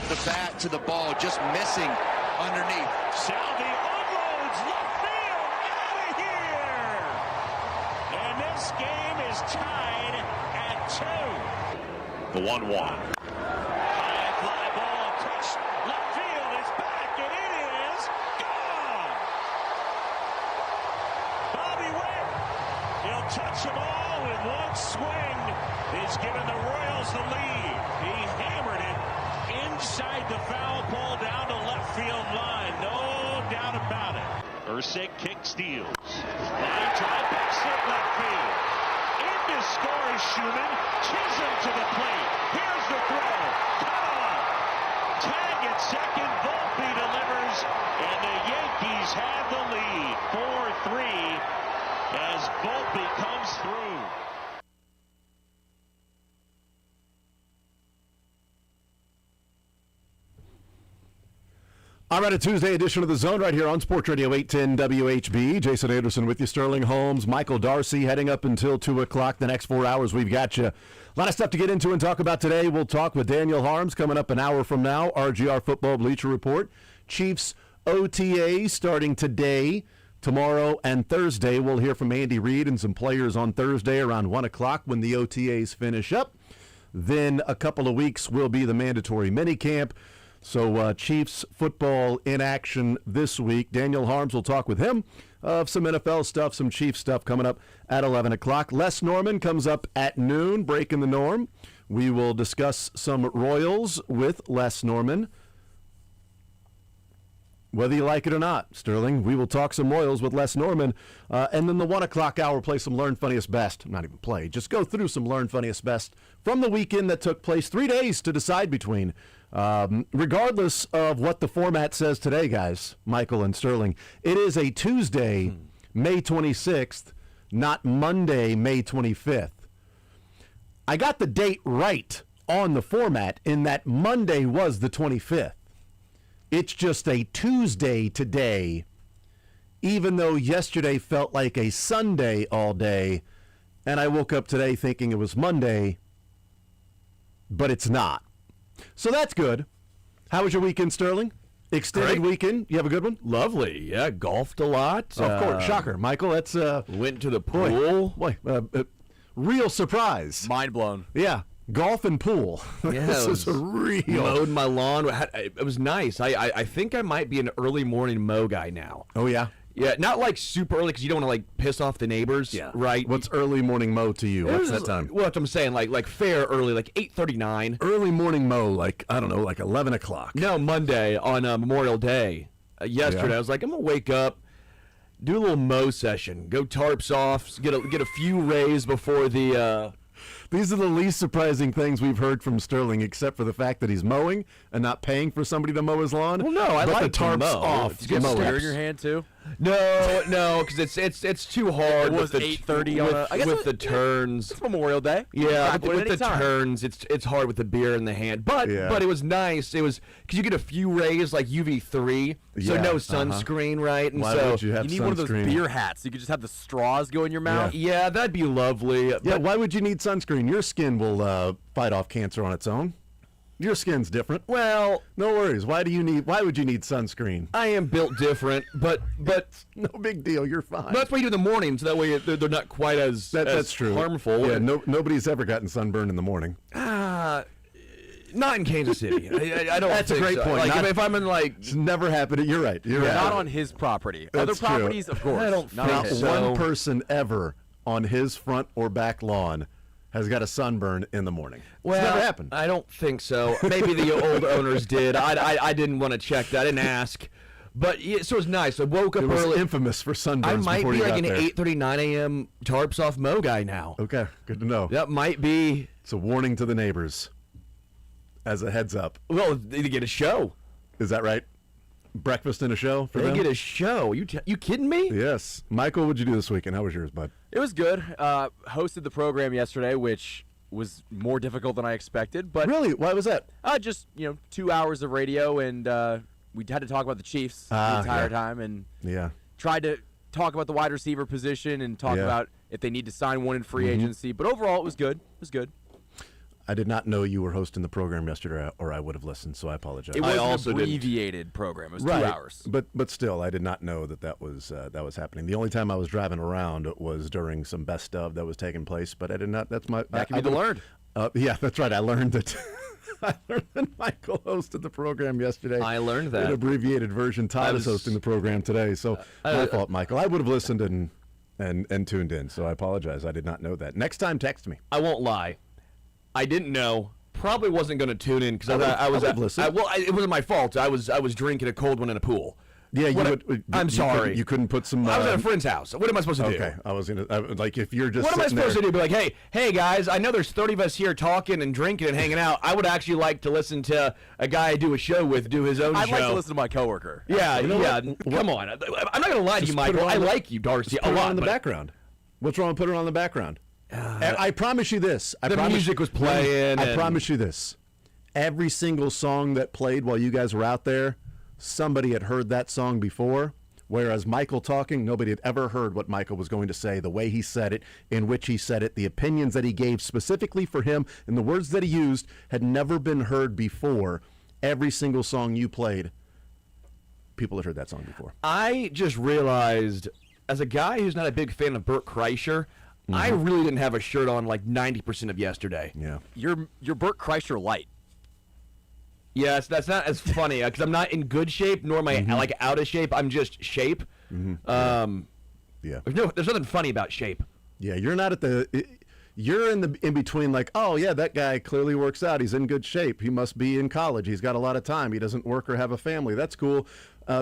the bat to the ball, just missing underneath. Salvi unloads left field, out of here! And this game is tied at 2. The 1-1. High fly ball, touch, left field is back, and it is gone! Bobby Witt, he'll touch them all with one swing. He's given the Royals the lead. He hammered it inside the foul pole down to left field line. No doubt about it. Ursig kick steals. Line drive, base hit left field. In to score is Schumann. Chisholm to the plate. Here's the throw. Cut off. Tag at second. Volpe delivers. And the Yankees have the lead. 4-3 as Volpe comes through. All right, a Tuesday edition of The Zone right here on Sports Radio 810 WHB. Jason Anderson with you, Sterling Holmes, Michael Darcy heading up until 2 o'clock. The next 4 hours we've got you. A lot of stuff to get into and talk about today. We'll talk with Daniel Holmes coming up an hour from now. RGR Football Bleacher Report. Chiefs OTA starting today, tomorrow, and Thursday. We'll hear from Andy Reid and some players on Thursday around 1 o'clock when the OTAs finish up. Then a couple of weeks will be the mandatory minicamp. So Chiefs football in action this week. Daniel Holmes will talk with him of some NFL stuff, some Chiefs stuff coming up at 11 o'clock. Les Norman comes up at noon, breaking the norm. We will discuss some Royals with Les Norman. Whether you like it or not, Sterling, we will talk some Royals with Les Norman. And then the 1 o'clock hour, play some Learn Funniest Best. Not even play, just go through some Learn Funniest Best from the weekend that took place. 3 days to decide between. Regardless of what the format says today, guys, Michael and Sterling, it is a Tuesday, May 26th, not Monday, May 25th. I got the date right on the format in that Monday was the 25th. It's just a Tuesday today, even though yesterday felt like a Sunday all day, and I woke up today thinking it was Monday, but it's not. So that's good. How was your weekend, Sterling? Extended weekend. You have a good one? Lovely. Yeah, golfed a lot. Of course. Shocker. Michael, that's... went to the pool. Real surprise. Mind blown. Yeah. Golf and pool. Yeah, this is a real... Mowed my lawn. It was nice. I think I might be an early morning mow guy now. Oh, yeah? Yeah, not like super early because you don't want to like piss off the neighbors. Yeah. Right? What's early morning mow to you? What's that time? Well, that's what I'm saying. Like fair early, like 8:39. Early morning mow, like, I don't know, like 11 o'clock. No, Monday on Memorial Day. Yesterday, I was like, I'm going to wake up, do a little mow session, go tarps off, get a few rays before the... These are the least surprising things we've heard from Sterling, except for the fact that he's mowing and not paying for somebody to mow his lawn. Well, no, I but like the tarps to mow. off. Did you get spear in your hand too? No, because it's too hard. It was 8:30 with the turns. It's Memorial Day. Yeah, with the turns, it's hard with the beer in the hand. But it was nice. It was because you get a few rays like UV3, so no sunscreen, right? And Why so would you have need sunscreen? one of those beer hats. You could just have the straws go in your mouth. Yeah, that'd be lovely. Yeah, But why would you need sunscreen? Your skin will fight off cancer on its own. Your skin's different. well, No worries. Why would you need sunscreen? I am built different, but No big deal. You're fine. that's what you do in the morning, so that way they're not quite as That's true. harmful. Yeah, nobody's ever gotten sunburned in the morning. Not in Kansas City. I don't. That's a think great so. point. Like Not- if I'm in like It's never happened. You're right. You're right. Not on his property. Other That's true. properties, of course. I don't Not think on his. Not so. one person ever on his front or back lawn has got a sunburn in the morning. Well, it's never happened. I don't think so. Maybe the old owners did. I didn't want to check that. I didn't ask. But yeah, so it was nice. I woke up It was early. infamous for sunburns. I might before be you like got an there. 8:39 a.m. tarps off mow guy now. Okay, good to know. That might be. It's a warning to the neighbors. As a heads up. Well, they get a show. Is that right? Breakfast and a show for They them? get a show. You kidding me? Yes. Michael, what'd you do this weekend? How was yours, bud? It was good. Hosted the program yesterday, which was more difficult than I expected. But Really? Why was that? just 2 hours of radio, and we had to talk about the Chiefs the entire time, and Yeah. tried to talk about the wide receiver position and talk Yeah. about if they need to sign one in free agency. But overall, it was good. It was good. I did not know you were hosting the program yesterday, or I would have listened. So I apologize. It was I an also didn't. abbreviated program. It was Right. 2 hours. But still, I did not know that was happening. The only time I was driving around was during some best of that was taking place. But I did not. That's my. That can be learned. Yeah, that's right. I learned that. I learned that Michael hosted the program yesterday. I learned that. An abbreviated version. Todd is hosting the program today. So my fault, Michael. I would have listened and tuned in. So I apologize. I did not know that. Next time, text me. I won't lie. I didn't know. Probably wasn't going to tune in because I was. would've listened. It wasn't my fault. I was drinking a cold one in a pool. Yeah, I'm sorry. You couldn't put some. I was at a friend's house. What am I supposed to do? Okay, I was like if you're just. What am I sitting supposed there, to do? Be like, hey guys, I know there's 30 of us here talking and drinking and hanging out. I would actually like to listen to a guy I do a show with do his own I'd show. like to listen to my coworker. Yeah, You know yeah. what? Come on. I'm not going to lie to you, Just put it Michael. on I the- like you, Darcy, Just a put it lot. on the but background. What's wrong with putting it on the background? I promise you this. music was playing I and- promise you this. Every single song that played while you guys were out there, somebody had heard that song before. Whereas Michael talking, nobody had ever heard what Michael was going to say, the way he said it, in which he said it, the opinions that he gave specifically for him, and the words that he used had never been heard before. Every single song you played, people had heard that song before. I just realized, as a guy who's not a big fan of Burt Kreischer, I really didn't have a shirt on like 90% of yesterday. Yeah. You're Burt Kreischer light. Yes, that's not as funny because I'm not in good shape, nor am I like out of shape. I'm just shape. Yeah. There's nothing funny about shape. Yeah, you're not at you're in between like, oh yeah, that guy clearly works out. He's in good shape. He must be in college. He's got a lot of time. He doesn't work or have a family. That's cool.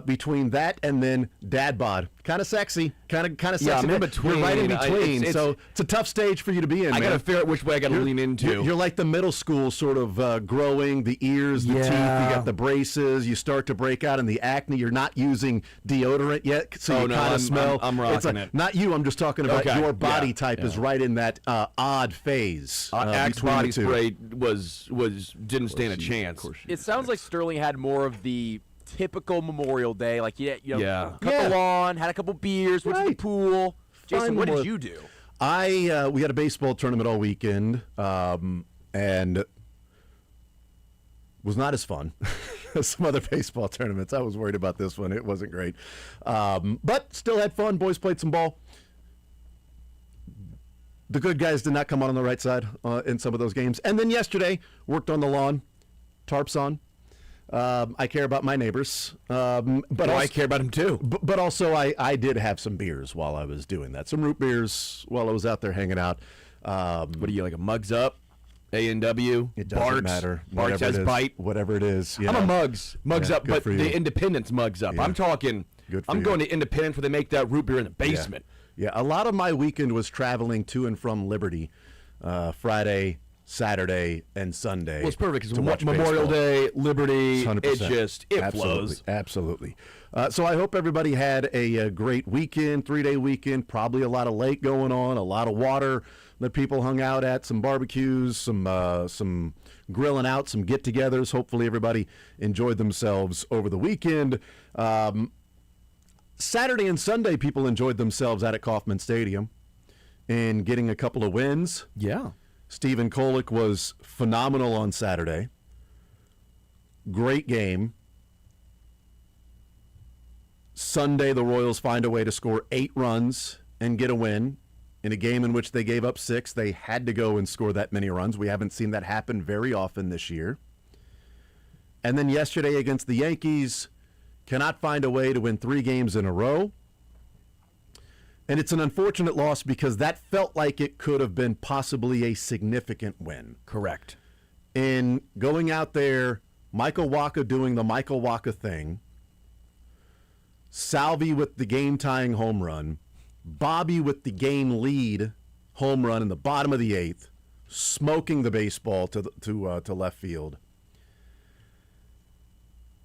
Between that and then dad bod, kind of sexy, kind of sexy. Yeah, I'm in You're between. right in between. It's- so it's a tough stage for you to be in. I man. got to figure out which way I got to lean into. You're like the middle school sort of growing, the ears, the teeth. You Yeah. got the braces. You start to break out in the acne. You're not using deodorant yet, so Oh, you no, kind I'm- of smell. I'm It's rocking like, it. Not you. I'm just talking about Okay, your body yeah, type yeah. is right in that odd phase. Axe between body the two. spray didn't stand a chance. It sounds like Sterling had more of the typical Memorial Day, like Yeah. cut Yeah. the lawn, had a couple beers, went to the Right. pool. Jason, Fine what did with- you do? We had a baseball tournament all weekend, and was not as fun as some other baseball tournaments. I was worried about this one. It wasn't great, but still had fun. Boys played some ball. The good guys did not come out on the right side in some of those games. And then yesterday, worked on the lawn, tarps on. I care about my neighbors, but I also, care about him too. but also I did have some beers while I was doing that. Some root beers while I was out there hanging out. What are you, like a Mugs Up? A&W? It doesn't Barks? matter. Barks Whatever has it is, Bite? Whatever it is. I'm a Mugs Yeah, Up, good but for you. the Independence Mugs Up. Yeah. I'm talking, Good for I'm you. going to Independence where they make that root beer in the basement. Yeah, a lot of my weekend was traveling to and from Liberty, Friday, Saturday, and Sunday. Well, it's perfect to because watch Memorial baseball. Day, Liberty, 100%. it Absolutely, flows. Absolutely. So I hope everybody had a great weekend, 3-day weekend. Probably a lot of lake going on, a lot of water that people hung out at, some barbecues, some grilling out, some get-togethers. Hopefully everybody enjoyed themselves over the weekend. Saturday and Sunday, people enjoyed themselves out at Kauffman Stadium and getting a couple of wins. Yeah. Stephen Kolek was phenomenal on Saturday. Great game. Sunday, the Royals find a way to score 8 runs and get a win. In a game in which they gave up 6, they had to go and score that many runs. We haven't seen that happen very often this year. And then yesterday against the Yankees, cannot find a way to win 3 games in a row. And it's an unfortunate loss because that felt like it could have been possibly a significant win. Correct. In going out there, Michael Wacha doing the Michael Wacha thing, Salvi with the game-tying home run, Bobby with the game lead home run in the bottom of the 8th, smoking the baseball to left field,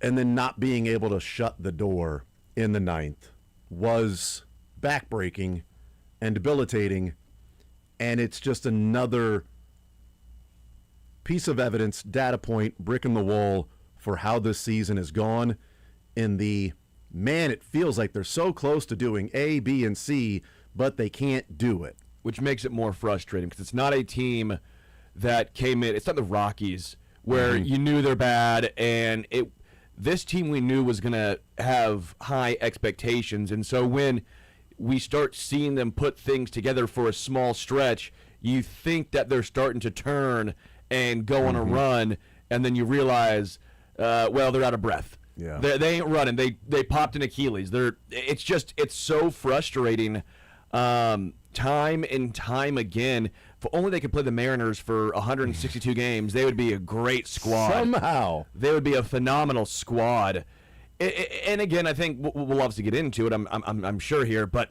and then not being able to shut the door in the 9th was backbreaking and debilitating, and it's just another piece of evidence, data point, brick in the wall for how this season has gone. In the man, it feels like they're so close to doing A, B, and C, but they can't do it. Which makes it more frustrating because it's not a team that came in. It's not the Rockies where you knew they're bad, and this team we knew was going to have high expectations. And so when we start seeing them put things together for a small stretch, you think that they're starting to turn and go on a run, and then you realize, well, they're out of breath. Yeah. They ain't running. They popped an Achilles. It's so frustrating. Time and time again. If only they could play the Mariners for 162 games, they would be a great squad. Somehow. They would be a phenomenal squad. And again, I think we'll obviously get into it, I'm sure here, but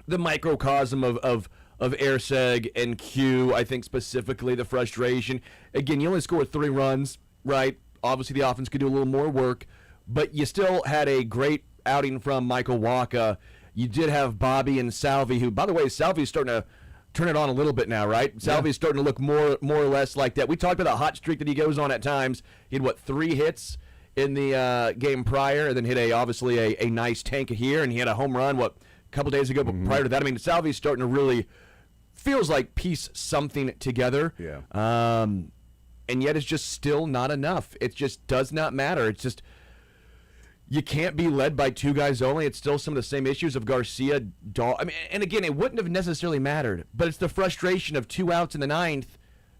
the microcosm of Airseg and Q, I think specifically the frustration. Again, you only scored 3 runs, right? Obviously the offense could do a little more work, but you still had a great outing from Michael Wacha. You did have Bobby and Salvi, who, by the way, Salvi's starting to turn it on a little bit now, right? Salvi's starting to look more or less like that. We talked about the hot streak that he goes on at times. He had, 3 hits in the game prior, and then hit obviously a nice tank here, and he had a home run, a couple days ago, but prior to that, I mean, Salvi's starting to really, feels like piece something together. Yeah. And yet it's just still not enough. It just does not matter. It's just, you can't be led by 2 guys only. It's still some of the same issues of Garcia, I mean, and again, it wouldn't have necessarily mattered, but it's the frustration of 2 outs in the 9th.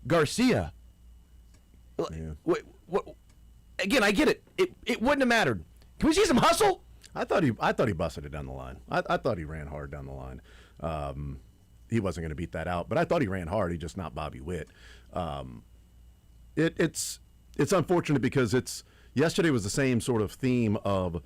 Garcia. Yeah. Again, I get it. It wouldn't have mattered. Can we see some hustle? I thought he busted it down the line. I thought he ran hard down the line. He wasn't going to beat that out, but I thought he ran hard. He just not Bobby Witt. It's unfortunate because yesterday was the same sort of theme of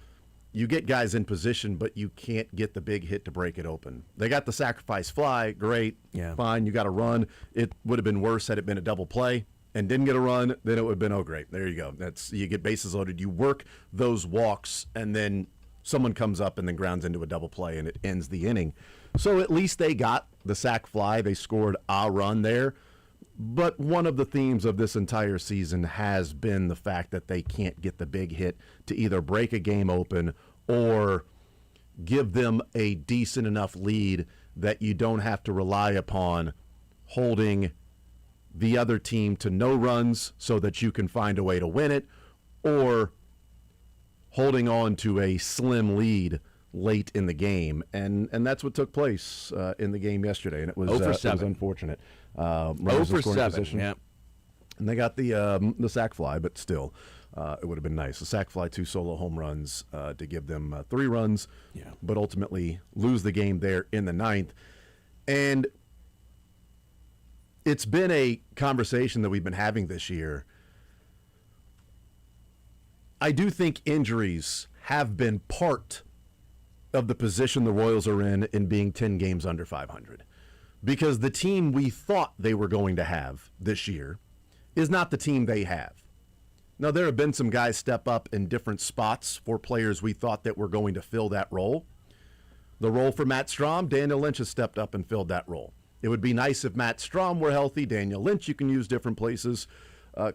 you get guys in position, but you can't get the big hit to break it open. They got the sacrifice fly, great, fine. You got a run. It would have been worse had it been a double play and didn't get a run. Then it would have been, oh great, there you go. You get bases loaded. You work those walks, and then someone comes up and then grounds into a double play, and it ends the inning. So at least they got the sac fly. They scored a run there. But one of the themes of this entire season has been the fact that they can't get the big hit to either break a game open or give them a decent enough lead that you don't have to rely upon holding the other team to no runs so that you can find a way to win it, or holding on to a slim lead late in the game, and that's what took place in the game yesterday, and it was, 0 for it 7. was unfortunate. 0 for 7, yeah. And they got the sac fly, but still, it would have been nice. The sac fly, 2 solo home runs to give them 3 runs, but ultimately lose the game there in the 9th. And it's been a conversation that we've been having this year. I do think injuries have been part of the position the Royals are in being 10 games under 500. Because the team we thought they were going to have this year is not the team they have. Now, there have been some guys step up in different spots for players we thought that were going to fill that role. The role for Matt Strahm, Daniel Lynch has stepped up and filled that role. It would be nice if Matt Strahm were healthy. Daniel Lynch you can use different places.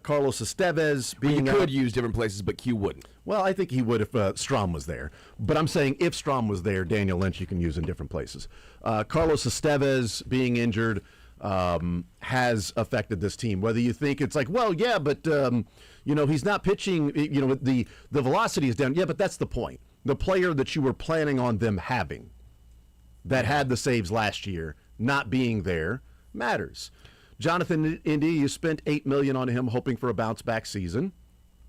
Carlos Estevez being You could use different places, but Q wouldn't. Well, I think he would if Strahm was there. But I'm saying if Strahm was there, Daniel Lynch you can use in different places. Carlos Estevez being injured has affected this team. Whether you think it's like, well, yeah, but he's not pitching. The velocity is down. Yeah, but that's the point. The player that you were planning on them having that had the saves last year not being there matters. Jonathan Indy, you spent $8 million on him hoping for a bounce-back season.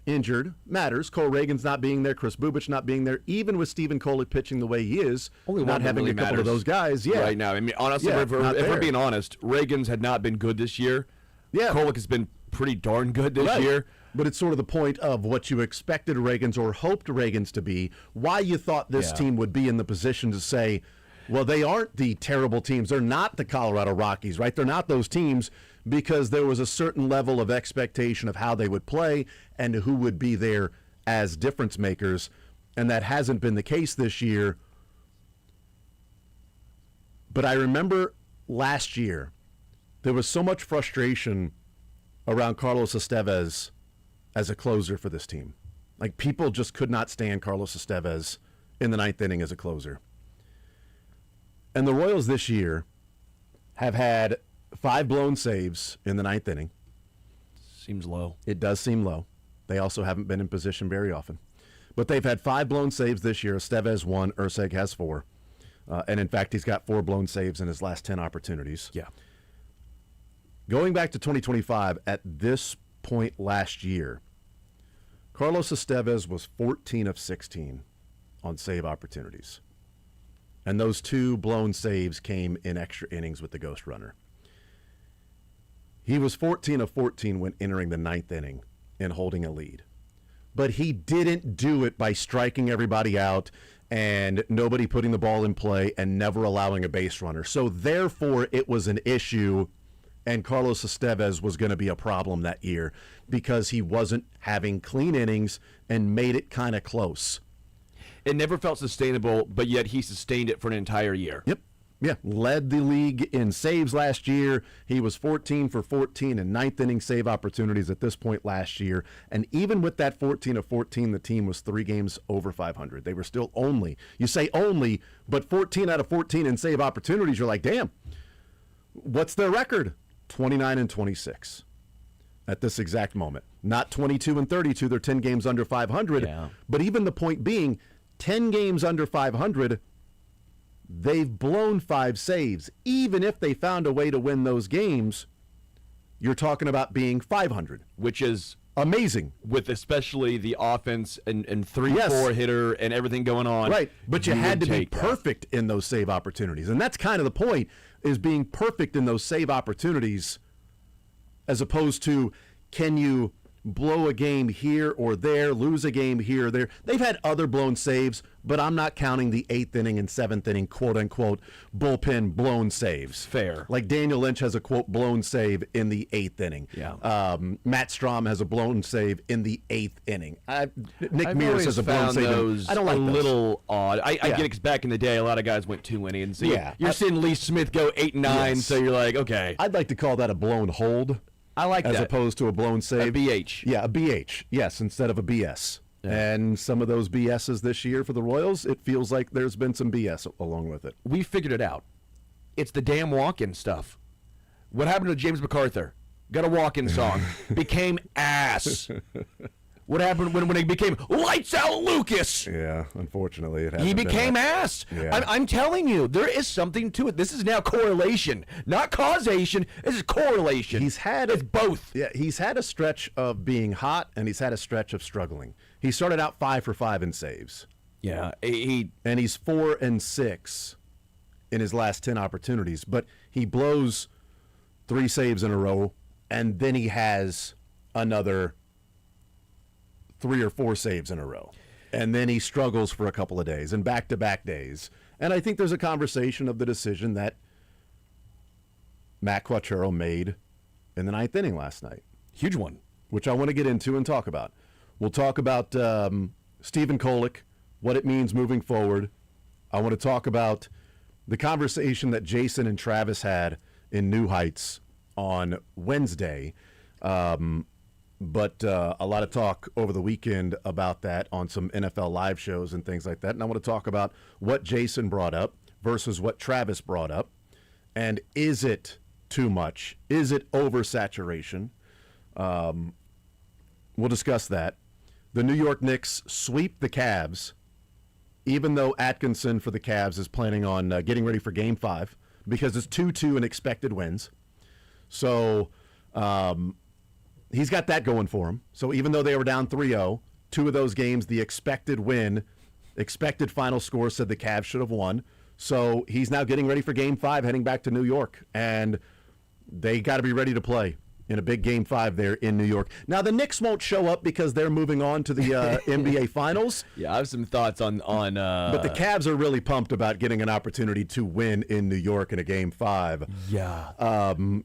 Injured, matters. Cole Reagan's not being there. Chris Bubich not being there. Even with Stephen Kolek pitching the way he is, only not having really a couple matters of those guys. Yeah, right now. I mean, honestly, if we're being honest, Reagan's had not been good this year. Yeah, Kolek has been pretty darn good this year. But it's sort of the point of what you expected Reagan's or hoped Reagan's to be, why you thought this team would be in the position to say, well, they aren't the terrible teams. They're not the Colorado Rockies, right? They're not those teams, because there was a certain level of expectation of how they would play and who would be there as difference makers, and that hasn't been the case this year. But I remember last year, there was so much frustration around Carlos Estevez as a closer for this team. Like, people just could not stand Carlos Estevez in the 9th inning as a closer. And the Royals this year have had 5 blown saves in the 9th inning. Seems low. It does seem low. They also haven't been in position very often. But they've had 5 blown saves this year. Estevez 1, Urseg has 4. And in fact, he's got 4 blown saves in his last 10 opportunities. Yeah. Going back to 2025, at this point last year, Carlos Estevez was 14 of 16 on save opportunities. And those 2 blown saves came in extra innings with the ghost runner. He was 14 of 14 when entering the 9th inning and holding a lead. But he didn't do it by striking everybody out and nobody putting the ball in play and never allowing a base runner. So therefore, it was an issue, and Carlos Estevez was going to be a problem that year because he wasn't having clean innings and made it kind of close. It never felt sustainable, but yet he sustained it for an entire year. Yep. Yeah, led the league in saves last year. He was 14 for 14 in 9th inning save opportunities at this point last year. And even with that 14 of 14, the team was 3 games over 500. They were still only, you say only, but 14 out of 14 in save opportunities, you're like, damn, what's their record? 29 and 26 at this exact moment. Not 22 and 32, they're 10 games under 500. Yeah. But even the point being, 10 games under 500, they've blown 5 saves. Even if they found a way to win those games, you're talking about being 500. Which is amazing. With especially the offense and 3-4 hitter and everything going on. Right, but you had to be take that. perfect in those save opportunities. And that's kind of the point, is being perfect in those save opportunities as opposed to can you blow a game here or there, lose a game here or there. They've had other blown saves, but I'm not counting the 8th inning and 7th inning quote-unquote bullpen blown saves. Fair. Like Daniel Lynch has a quote blown save in the 8th inning. Yeah. Matt Strahm has a blown save in the 8th inning. Nick I've Mears always has a blown found save. Those I don't like a those. little odd. I Yeah. get it because back in the day, a lot of guys went 2 innings. So Yeah. You're seeing Lee Smith go 8 and 9, Yes. so you're like, okay. I'd like to call that a blown hold. I like as that. opposed to a blown save. A BH. Yeah, a BH. Yes, instead of a BS. Yeah. And some of those BSs this year for the Royals, it feels like there's been some BS along with it. We figured it out. It's the damn walk-in stuff. What happened to James MacArthur? Got a walk-in song. Became ass. What happened when he became Lights Out Lucas? Yeah, unfortunately, it He hasn't been became that. ass. Yeah. I'm telling you, there is something to it. This is now correlation, not causation. This is correlation. It's both. Yeah, he's had a stretch of being hot, and he's had a stretch of struggling. He started out 5 for 5 in saves. Yeah, And he's 4 and 6 in his last 10 opportunities, but he blows 3 saves in a row, and then he has another 3 or 4 saves in a row. And then he struggles for a couple of days and back-to-back days. And I think there's a conversation of the decision that Matt Quatrero made in the 9th inning last night, huge one. which I want to get into and talk about. We'll talk about Stephen Kolek, what it means moving forward. I want to talk about the conversation that Jason and Travis had in New Heights on Wednesday. But a lot of talk over the weekend about that on some NFL live shows and things like that. And I want to talk about what Jason brought up versus what Travis brought up. And is it too much? Is it oversaturation? We'll discuss that. The New York Knicks sweep the Cavs, even though Atkinson for the Cavs is planning on getting ready for Game 5 because it's 2-2 in expected wins. So he's got that going for him. So even though they were down 3-0, 2 of those games, the expected final score said the Cavs should have won. So he's now getting ready for Game 5, heading back to New York. And they got to be ready to play in a big Game 5 there in New York. Now, the Knicks won't show up because they're moving on to the NBA Finals. Yeah, I have some thoughts on But the Cavs are really pumped about getting an opportunity to win in New York in a Game 5. Yeah.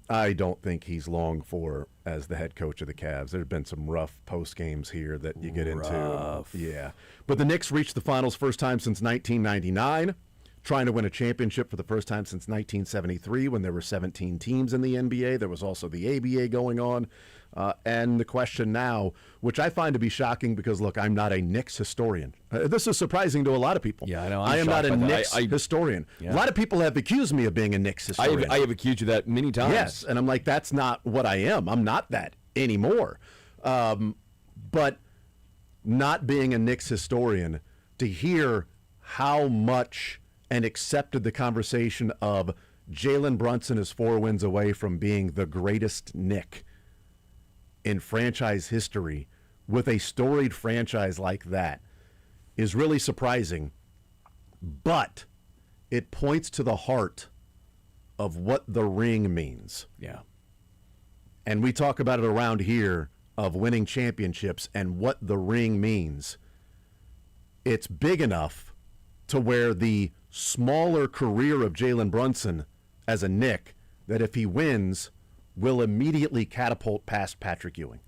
I don't think he's long for as the head coach of the Cavs. There have been some rough post games here that you get into. Yeah. But the Knicks reached the finals first time since 1999. trying to win a championship for the first time since 1973 when there were 17 teams in the NBA. There was also the ABA going on. And the question now, which I find to be shocking because, look, I'm not a Knicks historian. This is surprising to a lot of people. Yeah, I know. I am not a Knicks I historian. Yeah. A lot of people have accused me of being a Knicks historian. I have accused you that many times. Yes, and I'm like, that's not what I am. I'm not that anymore. But not being a Knicks historian, to hear how much and accepted the conversation of Jalen Brunson is 4 wins away from being the greatest Knick in franchise history with a storied franchise like that is really surprising. But it points to the heart of what the ring means. Yeah. And we talk about it around here of winning championships and what the ring means. It's big enough to where the smaller career of Jalen Brunson as a Knick, that if he wins, will immediately catapult past Patrick Ewing,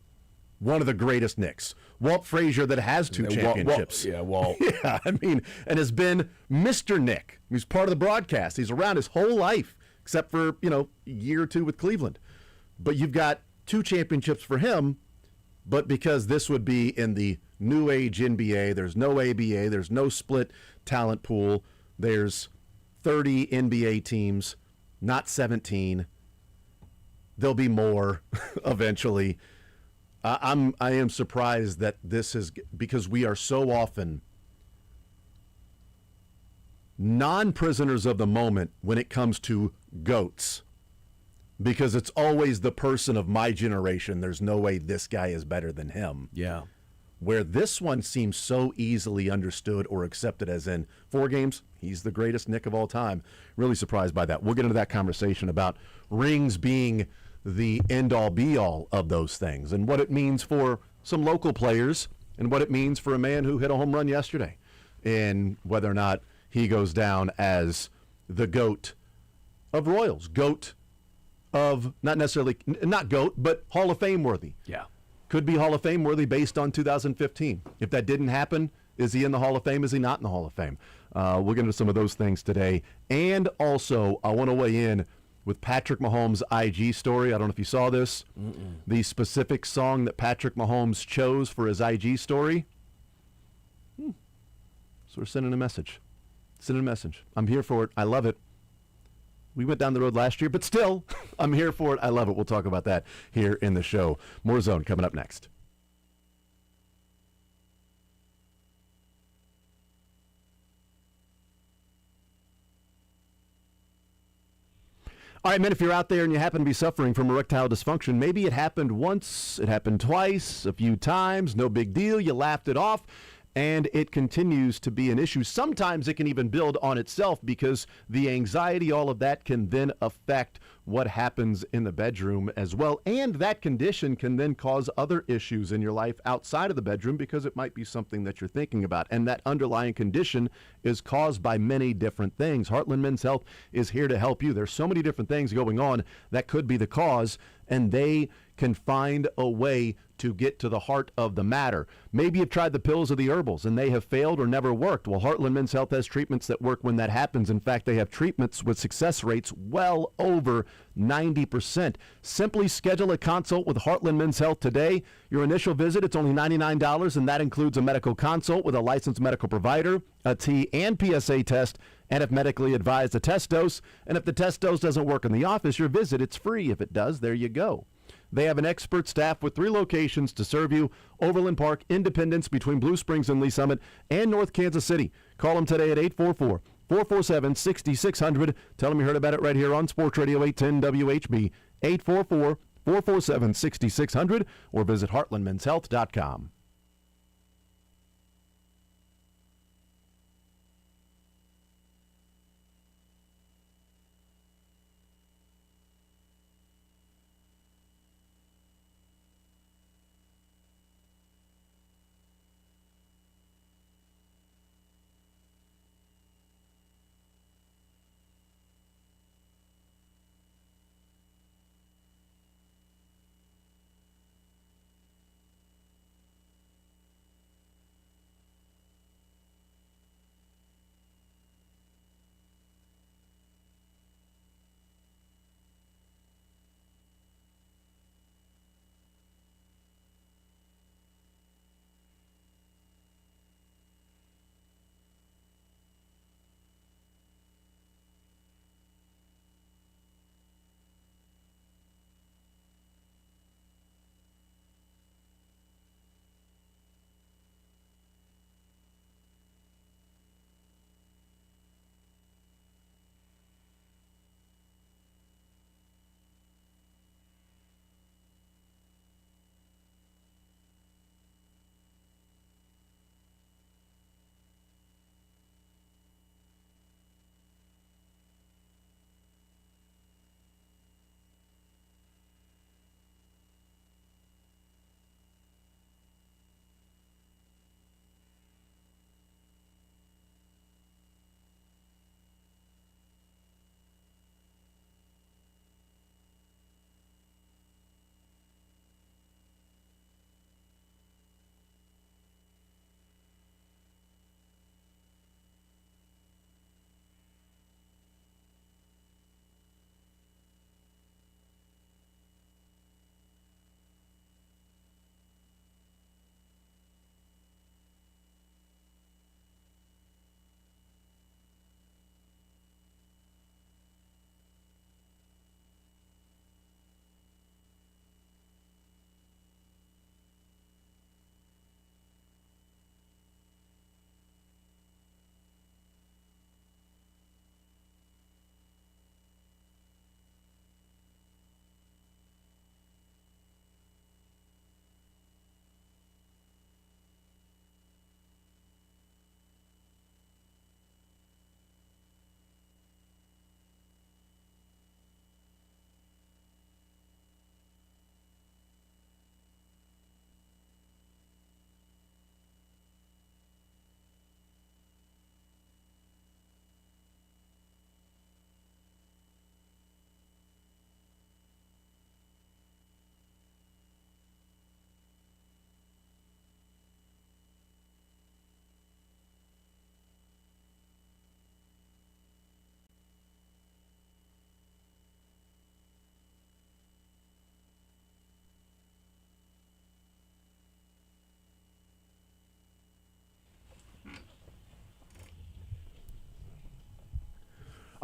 one of the greatest Knicks. Walt Frazier that has 2 championships. Walt. Yeah, I mean, and has been Mr. Knick. He's part of the broadcast. He's around his whole life, except for, a year or 2 with Cleveland. But you've got 2 championships for him, but because this would be in the new age NBA, there's no ABA, there's no split talent pool, there's 30 NBA teams, not 17. There'll be more eventually. I am surprised that this is, because we are so often non-prisoners of the moment when it comes to GOATs, because it's always the person of my generation. There's no way this guy is better than him. Yeah. Where this one seems so easily understood or accepted as in 4 games, he's the greatest Knick of all time. Really surprised by that. We'll get into that conversation about rings being the end-all be-all of those things and what it means for some local players and what it means for a man who hit a home run yesterday and whether or not he goes down as the GOAT of Royals. GOAT of, not necessarily, not GOAT, but Hall of Fame worthy. Yeah. Could be Hall of Fame worthy based on 2015. If that didn't happen, is he in the Hall of Fame? Is he not in the Hall of Fame? We'll get into some of those things today. And also, I want to weigh in with Patrick Mahomes' IG story. I don't know if you saw this. The specific song that Patrick Mahomes chose for his IG story. So we're sending a message. I'm here for it. I love it. We went down the road last year, but still, I'm here for it. I love it. We'll talk about that here in the show. More Zone coming up next. All right, men, if you're out there and you happen to be suffering from erectile dysfunction, maybe it happened once, it happened twice, a few times, no big deal, you laughed it off, and it continues to be an issue. Sometimes it can even build on itself because the anxiety, all of that can then affect what happens in the bedroom as well. And that condition can then cause other issues in your life outside of the bedroom because it might be something that you're thinking about. And that underlying condition is caused by many different things. Heartland Men's Health is here to help you. There's so many different things going on that could be the cause, and they can find a way to get to the heart of the matter. Maybe you've tried the pills or the herbals and they have failed or never worked. Well, Heartland Men's Health has treatments that work when that happens. In fact, they have treatments with success rates well over 90%. Simply schedule a consult with Heartland Men's Health today. Your initial visit, it's only $99, and that includes a medical consult with a licensed medical provider, a T and PSA test, and if medically advised, a test dose. And if the test dose doesn't work in the office, your visit, it's free. If it does, there you go. They have an expert staff with 3 locations to serve you: Overland Park, Independence, between Blue Springs and Lee Summit, and North Kansas City. Call them today at 844-447-6600. Tell them you heard about it right here on Sports Radio 810 WHB, 844-447-6600, or visit heartlandmenshealth.com.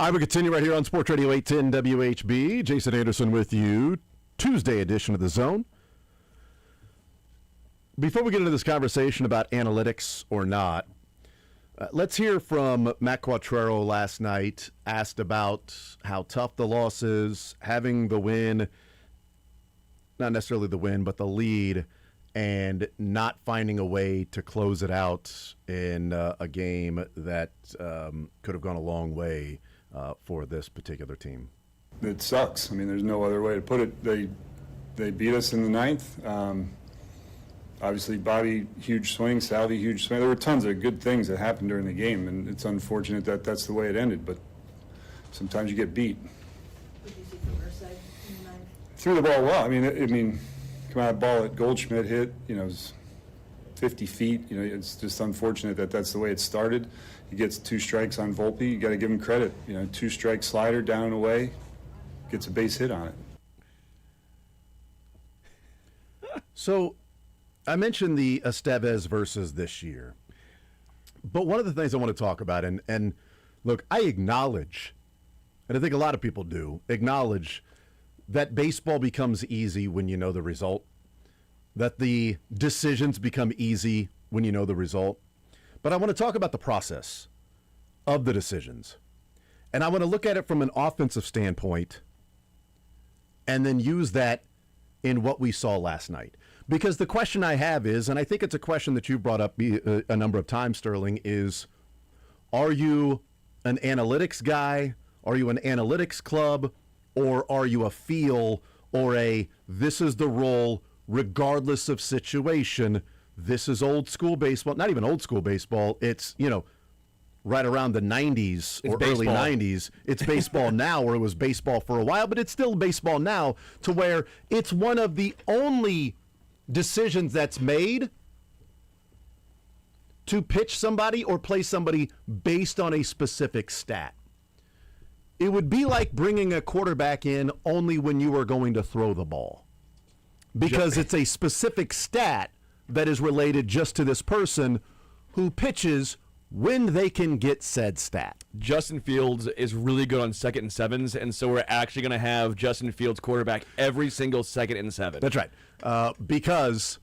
All right, we continue right here on Sports Radio 810 WHB. Jason Anderson with you. Tuesday edition of The Zone. Before we get into this conversation about analytics or not, let's hear from Matt Quattrero last night, asked about how tough the loss is, having the win, not necessarily the win, but the lead, and not finding a way to close it out in a game that could have gone a long way for this particular team. It sucks. I mean, there's no other way to put it. They beat us in the ninth. Obviously, Bobby, huge swing. Salvi, huge swing. There were tons of good things that happened during the game, and it's unfortunate that that's the way it ended. But sometimes you get beat. What did you see from our side in the ninth? Threw the ball well. I mean, come out ball that Goldschmidt hit. You know, it was 50 feet. You know, it's just unfortunate that that's the way it started. He gets 2 strikes on Volpe. You got to give him credit. You know, 2-strike slider down and away, gets a base hit on it. So, I mentioned the Estevez versus this year, but one of the things I want to talk about, and look, I acknowledge, and I think a lot of people do, acknowledge that baseball becomes easy when you know the result, that the decisions become easy when you know the result. But I want to talk about the process of the decisions. And I want to look at it from an offensive standpoint and then use that in what we saw last night. Because the question I have is, and I think it's a question that you've brought up a number of times, Sterling, is are you an analytics guy? Are you an analytics club? Or are you a feel or a this is the role regardless of situation? This is old school baseball, not even old school baseball. It's, you know, right around the 90s or early 90s. It's baseball now, or it was baseball for a while, but it's still baseball now, to where it's one of the only decisions that's made to pitch somebody or play somebody based on a specific stat. It would be like bringing a quarterback in only when you are going to throw the ball, because it's a specific stat that is related just to this person who pitches when they can get said stat. Justin Fields is really good on 2nd and 7s, and so we're actually going to have Justin Fields quarterback every single 2nd and 7. That's right. Because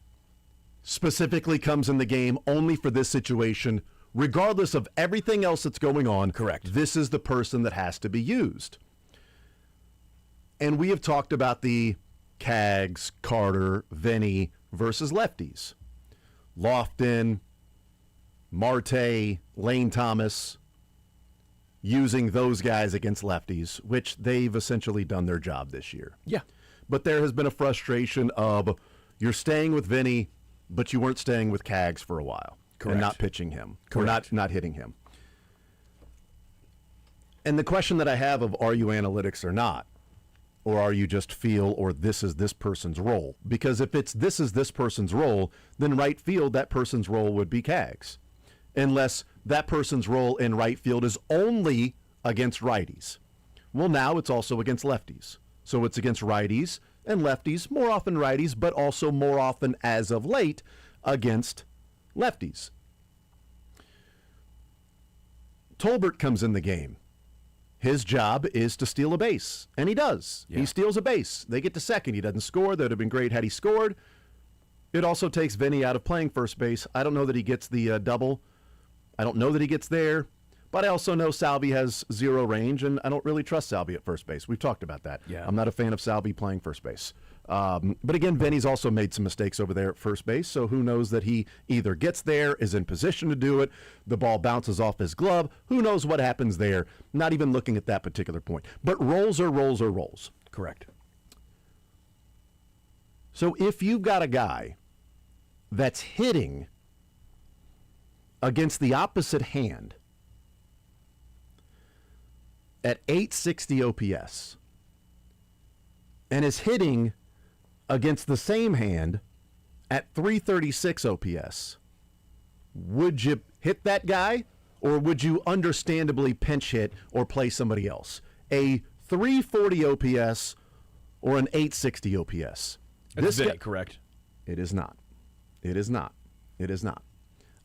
specifically comes in the game only for this situation, regardless of everything else that's going on. Correct. This is the person that has to be used. And we have talked about the Cags, Carter, Vinny versus lefties. Lofton, Marte, Lane Thomas, using those guys against lefties, which they've essentially done their job this year. Yeah. But there has been a frustration of you're staying with Vinny, but you weren't staying with Cags for a while. Correct. And not pitching him. Correct. Or not hitting him. And the question that I have of are you analytics or not? Or are you just feel, or this is this person's role? Because if it's this is this person's role, then right field, that person's role would be Cags. Unless that person's role in right field is only against righties. Well, now it's also against lefties. So it's against righties and lefties, more often righties, but also more often as of late against lefties. Tolbert comes in the game. His job is to steal a base, and he does. Yeah. He steals a base. They get to second. He doesn't score. That would have been great had he scored. It also takes Vinny out of playing first base. I don't know that he gets the double. I don't know that he gets there, but I also know Salvi has 0 range, and I don't really trust Salvi at first base. We've talked about that. Yeah. I'm not a fan of Salvi playing first base. But again, Vinny's also made some mistakes over there at first base, so who knows that he either gets there, is in position to do it, the ball bounces off his glove. Who knows what happens there? Not even looking at that particular point. But rolls are rolls are rolls. Correct. So if you've got a guy that's hitting against the opposite hand at 860 OPS and is hitting against the same hand at 336 OPS, would you hit that guy, or would you understandably pinch hit or play somebody else? A 340 OPS or an 860 OPS? That's correct. It is not. It is not. It is not.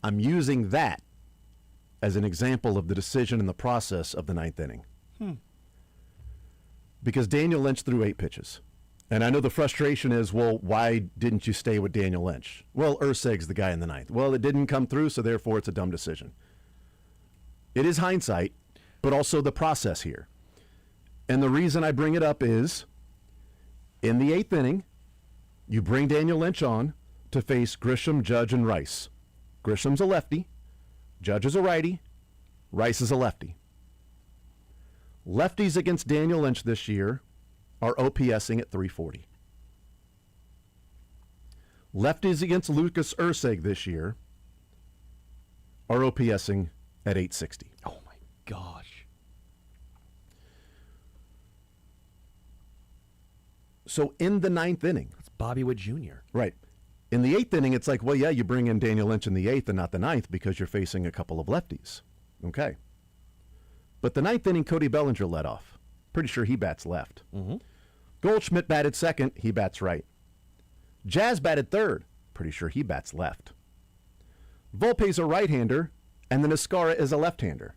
I'm using that as an example of the decision and the process of the ninth inning. Because Daniel Lynch threw 8 pitches. And I know the frustration is, well, why didn't you stay with Daniel Lynch? Well, Urseg's the guy in the 9th. Well, it didn't come through, so therefore it's a dumb decision. It is hindsight, but also the process here. And the reason I bring it up is, in the 8th inning, you bring Daniel Lynch on to face Grisham, Judge, and Rice. Grisham's a lefty. Judge is a righty. Rice is a lefty. Lefties against Daniel Lynch this year are OPSing at 340. Lefties against Lucas Urseg this year are OPSing at 860. Oh, my gosh. So in the 9th inning. It's Bobby Wood Jr. Right. In the 8th inning, it's like, well, yeah, you bring in Daniel Lynch in the 8th and not the 9th because you're facing a couple of lefties. Okay. But the 9th inning, Cody Bellinger led off. Pretty sure he bats left. Mm-hmm. Goldschmidt batted second. He bats right. Jazz batted third. Pretty sure he bats left. Volpe's a right-hander, and then Escara is a left-hander.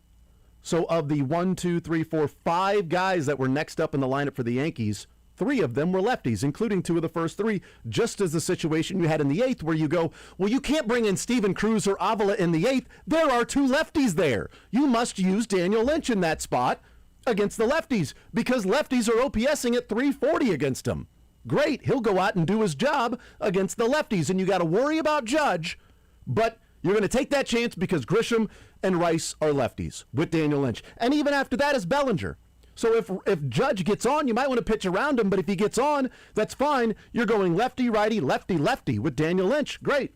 So of the 5 guys that were next up in the lineup for the Yankees, 3 of them were lefties, including 2 of the first 3, just as the situation you had in the 8th where you go, well, you can't bring in Steven Cruz or Avila in the 8th. There are 2 lefties there. You must use Daniel Lynch in that spot against the lefties because lefties are OPSing at 340 against him. Great. He'll go out and do his job against the lefties, and you got to worry about Judge, but you're going to take that chance because Grisham and Rice are lefties with Daniel Lynch. And even after that is Bellinger. So if Judge gets on, you might want to pitch around him, but if he gets on, that's fine. You're going lefty, righty, lefty, lefty with Daniel Lynch. Great.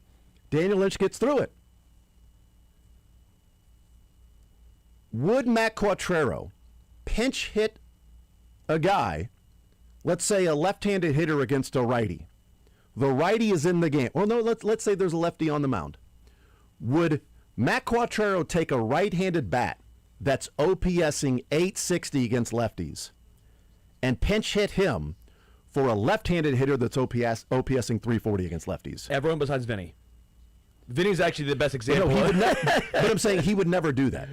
Daniel Lynch gets through it. Would Matt Quattrero pinch hit a guy, let's say a left-handed hitter against a righty? The righty is in the game. Well, no, let's say there's a lefty on the mound. Would Matt Quattrero take a right-handed bat that's OPSing 860 against lefties and pinch hit him for a left-handed hitter that's OPSing 340 against lefties? Everyone besides Vinny. Vinny's actually the best example. No, he would but I'm saying he would never do that.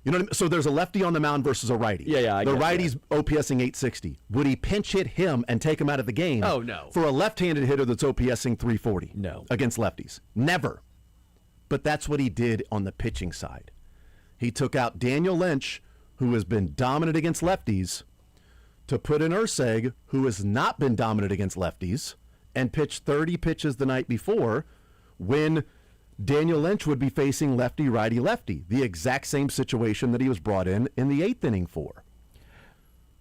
You know what I mean? So there's a lefty on the mound versus a righty. Yeah, the righty's OPSing 860. Would he pinch hit him and take him out of the game? Oh, no. For a left-handed hitter that's OPSing 340? No. Against lefties. Never. But that's what he did on the pitching side. He took out Daniel Lynch, who has been dominant against lefties, to put in Urseg, who has not been dominant against lefties, and pitched 30 pitches the night before when Daniel Lynch would be facing lefty, righty, lefty. The exact same situation that he was brought in the 8th inning for.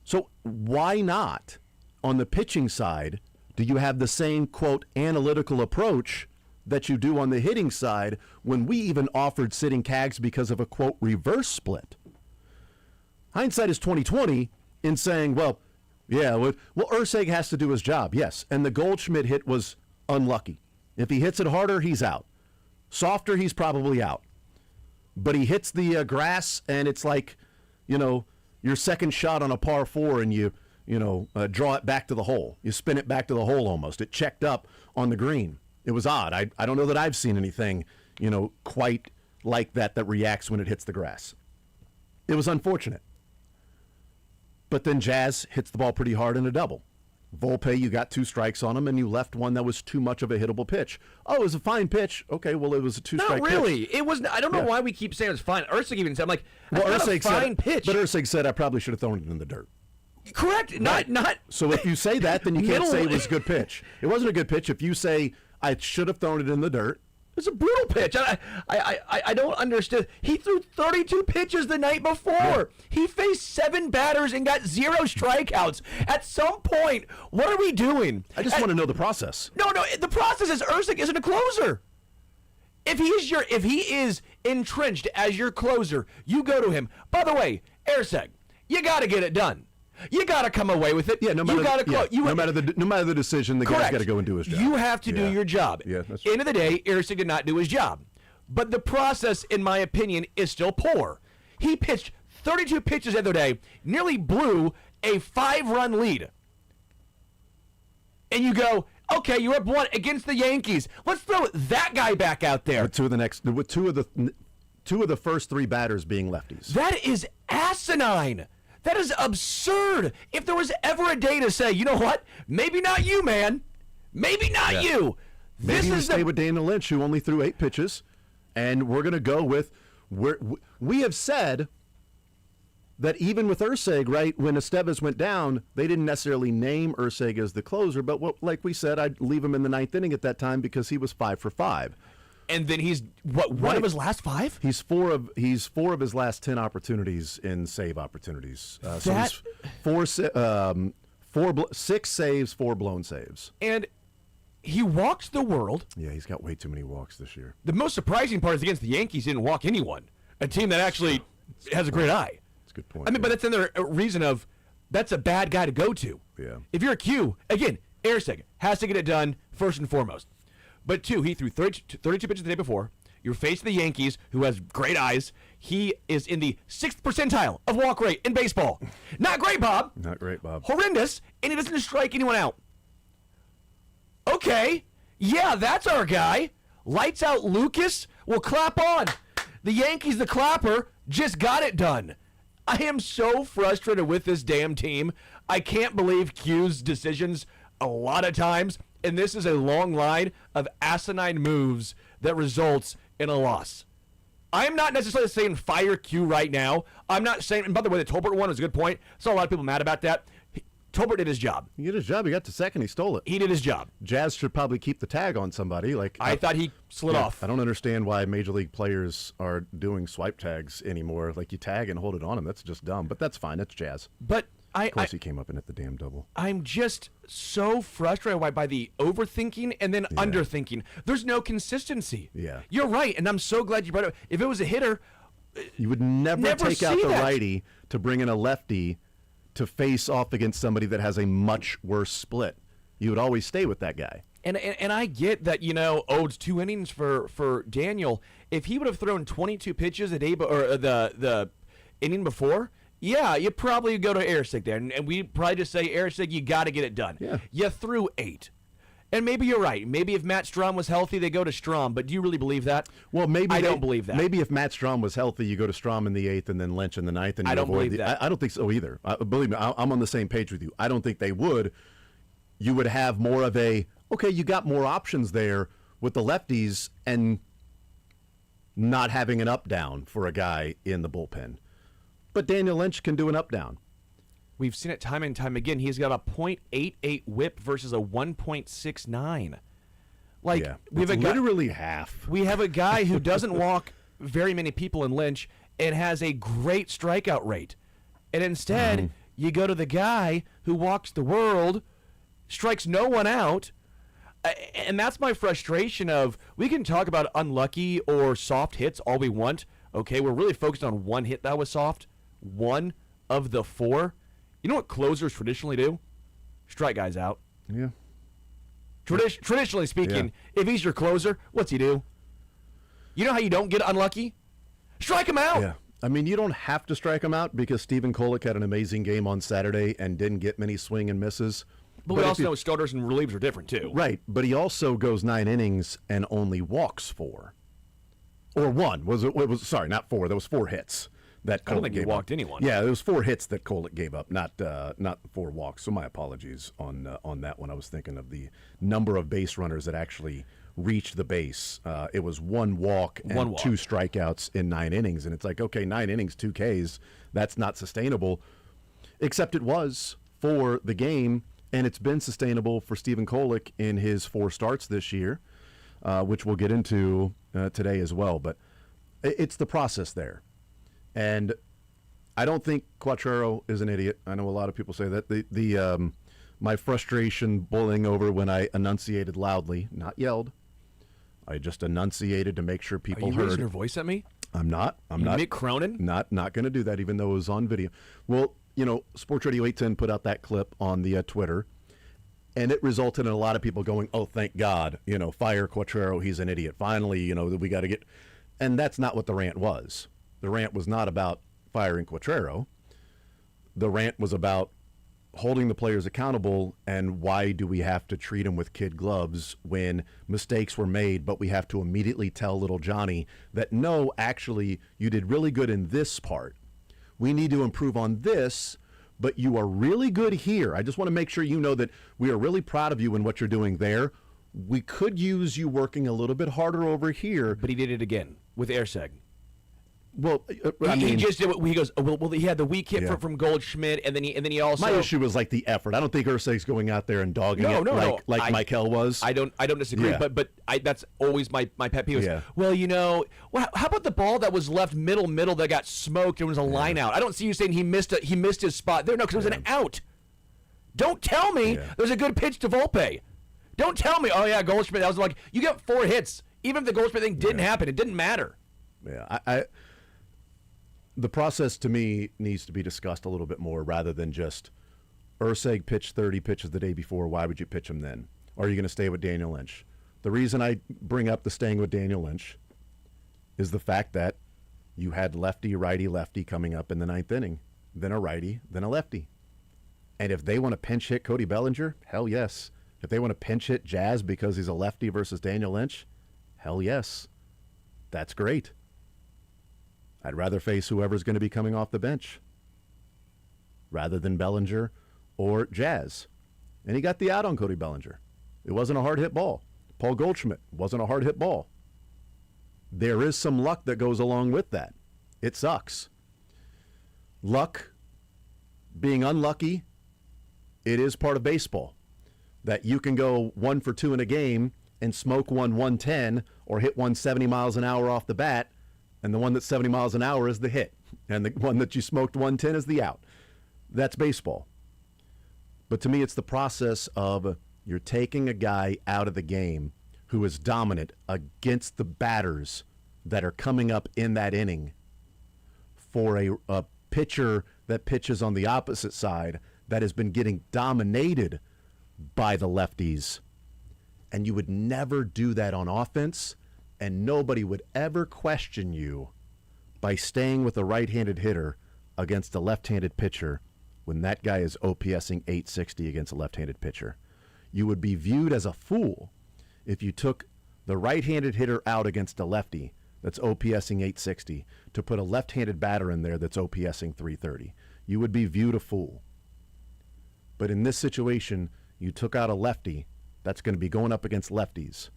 So why not, on the pitching side, do you have the same, quote, analytical approach that you do on the hitting side when we even offered sitting Cags because of a, quote, reverse split? Hindsight is 20/20 in saying, well, Urseg has to do his job, yes. And the Goldschmidt hit was unlucky. If he hits it harder, he's out. Softer, he's probably out. But he hits the grass, and it's like, your second shot on a par 4, and you draw it back to the hole. You spin it back to the hole almost. It checked up on the green. It was odd. I don't know that I've seen anything, quite like that reacts when it hits the grass. It was unfortunate. But then Jazz hits the ball pretty hard in a double. Volpe, you got 2 strikes on him, and you left one that was too much of a hittable pitch. Oh, it was a fine pitch. Okay, well, it was a 2-strike pitch. Not really. It was. I don't know why we keep saying it's fine. Urseg even said, I'm like, that's not a fine pitch. But Urseg said, I probably should have thrown it in the dirt. Correct. Not. So if you say that, then you can't say it was a good pitch. It wasn't a good pitch. If you say, I should have thrown it in the dirt. It's a brutal pitch. I don't understand. He threw 32 pitches the night before. Yeah. He faced 7 batters and got 0 strikeouts. At some point, what are we doing? I just want to know the process. No. The process is Urseg isn't a closer. If he is entrenched as your closer, you go to him. By the way, Urseg, you got to get it done. You got to come away with it. Yeah, no matter no matter the decision, the guy's got to go and do his job. You have to do your job. Yeah, that's right. End of the day, Urseg did not do his job. But the process, in my opinion, is still poor. He pitched 32 pitches the other day, nearly blew a 5-run lead. And you go, okay, you're up 1 against the Yankees. Let's throw that guy back out there. With two of the first 3 batters being lefties. That is asinine. That is absurd. If there was ever a day to say, you know what? Maybe not you, man. Maybe not you. Maybe we stay with Daniel Lynch, who only threw 8 pitches, and we're going to go with we have said that even with Urseg, right, when Estevez went down, they didn't necessarily name Urseg as the closer, but like we said, I'd leave him in the 9th inning at that time because he was 5 for 5. And then he's one of his last 5? He's four of his last 10 opportunities in save opportunities. So he's 6 saves, 4 blown saves. And he walks the world. Yeah, he's got way too many walks this year. The most surprising part is against the Yankees, he didn't walk anyone. A team that actually has a great eye. That's a good point. I mean, but that's another reason of that's a bad guy to go to. Yeah. If you're a Q, again, Urseg has to get it done first and foremost. But 2, he threw 32 pitches the day before. You're facing the Yankees, who has great eyes. He is in the 6th percentile of walk rate in baseball. Not great, Bob. Not great, Bob. Horrendous, and he doesn't strike anyone out. Okay, yeah, that's our guy. Lights out Lucas. Well, clap on. The Yankees, the clapper, just got it done. I am so frustrated with this damn team. I can't believe Q's decisions a lot of times, and this is a long line of asinine moves that results in a loss. I am not necessarily saying fire Q right now. I'm not saying, and by the way, the Tolbert one is a good point. Saw a lot of people mad about that. Tolbert did his job. He did his job. He got to second. He stole it. He did his job. Jazz should probably keep the tag on somebody. I thought he slid off. I don't understand why Major League players are doing swipe tags anymore. Like, you tag and hold it on him. That's just dumb. But that's fine. That's Jazz. But of course, he came up and hit the damn double. I'm just so frustrated by the overthinking and then underthinking. There's no consistency. Yeah. You're right, and I'm so glad you brought it up. If it was a hitter, you would never take out the righty to bring in a lefty to face off against somebody that has a much worse split. You would always stay with that guy. And I get that, it's 2 innings for Daniel. If he would have thrown 22 pitches a day or the inning before, yeah, you probably go to Urseg there. And we probably just say, Urseg, you got to get it done. Yeah. You threw 8. And maybe you're right. Maybe if Matt Strahm was healthy, they go to Strahm. But do you really believe that? Well, maybe I don't believe that. Maybe if Matt Strahm was healthy, you go to Strahm in the 8th and then Lynch in the 9th. And I don't believe that. I don't think so either. Believe me, I'm on the same page with you. I don't think they would. You would have more of a, okay, you got more options there with the lefties and not having an up-down for a guy in the bullpen. But Daniel Lynch can do an up-down. We've seen it time and time again. He's got a .88 whip versus a 1.69. We have literally half. We have a guy who doesn't walk very many people in Lynch and has a great strikeout rate. And instead, you go to the guy who walks the world, strikes no one out, and that's my frustration of, we can talk about unlucky or soft hits all we want. Okay, we're really focused on one hit that was soft. 1 of the 4. You know what closers traditionally do? Strike guys out. Yeah. Traditionally speaking, if he's your closer, what's he do? You know how you don't get unlucky? Strike him out. Yeah. I mean, you don't have to strike him out because Stephen Kolek had an amazing game on Saturday and didn't get many swing and misses. But we also know starters and relievers are different, too. Right, but he also goes 9 innings and only walks 4. Or 1. Sorry, not 4. There was 4 hits that Kolek I don't think he gave walked up. anyone. Yeah, there was 4 hits that Kolek gave up, not 4 walks. So my apologies on that one. I was thinking of the number of base runners that actually reached the base. It was 1 walk and 2 strikeouts in 9 innings. And it's like, okay, 9 innings, 2 Ks, that's not sustainable. Except it was for the game, and it's been sustainable for Stephen Kolek in his 4 starts this year, which we'll get into today as well. But it's the process there. And I don't think Quattrero is an idiot. I know a lot of people say that. My frustration boiling over when I enunciated loudly, not yelled. I just enunciated to make sure people heard. Are you raising your voice at me? I'm not. Mick Cronin? Not going to do that, even though it was on video. Well, Sports Radio 810 put out that clip on the Twitter, and it resulted in a lot of people going, "Oh, thank God! Fire Quattrero. He's an idiot. Finally, we got to get." And that's not what the rant was. The rant was not about firing Quattrero. The rant was about holding the players accountable, and why do we have to treat them with kid gloves when mistakes were made, but we have to immediately tell little Johnny that, no, actually, you did really good in this part. we need to improve on this, but you are really good here. I just want to make sure you know that we are really proud of you in what you're doing there. We could use you working a little bit harder over here. But he did it again with Airseg. Well, He just did what he goes. Well, he had the weak hit from Goldschmidt, and then he also. My issue was like the effort. I don't think Urseg's going out there and dogging like Michael was. I don't disagree, but that's always my pet peeve. Yeah. Well, how about the ball that was left middle that got smoked and was a line out? I don't see you saying he missed his spot there. No, because it was an out. Don't tell me there's a good pitch to Volpe. Don't tell me, oh yeah, Goldschmidt. I was like, you got 4 hits. Even if the Goldschmidt thing didn't happen, it didn't matter. Yeah, the process to me needs to be discussed a little bit more rather than just Urseg pitched 30 pitches the day before. Why would you pitch him then? Or are you going to stay with Daniel Lynch? The reason I bring up the staying with Daniel Lynch is the fact that you had lefty, righty, lefty coming up in the 9th inning, then a righty, then a lefty. And if they want to pinch hit Cody Bellinger, hell yes. If they want to pinch hit Jazz because he's a lefty versus Daniel Lynch, hell yes. That's great. I'd rather face whoever's going to be coming off the bench rather than Bellinger or Jazz. And he got the out on Cody Bellinger. It wasn't a hard hit ball. Paul Goldschmidt wasn't a hard hit ball. There is some luck that goes along with that. It sucks. Luck, being unlucky, it is part of baseball. That you can go 1 for 2 in a game and smoke 110 or hit 170 miles an hour off the bat, and the one that's 70 miles an hour is the hit, and the one that you smoked 110 is the out. That's baseball. But to me, it's the process of you're taking a guy out of the game who is dominant against the batters that are coming up in that inning for a pitcher that pitches on the opposite side that has been getting dominated by the lefties. And you would never do that on offense, and nobody would ever question you by staying with a right-handed hitter against a left-handed pitcher when that guy is OPSing 860 against a left-handed pitcher. You would be viewed as a fool if you took the right-handed hitter out against a lefty that's OPSing 860 to put a left-handed batter in there that's OPSing 330. You would be viewed a fool. But in this situation, you took out a lefty that's going to be going up against lefties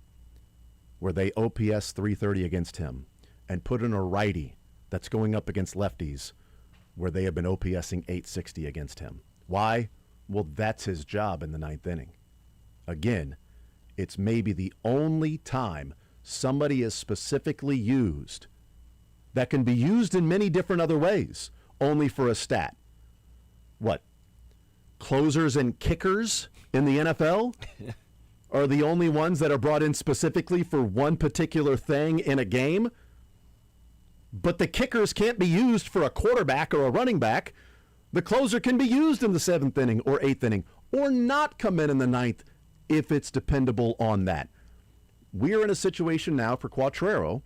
where they OPS 330 against him, and put in a righty that's going up against lefties where they have been OPSing 860 against him. Why? Well, that's his job in the 9th inning. Again, it's maybe the only time somebody is specifically used that can be used in many different other ways, only for a stat. What? Closers and kickers in the NFL are the only ones that are brought in specifically for one particular thing in a game? But the kickers can't be used for a quarterback or a running back. The closer can be used in the 7th inning or 8th inning, or not come in the 9th if it's dependable on that. We're in a situation now for Quattrero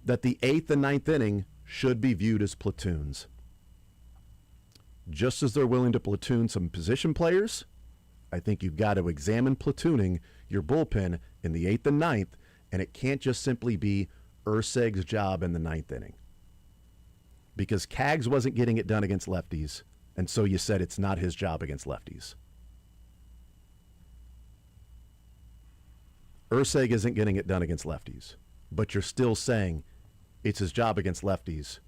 that the 8th and 9th inning should be viewed as platoons. Just as they're willing to platoon some position players, I think you've got to examine platooning your bullpen in the 8th and 9th, and it can't just simply be Urseg's job in the 9th inning. Because Kaggs wasn't getting it done against lefties, and so you said it's not his job against lefties. Urseg isn't getting it done against lefties, but you're still saying it's his job against lefties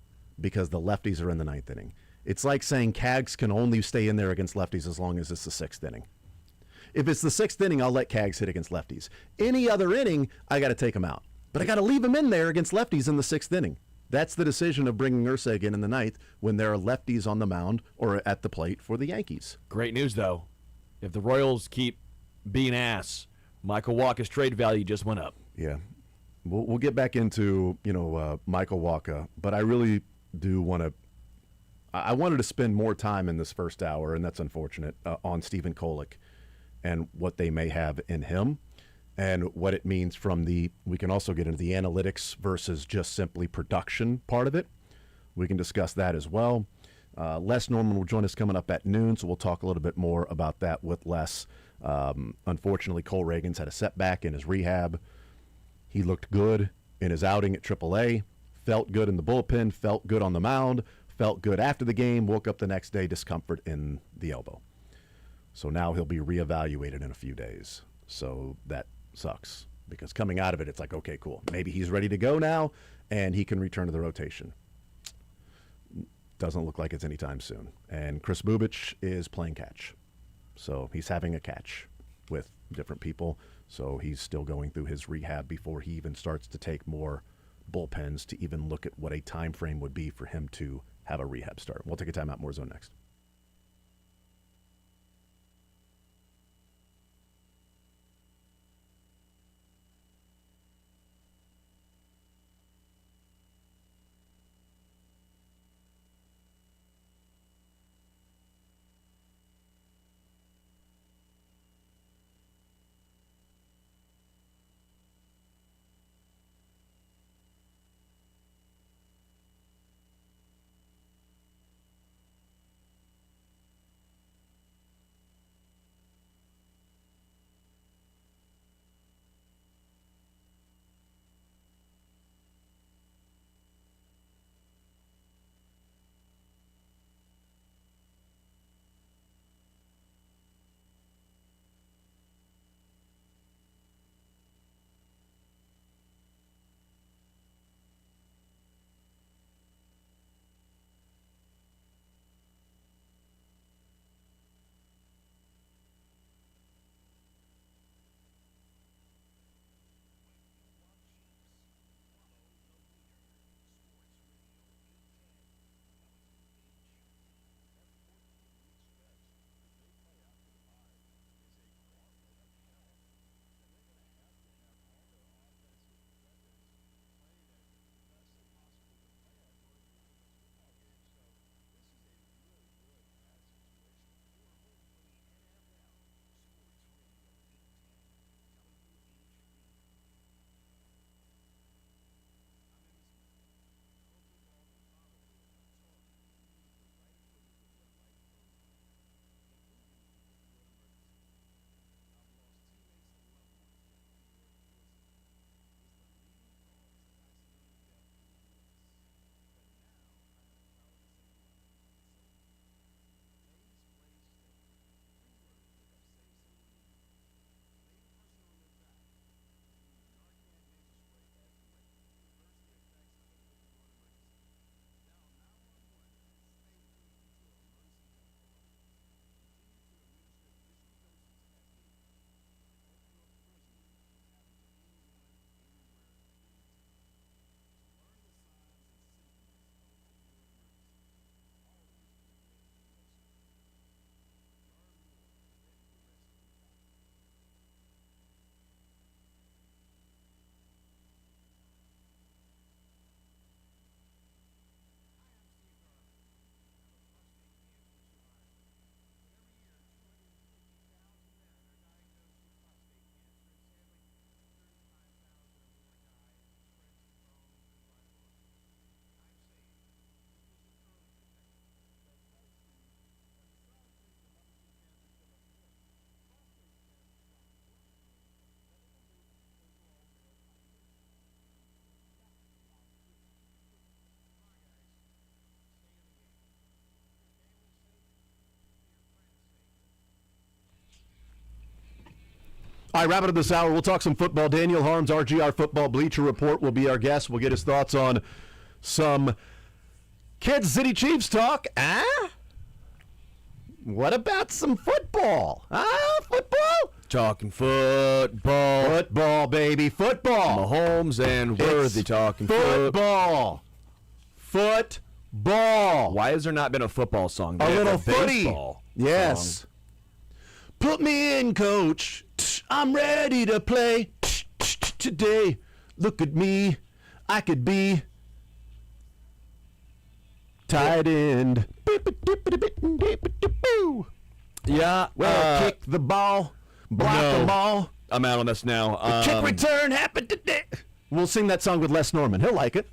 because the lefties are in the 9th inning. It's like saying Kaggs can only stay in there against lefties as long as it's the 6th inning. If it's the 6th inning, I'll let Kaggs hit against lefties. Any other inning, I got to take him out. But I got to leave him in there against lefties in the 6th inning. That's the decision of bringing Urseg in the 9th when there are lefties on the mound or at the plate for the Yankees. Great news, though. If the Royals keep being ass, Michael Wacha's trade value just went up. Yeah. We'll get back into, Michael Wacha, but I really do want to I wanted to spend more time in this first hour, and that's unfortunate, on Stephen Kolek and what they may have in him and what it means from we can also get into the analytics versus just simply production part of it. We can discuss that as well. Les Norman will join us coming up at noon, so we'll talk a little bit more about that with Les. Unfortunately, Cole Reagan's had a setback in his rehab. He looked good in his outing at AAA, felt good in the bullpen, felt good on the mound, felt good after the game, woke up the next day, discomfort in the elbow. So now he'll be reevaluated in a few days. So that sucks because coming out of it, it's like, okay, cool. Maybe he's ready to go now and he can return to the rotation. Doesn't look like it's anytime soon. And Chris Bubich is playing catch. So he's having a catch with different people. So he's still going through his rehab before he even starts to take more bullpens to even look at what a time frame would be for him to have a rehab start. We'll take a timeout. More Zone next. All right, wrap it up this hour. We'll talk some football. Daniel Holmes, RGR Football Bleacher Report, will be our guest. We'll get his thoughts on some Kansas City Chiefs talk. What about some football? Football? Talking football. Football, baby. Football. Mahomes and Worthy It's talking football. Football. Why has there not been a football song? A They have little footy. baseball Yes. song. Put me in, coach. I'm ready to play today. Look at me. I could be tight end. Yeah. Kick the ball. Block no. the ball. I'm out on this now. Kick return happened today. We'll sing that song with Les Norman. He'll like it.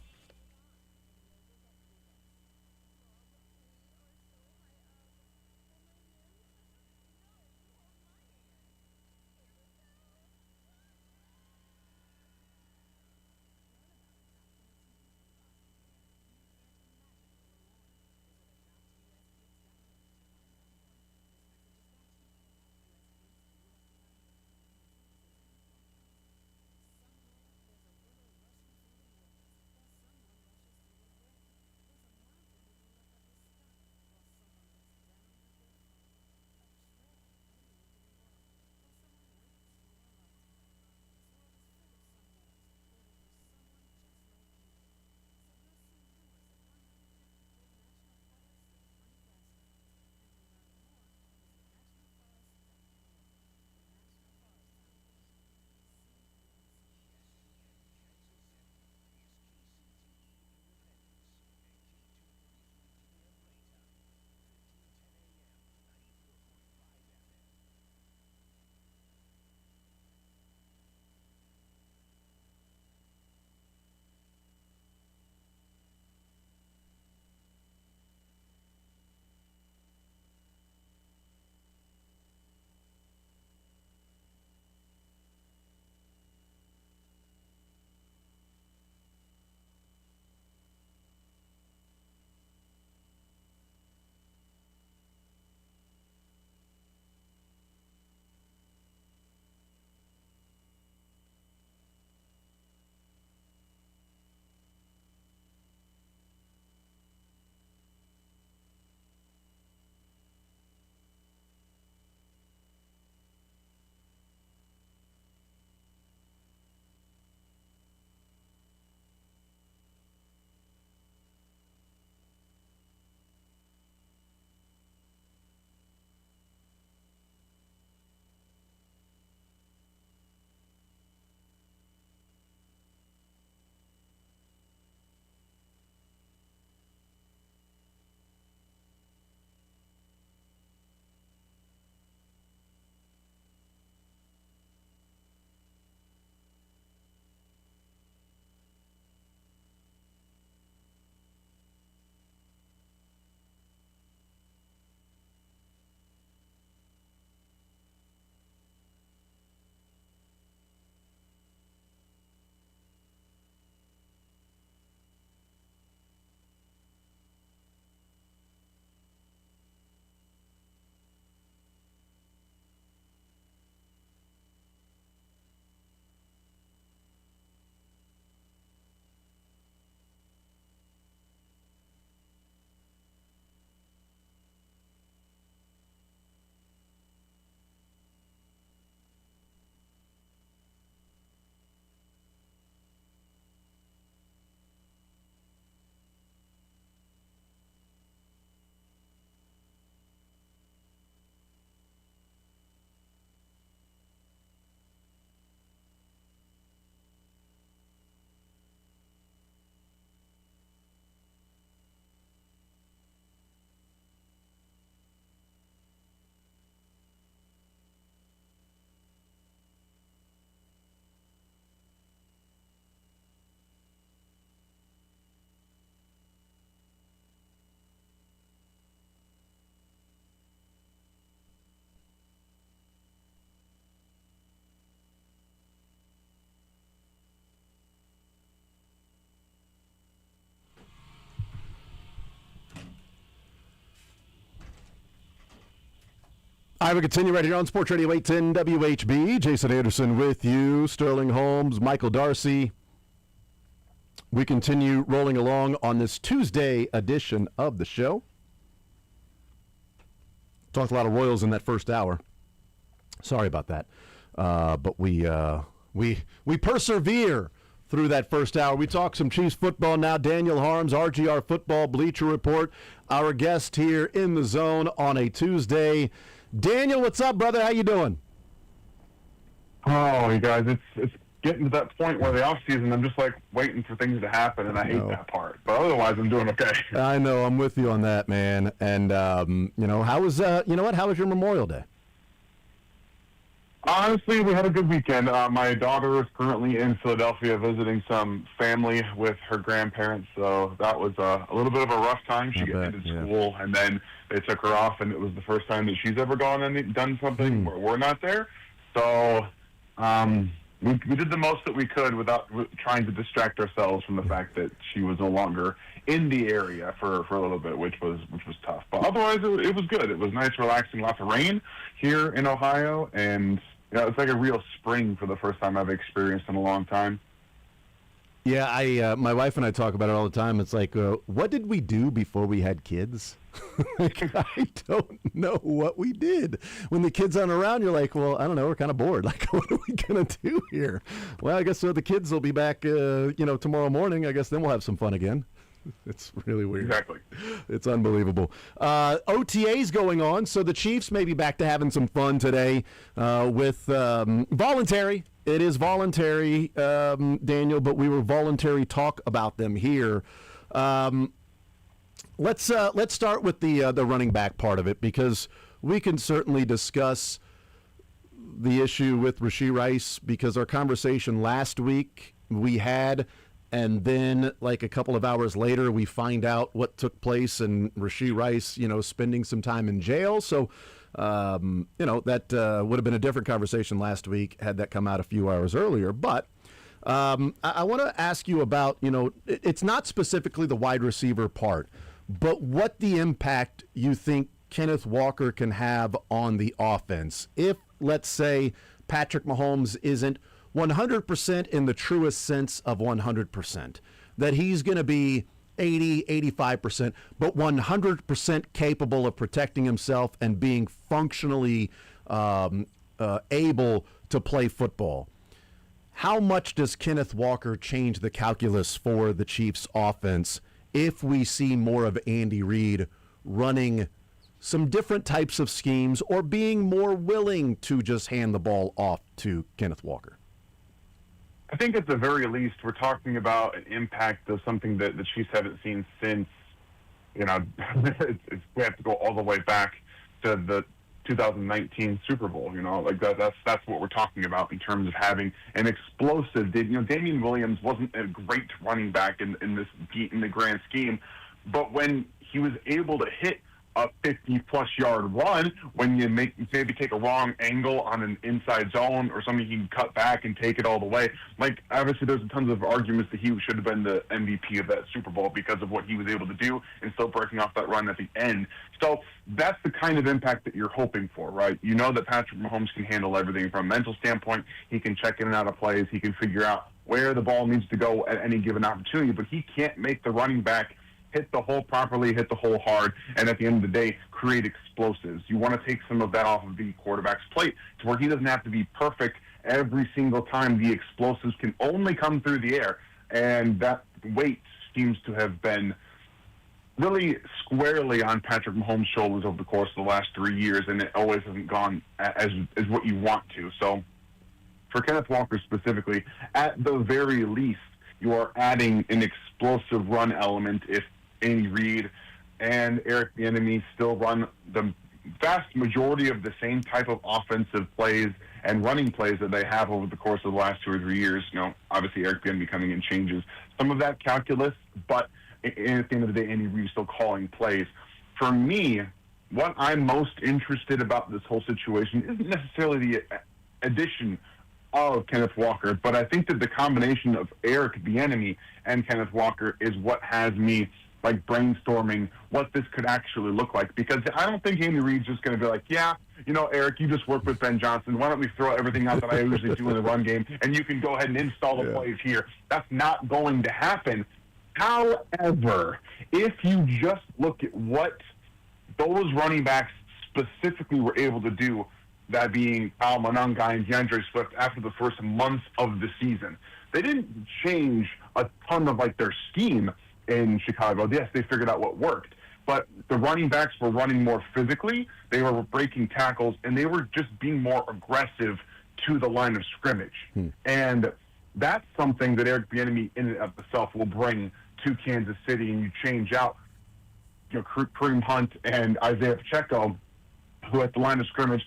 I will continue right here on Sports Radio 810 WHB. Jason Anderson with you, Sterling Holmes, Michael Darcy. We continue rolling along on this Tuesday edition of the show. Talked a lot of Royals in that first hour. Sorry about that. But we persevere through that first hour. We talk some Chiefs football now. Daniel Holmes, RGR Football Bleacher Report, our guest here in the zone on a Tuesday. Daniel, what's up, brother? How you doing? Oh, you guys, it's getting to that point where the off season, I'm just like waiting for things to happen, and I hate that part. But otherwise, I'm doing okay. I know, I'm with you on that, man. And how was how was your Memorial Day? Honestly, we had a good weekend. My daughter is currently in Philadelphia visiting some family with her grandparents, so that was a little bit of a rough time. She got into school, and then they took her off, and it was the first time that she's ever gone and done something where we're not there. So we did the most that we could without trying to distract ourselves from the fact that she was no longer in the area for a little bit, which was tough. But otherwise, it was good. It was nice, relaxing, lots of rain here in Ohio, and it's like a real spring for the first time I've experienced in a long time. Yeah, my wife and I talk about it all the time. It's like, what did we do before we had kids? I don't know what we did. When the kids aren't around, you're like, well, I don't know, we're kind of bored. Like, what are we going to do here? Well, I guess the kids will be back, tomorrow morning. I guess then we'll have some fun again. It's really weird. Exactly. It's unbelievable. OTA's going on, so the Chiefs may be back to having some fun today with voluntary. It is voluntary, Daniel, but we were voluntary talk about them here. Let's start with the running back part of it, because we can certainly discuss the issue with Rashee Rice, because our conversation last week we had, and then like a couple of hours later we find out what took place, and Rashee Rice, spending some time in jail. So that would have been a different conversation last week had that come out a few hours earlier. But I want to ask you about, it's not specifically the wide receiver part, but what the impact you think Kenneth Walker can have on the offense. If, let's say, Patrick Mahomes isn't 100% in the truest sense of 100%, that he's going to be 80, 85%, but 100% capable of protecting himself and being functionally able to play football. How much does Kenneth Walker change the calculus for the Chiefs offense if we see more of Andy Reid running some different types of schemes, or being more willing to just hand the ball off to Kenneth Walker? I think at the very least, we're talking about an impact of something that the Chiefs haven't seen since, we have to go all the way back to the 2019 Super Bowl. That's what we're talking about in terms of having an explosive. Damian Williams wasn't a great running back in the grand scheme, but when he was able to hit a 50-plus yard run, when you maybe take a wrong angle on an inside zone or something, he can cut back and take it all the way. Like, obviously, there's tons of arguments that he should have been the MVP of that Super Bowl because of what he was able to do and still breaking off that run at the end. So that's the kind of impact that you're hoping for, right? You know that Patrick Mahomes can handle everything from a mental standpoint. He can check in and out of plays. He can figure out where the ball needs to go at any given opportunity, but he can't make the running back hit the hole properly, hit the hole hard, and at the end of the day, create explosives. You want to take some of that off of the quarterback's plate to where he doesn't have to be perfect every single time. The explosives can only come through the air, and that weight seems to have been really squarely on Patrick Mahomes' shoulders over the course of the last 3 years, and it always hasn't gone as what you want to. So for Kenneth Walker specifically, at the very least, you are adding an explosive run element if Andy Reid and Eric Bieniemy still run the vast majority of the same type of offensive plays and running plays that they have over the course of the last 2 or 3 years. Obviously Eric Bieniemy coming in changes some of that calculus, but at the end of the day, Andy Reid is still calling plays. For me, what I'm most interested about this whole situation isn't necessarily the addition of Kenneth Walker, but I think that the combination of Eric Bieniemy and Kenneth Walker is what has me brainstorming what this could actually look like, because I don't think Andy Reid's just going to be like, yeah, Eric, you just work with Ben Johnson. Why don't we throw everything out that I usually do in the run game, and you can go ahead and install the plays here. That's not going to happen. However, if you just look at what those running backs specifically were able to do, that being Al Monangai and DeAndre Swift, after the first month of the season, they didn't change a ton of their scheme in Chicago. Yes, they figured out what worked, but the running backs were running more physically, they were breaking tackles, and they were just being more aggressive to the line of scrimmage. And that's something that Eric Bieniemy in and of itself will bring to Kansas City. And you change out Kareem Hunt and Isaiah Pacheco, who at the line of scrimmage,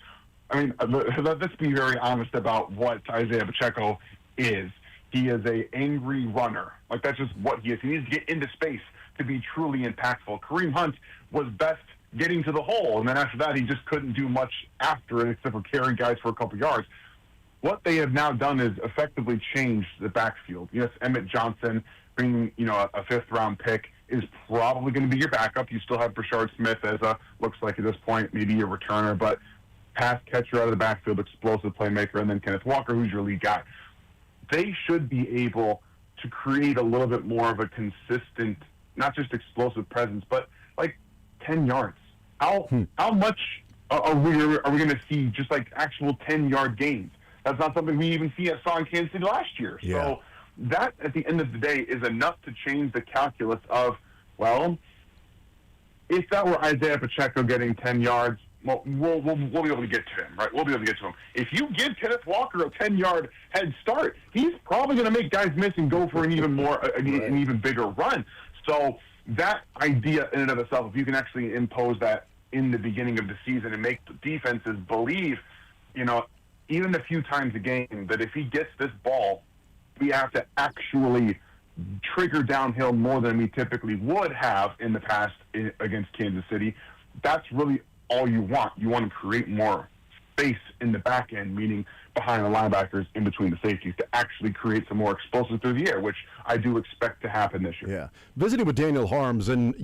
let's be very honest about what Isaiah Pacheco is. He is a angry runner. That's just what he is. He needs to get into space to be truly impactful. Kareem Hunt was best getting to the hole, and then after that, he just couldn't do much after it except for carrying guys for a couple yards. What they have now done is effectively changed the backfield. Yes, Emmett Johnson, being a fifth-round pick, is probably going to be your backup. You still have Brashard Smith as looks like at this point maybe a returner, but pass catcher out of the backfield, explosive playmaker, and then Kenneth Walker, who's your lead guy. They should be able to create a little bit more of a consistent, not just explosive presence, but 10 yards. How much are we going to see just actual 10-yard gains? That's not something we even saw in Kansas City last year. Yeah. So that, at the end of the day, is enough to change the calculus of, if that were Isaiah Pacheco getting 10 yards, we'll be able to get to him, right? We'll be able to get to him. If you give Kenneth Walker a 10-yard head start, he's probably going to make guys miss and go for an even bigger run. So that idea in and of itself, if you can actually impose that in the beginning of the season and make the defenses believe, even a few times a game, that if he gets this ball, we have to actually trigger downhill more than we typically would have in the past against Kansas City. That's really all you want. You want to create more space in the back end, meaning behind the linebackers, in between the safeties, to actually create some more explosive through the air, which I do expect to happen this year. Yeah. Visiting with Daniel Holmes, and,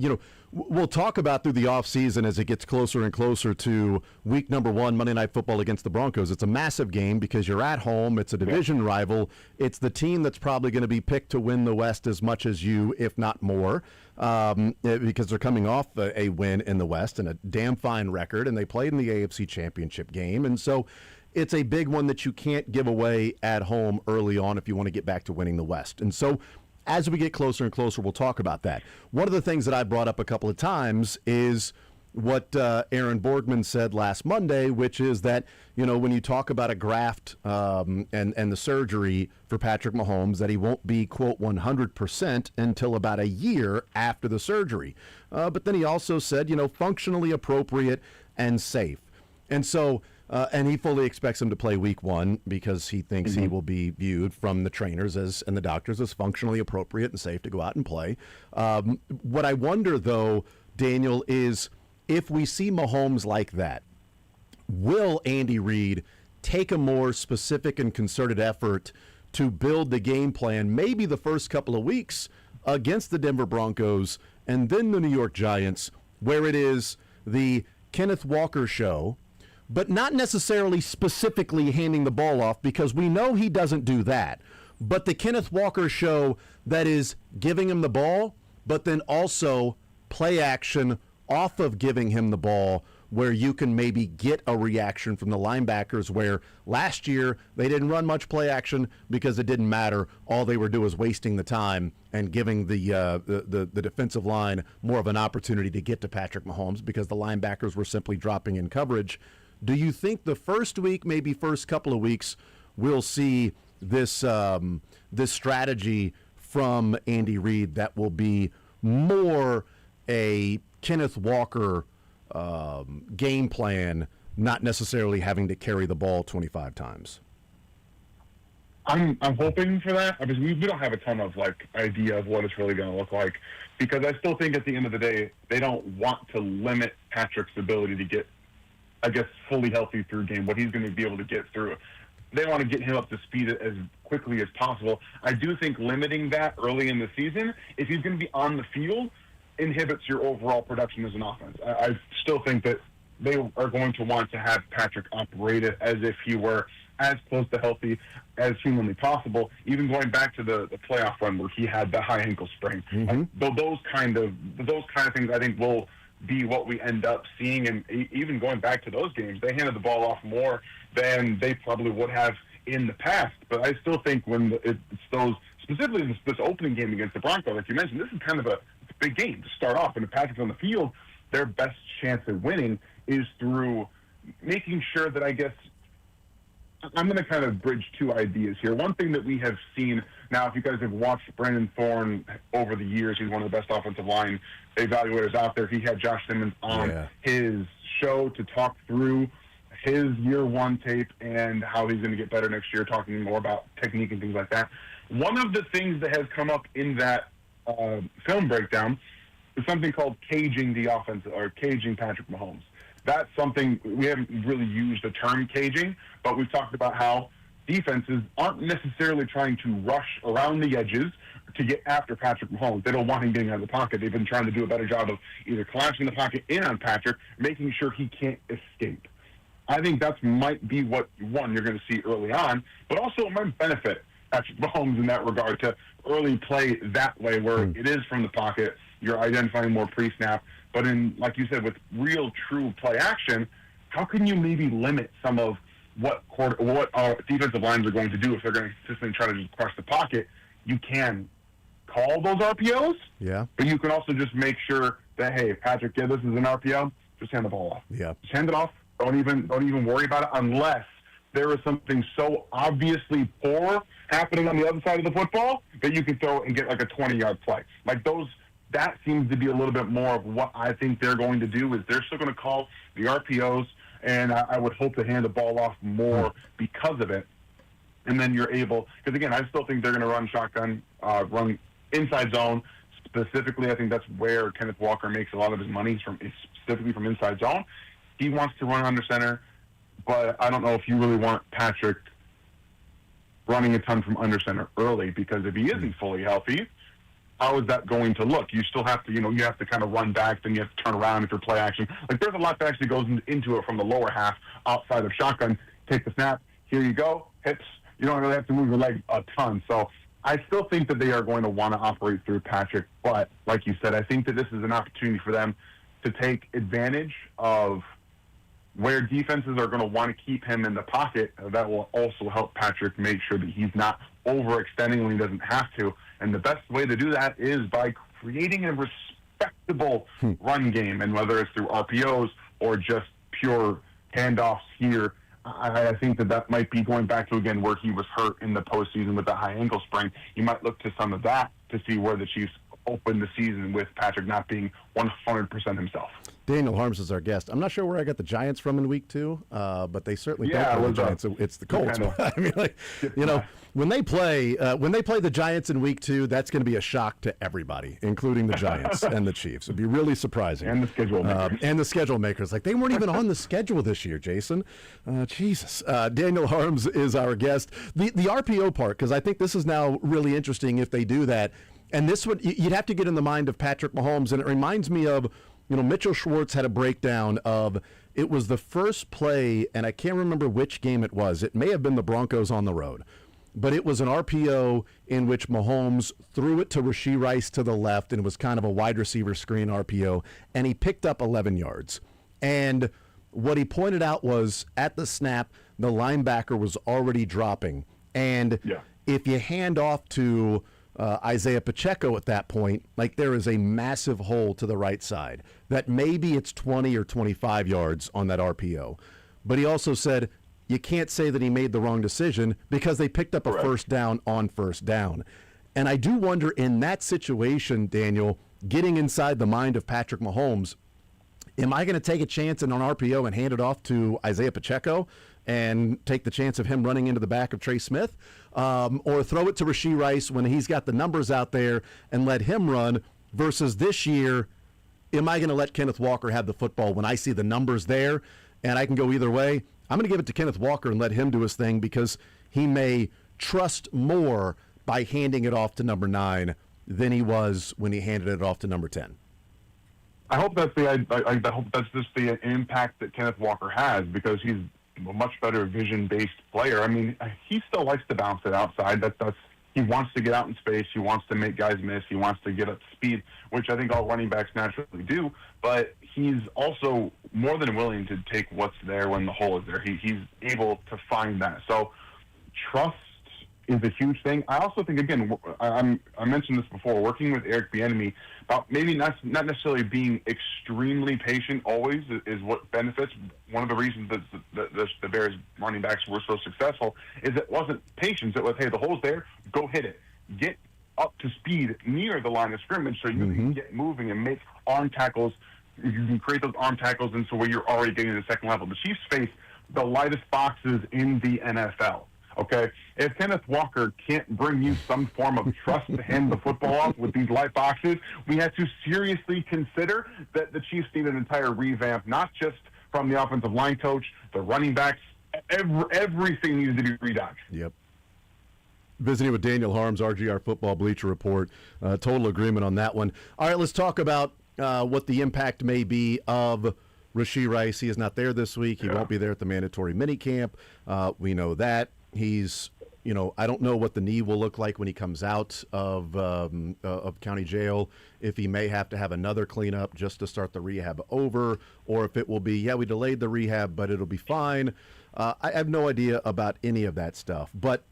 we'll talk about through the offseason as it gets closer and closer to week number 1, Monday Night Football against the Broncos. It's a massive game because you're at home. It's a division rival. It's the team that's probably going to be picked to win the West as much as you, if not more, because they're coming off a win in the West and a damn fine record, and they played in the AFC Championship game. And so it's a big one that you can't give away at home early on if you want to get back to winning the West. And so as we get closer and closer, we'll talk about that. One of the things that I brought up a couple of times is what Aaron Borgman said last Monday, which is that, when you talk about a graft and the surgery for Patrick Mahomes, that he won't be, quote, 100% until about a year after the surgery. But then he also said, functionally appropriate and safe. And so and he fully expects him to play week 1 because he thinks he will be viewed from the trainers and the doctors as functionally appropriate and safe to go out and play. What I wonder, though, Daniel, is if we see Mahomes like that, will Andy Reid take a more specific and concerted effort to build the game plan, maybe the first couple of weeks against the Denver Broncos and then the New York Giants, where it is the Kenneth Walker show, but not necessarily specifically handing the ball off, because we know he doesn't do that. But the Kenneth Walker show that is giving him the ball, but then also play action off of giving him the ball, where you can maybe get a reaction from the linebackers, where last year they didn't run much play action because it didn't matter. All they were doing was wasting the time and giving the defensive line more of an opportunity to get to Patrick Mahomes because the linebackers were simply dropping in coverage. Do you think the first week, maybe first couple of weeks, we'll see this this strategy from Andy Reid that will be more a Kenneth Walker game plan, not necessarily having to carry the ball 25 times? I'm hoping for that, because we don't have a ton of idea of what it's really going to look like, because I still think at the end of the day they don't want to limit Patrick's ability to get, I guess, fully healthy through game, what he's going to be able to get through. They want to get him up to speed as quickly as possible. I do think limiting that early in the season, if he's going to be on the field, inhibits your overall production as an offense. I still think that they are going to want to have Patrick operate it as if he were as close to healthy as humanly possible, even going back to the playoff run where he had the high ankle sprain. Those kind of things I think will be what we end up seeing. And even going back to those games, they handed the ball off more than they probably would have in the past. But I still think when it's those, specifically this opening game against the Broncos, like you mentioned, this is kind of a big game to start off. And if Patrick's on the field, their best chance at winning is through making sure that, I guess, I'm going to kind of bridge two ideas here. One thing that we have seen now, if you guys have watched Brandon Thorne over the years, he's one of the best offensive line evaluators out there. He had Josh Simmons on his show to talk through his year one tape and how he's going to get better next year, talking more about technique and things like that. One of the things that has come up in that film breakdown is something called caging the offense, or caging Patrick Mahomes. That's something we haven't really used the term caging, but we've talked about how defenses aren't necessarily trying to rush around the edges to get after Patrick Mahomes. They don't want him getting out of the pocket. They've been trying to do a better job of either collapsing the pocket in on Patrick, making sure he can't escape. I think that might be what, one, you're going to see early on, but also it might benefit Patrick Mahomes in that regard to early play that way where it is from the pocket. You're identifying more pre-snap. But in, like you said, with real, true play action, how can you maybe limit some of what our defensive lines are going to do if they're going to consistently try to just crush the pocket? You can call those RPOs, but you can also just make sure that, hey, Patrick, this is an RPO, just hand the ball off. Just hand it off. Don't even worry about it unless there is something so obviously poor happening on the other side of the football that you can throw and get like a 20-yard play. Like those. That seems to be a little bit more of what I think they're going to do, is they're still going to call the RPOs, and I would hope to hand the ball off more because of it. And then you're able, because again, I still think they're going to run shotgun, run inside zone. Specifically, I think that's where Kenneth Walker makes a lot of his money, specifically from inside zone. He wants to run under center, but I don't know if you really want Patrick running a ton from under center early, because if he isn't fully healthy, how is that going to look? You still have to, you have to kind of run back, then you have to turn around if you're play action. Like, there's a lot that actually goes into it from the lower half outside of shotgun. Take the snap, here you go, hips. You don't really have to move your leg a ton. So I still think that they are going to want to operate through Patrick. But like you said, I think that this is an opportunity for them to take advantage of where defenses are going to want to keep him in the pocket. That will also help Patrick make sure that he's not overextending when he doesn't have to. And the best way to do that is by creating a respectable run game. And whether it's through RPOs or just pure handoffs here, I think that might be going back to, again, where he was hurt in the postseason with that high ankle sprain. You might look to some of that to see where the Chiefs open the season with Patrick not being 100% himself. Daniel Holmes is our guest. I'm not sure where I got the Giants from in week 2, but they certainly don't play the Giants. It's the Colts. I mean, when they play the Giants in week 2, that's going to be a shock to everybody, including the Giants and the Chiefs. It'd be really surprising. And the schedule makers. And the schedule makers. Like, they weren't even on the schedule this year, Jason. Jesus. Daniel Holmes is our guest. The RPO part, because I think this is now really interesting if they do that. And this would, you'd have to get in the mind of Patrick Mahomes, and it reminds me of, Mitchell Schwartz had a breakdown of, it was the first play, and I can't remember which game it was. It may have been the Broncos on the road, but it was an RPO in which Mahomes threw it to Rashee Rice to the left, and it was kind of a wide receiver screen RPO, and he picked up 11 yards. And what he pointed out was, at the snap, the linebacker was already dropping. And if you hand off to Isaiah Pacheco at that point, like, there is a massive hole to the right side that maybe it's 20 or 25 yards on that RPO. But he also said you can't say that he made the wrong decision because they picked up a first down on first down. And I do wonder, in that situation, Daniel, getting inside the mind of Patrick Mahomes, am I going to take a chance in an RPO and hand it off to Isaiah Pacheco and take the chance of him running into the back of Trey Smith, or throw it to Rashee Rice when he's got the numbers out there and let him run, versus this year, am I going to let Kenneth Walker have the football when I see the numbers there and I can go either way? I'm going to give it to Kenneth Walker and let him do his thing, because he may trust more by handing it off to number 9 than he was when he handed it off to number 10. I hope that's I hope that's just the impact that Kenneth Walker has, because he's a much better vision-based player. I mean, he still likes to bounce it outside. That's he wants to get out in space. He wants to make guys miss. He wants to get up to speed, which I think all running backs naturally do. But he's also more than willing to take what's there when the hole is there. He's able to find that. So trust is a huge thing. I also think, again, I mentioned this before, working with Eric Bieniemy about maybe not necessarily being extremely patient always is what benefits. One of the reasons that the Bears running backs were so successful is it wasn't patience. It was, hey, the hole's there, go hit it. Get up to speed near the line of scrimmage so you can get moving and make arm tackles. You can create those arm tackles into where you're already getting to the second level. The Chiefs face the lightest boxes in the NFL. Okay, if Kenneth Walker can't bring you some form of trust to hand the football off with these light boxes, we have to seriously consider that the Chiefs need an entire revamp, not just from the offensive line coach, the running backs, everything needs to be redone. Yep. Visiting with Daniel Holmes, RGR Football Bleacher Report. Total agreement on that one. All right, let's talk about what the impact may be of Rashee Rice. He is not there this week. He won't be there at the mandatory minicamp. We know that. He's, I don't know what the knee will look like when he comes out of county jail, if he may have to have another cleanup just to start the rehab over, or if it will be, we delayed the rehab, but it'll be fine. I have no idea about any of that stuff. But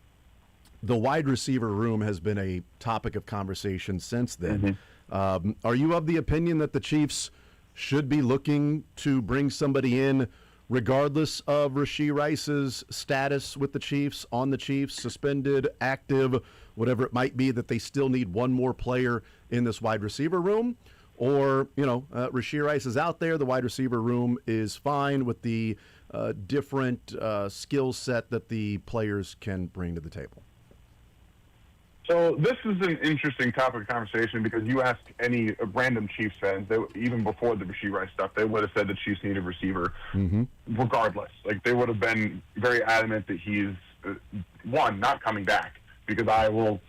the wide receiver room has been a topic of conversation since then. Are you of the opinion that the Chiefs should be looking to bring somebody in regardless of Rashee Rice's status with the Chiefs, on the Chiefs, suspended, active, whatever it might be, that they still need one more player in this wide receiver room? Or, Rashee Rice is out there, the wide receiver room is fine with the different skill set that the players can bring to the table? So this is an interesting topic of conversation, because you ask any random Chiefs fans, even before the Rashee Rice stuff, they would have said the Chiefs need a receiver regardless. Like, they would have been very adamant that he's, one, not coming back, because I will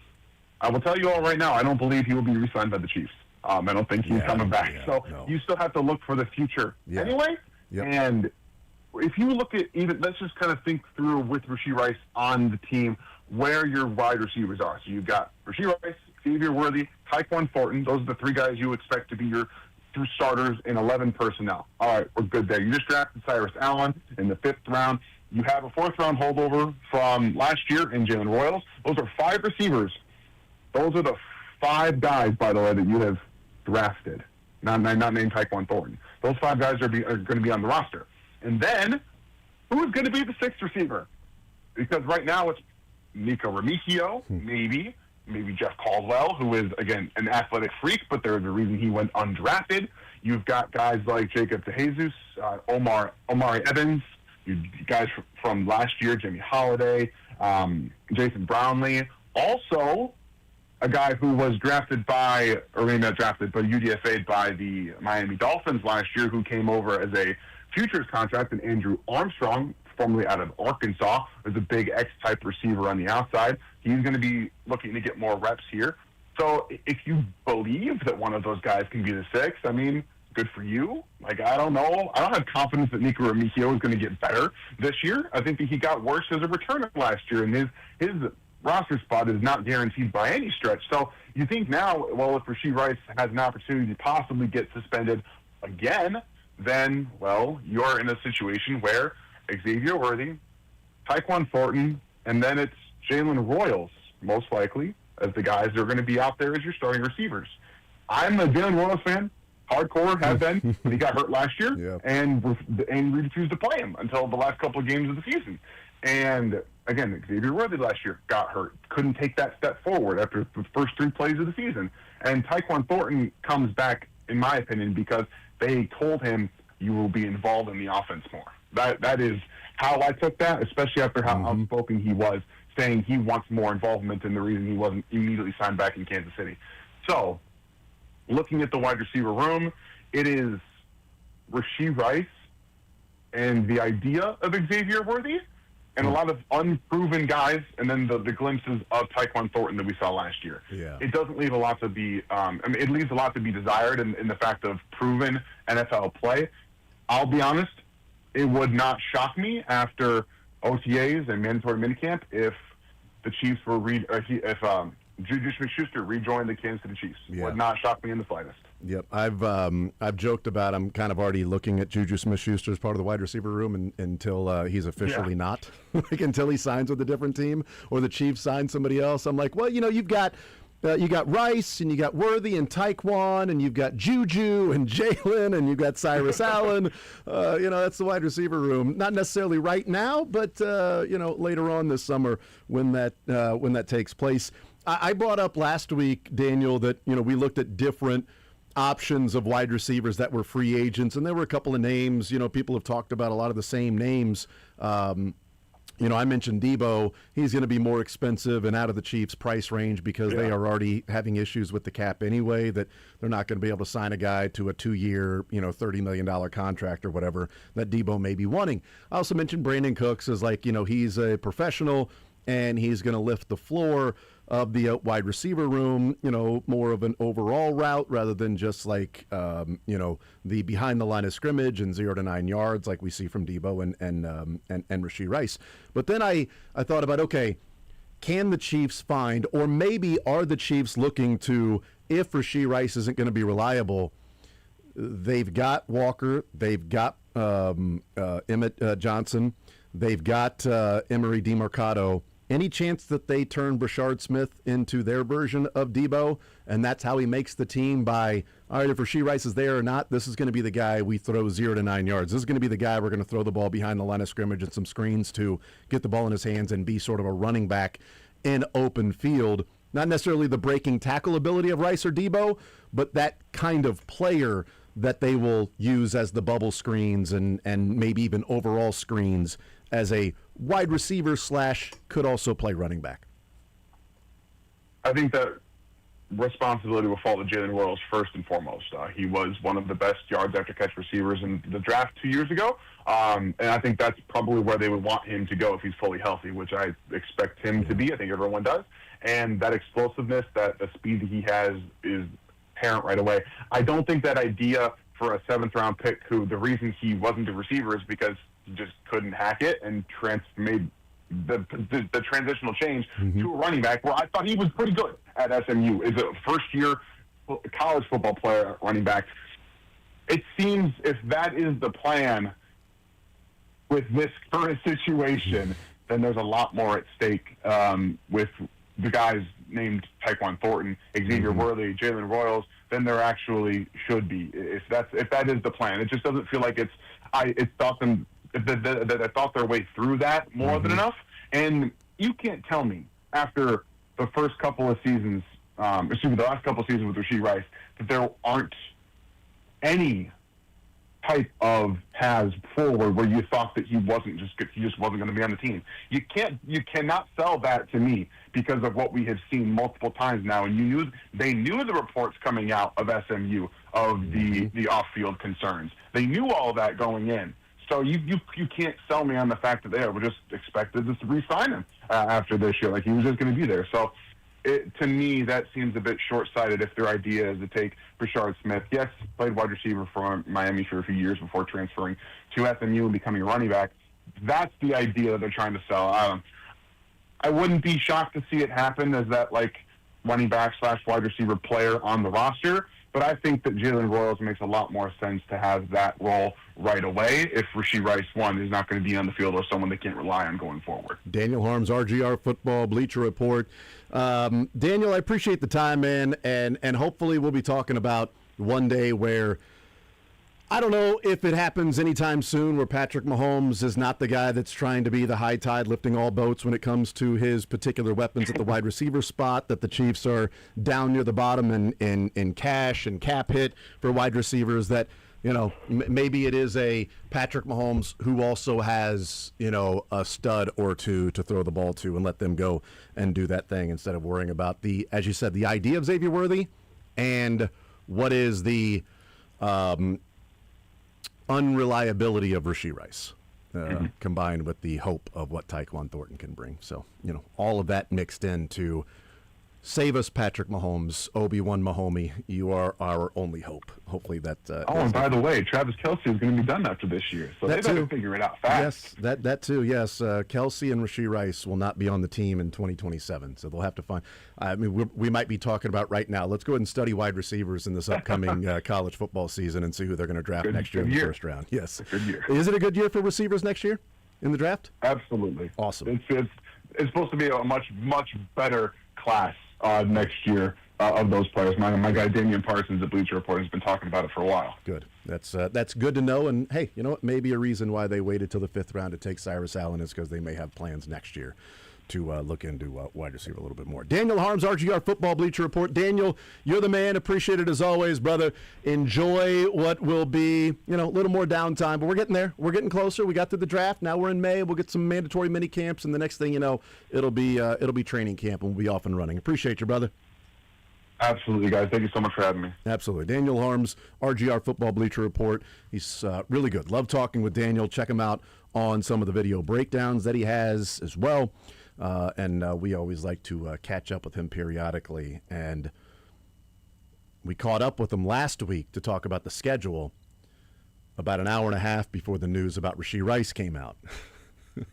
tell you all right now, I don't believe he will be re-signed by the Chiefs. I don't think he's coming back. You still have to look for the future anyway. Yep. And if you look at let's just kind of think through with Rashee Rice on the team where your wide receivers are. So you've got Rashee Rice, Xavier Worthy, Tyquan Thornton. Those are the three guys you expect to be your two starters in 11 personnel. All right, we're good there. You just drafted Cyrus Allen in the 5th round. You have a 4th-round holdover from last year in Jalen Royals. Those are 5 receivers. Those are the 5 guys, by the way, that you have drafted, not named Tyquan Thornton. Those 5 guys are going to be on the roster. And then, who is going to be the 6th receiver? Because right now it's Nico Remigio, maybe Jeff Caldwell, who is, again, an athletic freak, but there's a reason he went undrafted. You've got guys like Jacob DeJesus, Omari Evans, you guys from last year, Jimmy Holiday, Jason Brownlee. Also, a guy who was drafted by, or maybe not drafted, but UDFA'd by the Miami Dolphins last year, who came over as a futures contract, and Andrew Armstrong, formerly out of Arkansas, is a big X-type receiver on the outside. He's going to be looking to get more reps here. So if you believe that one of those guys can be the 6th, I mean, good for you. Like, I don't know. I don't have confidence that Nico Remigio is going to get better this year. I think that he got worse as a returner last year, and his roster spot is not guaranteed by any stretch. So you think now, well, if Rashee Rice has an opportunity to possibly get suspended again, then, well, you're in a situation where Xavier Worthy, Tyquan Thornton, and then it's Jalen Royals, most likely, as the guys that are going to be out there as your starting receivers. I'm a Jalen Royals fan, hardcore, have been, but he got hurt last year, and we refused to play him until the last couple of games of the season. And, again, Xavier Worthy last year got hurt, couldn't take that step forward after the first 3 plays of the season. And Tyquan Thornton comes back, in my opinion, because they told him you will be involved in the offense more. That is how I took that, especially after how outspoken he was, saying he wants more involvement, and the reason he wasn't immediately signed back in Kansas City. So, looking at the wide receiver room, it is Rashee Rice and the idea of Xavier Worthy, and a lot of unproven guys, and then the glimpses of Tyquan Thornton that we saw last year. Yeah. It doesn't leave a lot to be. It leaves a lot to be desired in the fact of proven NFL play. I'll be honest, it would not shock me after OTAs and mandatory minicamp if the Chiefs were Juju Smith-Schuster rejoined the Kansas City Chiefs. Yeah. Would not shock me in the slightest. Yep, I've joked about I'm kind of already looking at Juju Smith-Schuster as part of the wide receiver room until he's officially not, like until he signs with a different team or the Chiefs sign somebody else. I'm like, well, you've got Rice and you got Worthy and Tyquan and you've got Juju and Jalen and you've got Cyrus Allen. That's the wide receiver room. Not necessarily right now, but later on this summer when that takes place. I brought up last week, Daniel, that we looked at different options of wide receivers that were free agents, and there were a couple of names. People have talked about a lot of the same names. I mentioned Debo. He's going to be more expensive and out of the Chiefs' price range because they are already having issues with the cap anyway, that they're not going to be able to sign a guy to a 2-year, $30 million contract or whatever that Debo may be wanting. I also mentioned Brandon Cooks as he's a professional and he's going to lift the floor of the wide receiver room, more of an overall route rather than just the behind the line of scrimmage and 0 to 9 yards like we see from Debo and Rashee Rice. But then I thought about, okay, can the Chiefs find, or maybe are the Chiefs looking to, if Rashee Rice isn't going to be reliable, they've got Walker, they've got Emmett Johnson, they've got Emery DeMarcado. Any chance that they turn Brashard Smith into their version of Debo, and that's how he makes the team by, all right, if Rashee Rice is there or not, this is going to be the guy we throw 0 to 9 yards. This is going to be the guy we're going to throw the ball behind the line of scrimmage and some screens to get the ball in his hands and be sort of a running back in open field. Not necessarily the breaking tackle ability of Rice or Debo, but that kind of player that they will use as the bubble screens and maybe even overall screens as a wide receiver / could also play running back. I think that responsibility will fall to Jalen Royals first and foremost. He was one of the best yards after catch receivers in the draft 2 years ago. And I think that's probably where they would want him to go if he's fully healthy, which I expect him to be. I think everyone does. And that explosiveness, the speed that he has is apparent right away. I don't think that idea for a 7th-round pick, who the reason he wasn't a receiver is because he just couldn't hack it and made the transitional change to a running back, where I thought he was pretty good at SMU. Is a first-year college football player at running back. It seems if that is the plan with this current situation, then there's a lot more at stake with the guys named Tyquan Thornton, Xavier Worthy, Jalen Royals, than there actually should be. If that is the plan, it just doesn't feel like I thought their way through that more than enough. And you can't tell me after the first couple of seasons, the last couple of seasons with Rashee Rice, that there aren't any type of paths forward where you thought that he just wasn't going to be on the team. You cannot sell that to me because of what we have seen multiple times now. And they knew the reports coming out of SMU of the off-field concerns. They knew all that going in. So you can't sell me on the fact that they were just expected to re-sign him after this year, like he was just going to be there. So to me, that seems a bit short-sighted if their idea is to take Brashard Smith. Yes, played wide receiver for Miami for a few years before transferring to SMU and becoming a running back. That's the idea that they're trying to sell. I wouldn't be shocked to see it happen as that running back / wide receiver player on the roster. But I think that Jalen Royals makes a lot more sense to have that role right away if Rashee Rice, is not going to be on the field or someone they can't rely on going forward. Daniel Holmes, RGR Football Bleacher Report. Daniel, I appreciate the time, man, and hopefully we'll be talking about one day where, I don't know if it happens anytime soon, where Patrick Mahomes is not the guy that's trying to be the high tide lifting all boats when it comes to his particular weapons at the wide receiver spot, that the Chiefs are down near the bottom in cash and cap hit for wide receivers, that maybe it is a Patrick Mahomes who also has, a stud or two to throw the ball to and let them go and do that thing instead of worrying about as you said, the idea of Xavier Worthy and what is the unreliability of Rashee Rice. combined with the hope of what Tyquan Thornton can bring. So, all of that mixed into save us, Patrick Mahomes, Obi-Wan Mahomey. You are our only hope. Hopefully that. And by the way, Travis Kelce is going to be done after this year, so they better figure it out fast. Yes, that too. Yes, Kelce and Rashee Rice will not be on the team in 2027, so they'll have to find. I mean, we might be talking about right now. Let's go ahead and study wide receivers in this upcoming college football season and see who they're going to draft next year in the first round. Yes, good year. Is it a good year for receivers next year in the draft? Absolutely. Awesome. It's supposed to be a much better class next year of those players. My guy Damian Parsons at Bleacher Report has been talking about it for a while. Good. That's good to know. And hey, you know what? Maybe a reason why they waited till the 5th round to take Cyrus Allen is because they may have plans next year to look into wide receiver a little bit more. Daniel Harms, RGR Football Bleacher Report. Daniel, you're the man. Appreciate it as always, brother. Enjoy what will be, a little more downtime, but we're getting there. We're getting closer. We got to the draft. Now we're in May. We'll get some mandatory mini camps, and the next thing you know, it'll be training camp, and we'll be off and running. Appreciate you, brother. Absolutely, guys. Thank you so much for having me. Absolutely. Daniel Harms, RGR Football Bleacher Report. He's really good. Love talking with Daniel. Check him out on some of the video breakdowns that he has as well. And we always like to catch up with him periodically. And we caught up with him last week to talk about the schedule about an hour and a half before the news about Rashee Rice came out.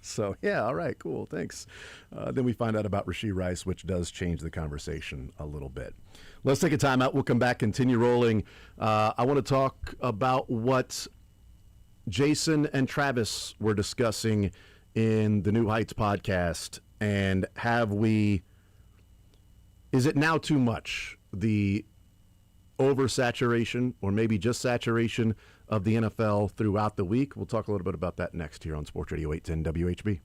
So, yeah, all right, cool, thanks. Then we find out about Rashee Rice, which does change the conversation a little bit. Let's take a timeout. We'll come back, continue rolling. I want to talk about what Jason and Travis were discussing in the New Heights podcast. And is it now too much, the oversaturation or maybe just saturation of the NFL throughout the week? We'll talk a little bit about that next here on Sports Radio 810 WHB.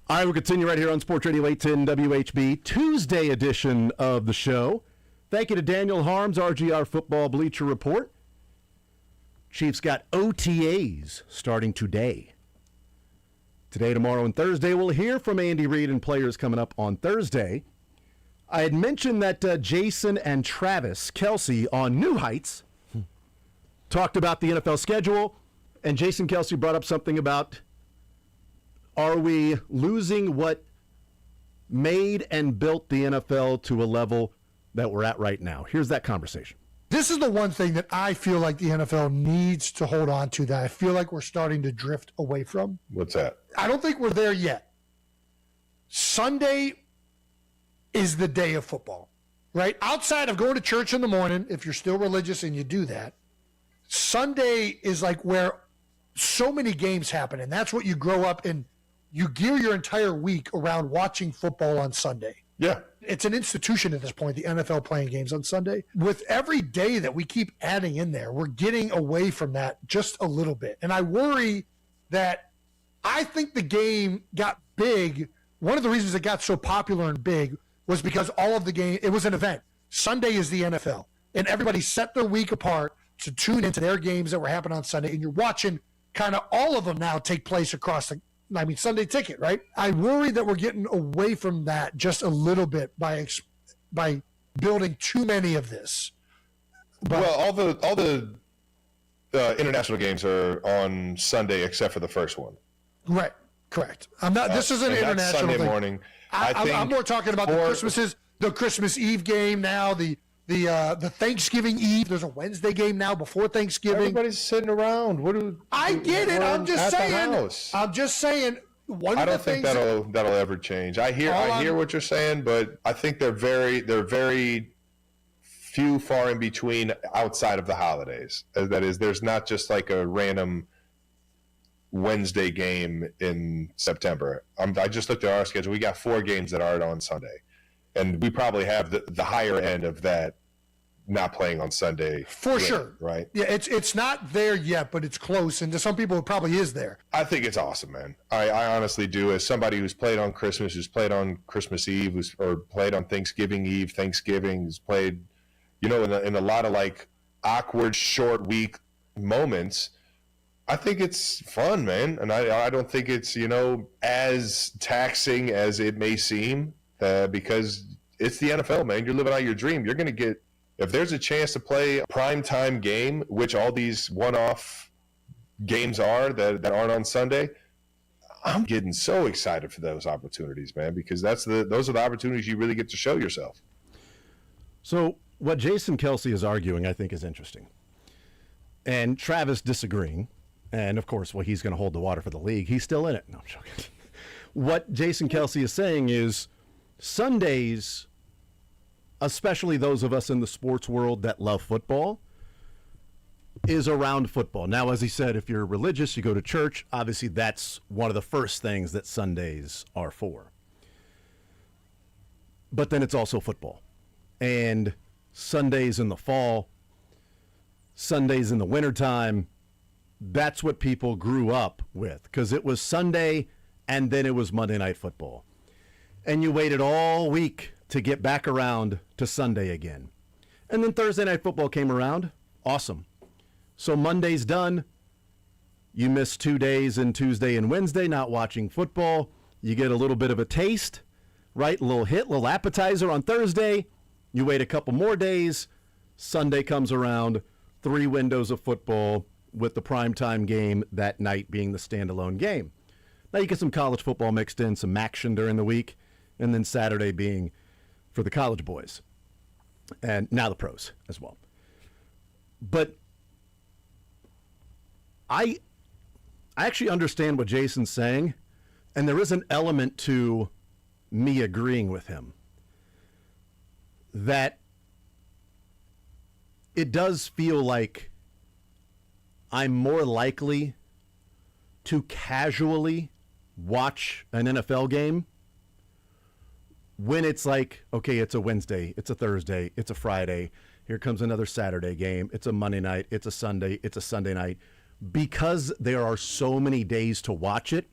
All right, we'll continue right here on Sports Radio 810 WHB, Tuesday edition of the show. Thank you to Daniel Harms, RGR Football Bleacher Report. Chiefs got OTAs starting today. Today, tomorrow, and Thursday. We'll hear from Andy Reid and players coming up on Thursday. I had mentioned that Jason and Travis Kelce on New Heights talked about the NFL schedule, and Jason Kelce brought up something about, are we losing what made and built the NFL to a level that we're at right now? Here's that conversation. This is the one thing that I feel like the NFL needs to hold on to, that I feel like we're starting to drift away from. What's that? I don't think we're there yet. Sunday is the day of football, right? Outside of going to church in the morning, if you're still religious and you do that, Sunday is like where so many games happen, and that's what you grow up in. You gear your entire week around watching football on Sunday. Yeah. It's an institution at this point, the NFL playing games on Sunday. With every day that we keep adding in there, we're getting away from that just a little bit. And I worry that I think the game got big. One of the reasons it got so popular and big was because all of the game, it was an event. Sunday is the NFL. And everybody set their week apart to tune into their games that were happening on Sunday. And you're watching kind of all of them now take place across Sunday Ticket, right? I worry that we're getting away from that just a little bit by building too many of this. But, well, all the international games are on Sunday except for the first one. Right, correct. I'm not. This is an international Sunday thing. morning. I'm more talking about the Christmas Eve game now. The Thanksgiving Eve. There's a Wednesday game now before Thanksgiving. Everybody's sitting around. I get it. I'm just saying. I don't think that'll ever change. I hear what you're saying, but I think they're very few far in between outside of the holidays. That is, there's not just like a random Wednesday game in September. I just looked at our schedule. We got 4 games that aren't on Sunday, and we probably have the higher end of that not playing on Sunday. For sure. Right? Yeah, it's not there yet, but it's close, and to some people it probably is there. I think it's awesome, man. I honestly do. As somebody who's played on Christmas, who's played on Christmas Eve, or played on Thanksgiving Eve, who's played, in a lot of like awkward short week moments, I think it's fun, man. And I don't think it's, as taxing as it may seem, because it's the NFL, man. You're living out your dream. You're going to get, if there's a chance to play a primetime game, which all these one-off games are that aren't on Sunday, I'm getting so excited for those opportunities, man, because those are the opportunities you really get to show yourself. So what Jason Kelce is arguing, I think, is interesting. And Travis disagreeing. And, of course, he's going to hold the water for the league. He's still in it. No, I'm joking. What Jason Kelce is saying is Sundays, especially those of us in the sports world that love football, is around football. Now, as he said, if you're religious, you go to church, obviously that's one of the first things that Sundays are for. But then it's also football. And Sundays in the fall, Sundays in the wintertime, that's what people grew up with, because it was Sunday and then it was Monday Night Football. And you waited all week to get back around to Sunday again. And then Thursday Night Football came around. Awesome. So Monday's done. You miss 2 days in Tuesday and Wednesday not watching football. You get a little bit of a taste, right? A little hit, little appetizer on Thursday. You wait a couple more days. Sunday comes around. 3 windows of football, with the primetime game that night being the standalone game. Now you get some college football mixed in, some action during the week, and then Saturday being for the college boys. And now the pros as well. But I actually understand what Jason's saying, and there is an element to me agreeing with him. That it does feel like I'm more likely to casually watch an NFL game when it's like, okay, it's a Wednesday, it's a Thursday, it's a Friday, here comes another Saturday game, it's a Monday night, it's a Sunday, it's a Sunday night. Because there are so many days to watch it,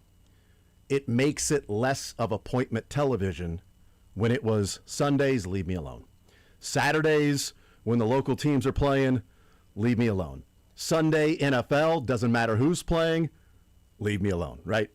it makes it less of appointment television when it was Sundays, leave me alone. Saturdays, when the local teams are playing, leave me alone. Sunday, NFL, doesn't matter who's playing, leave me alone, right?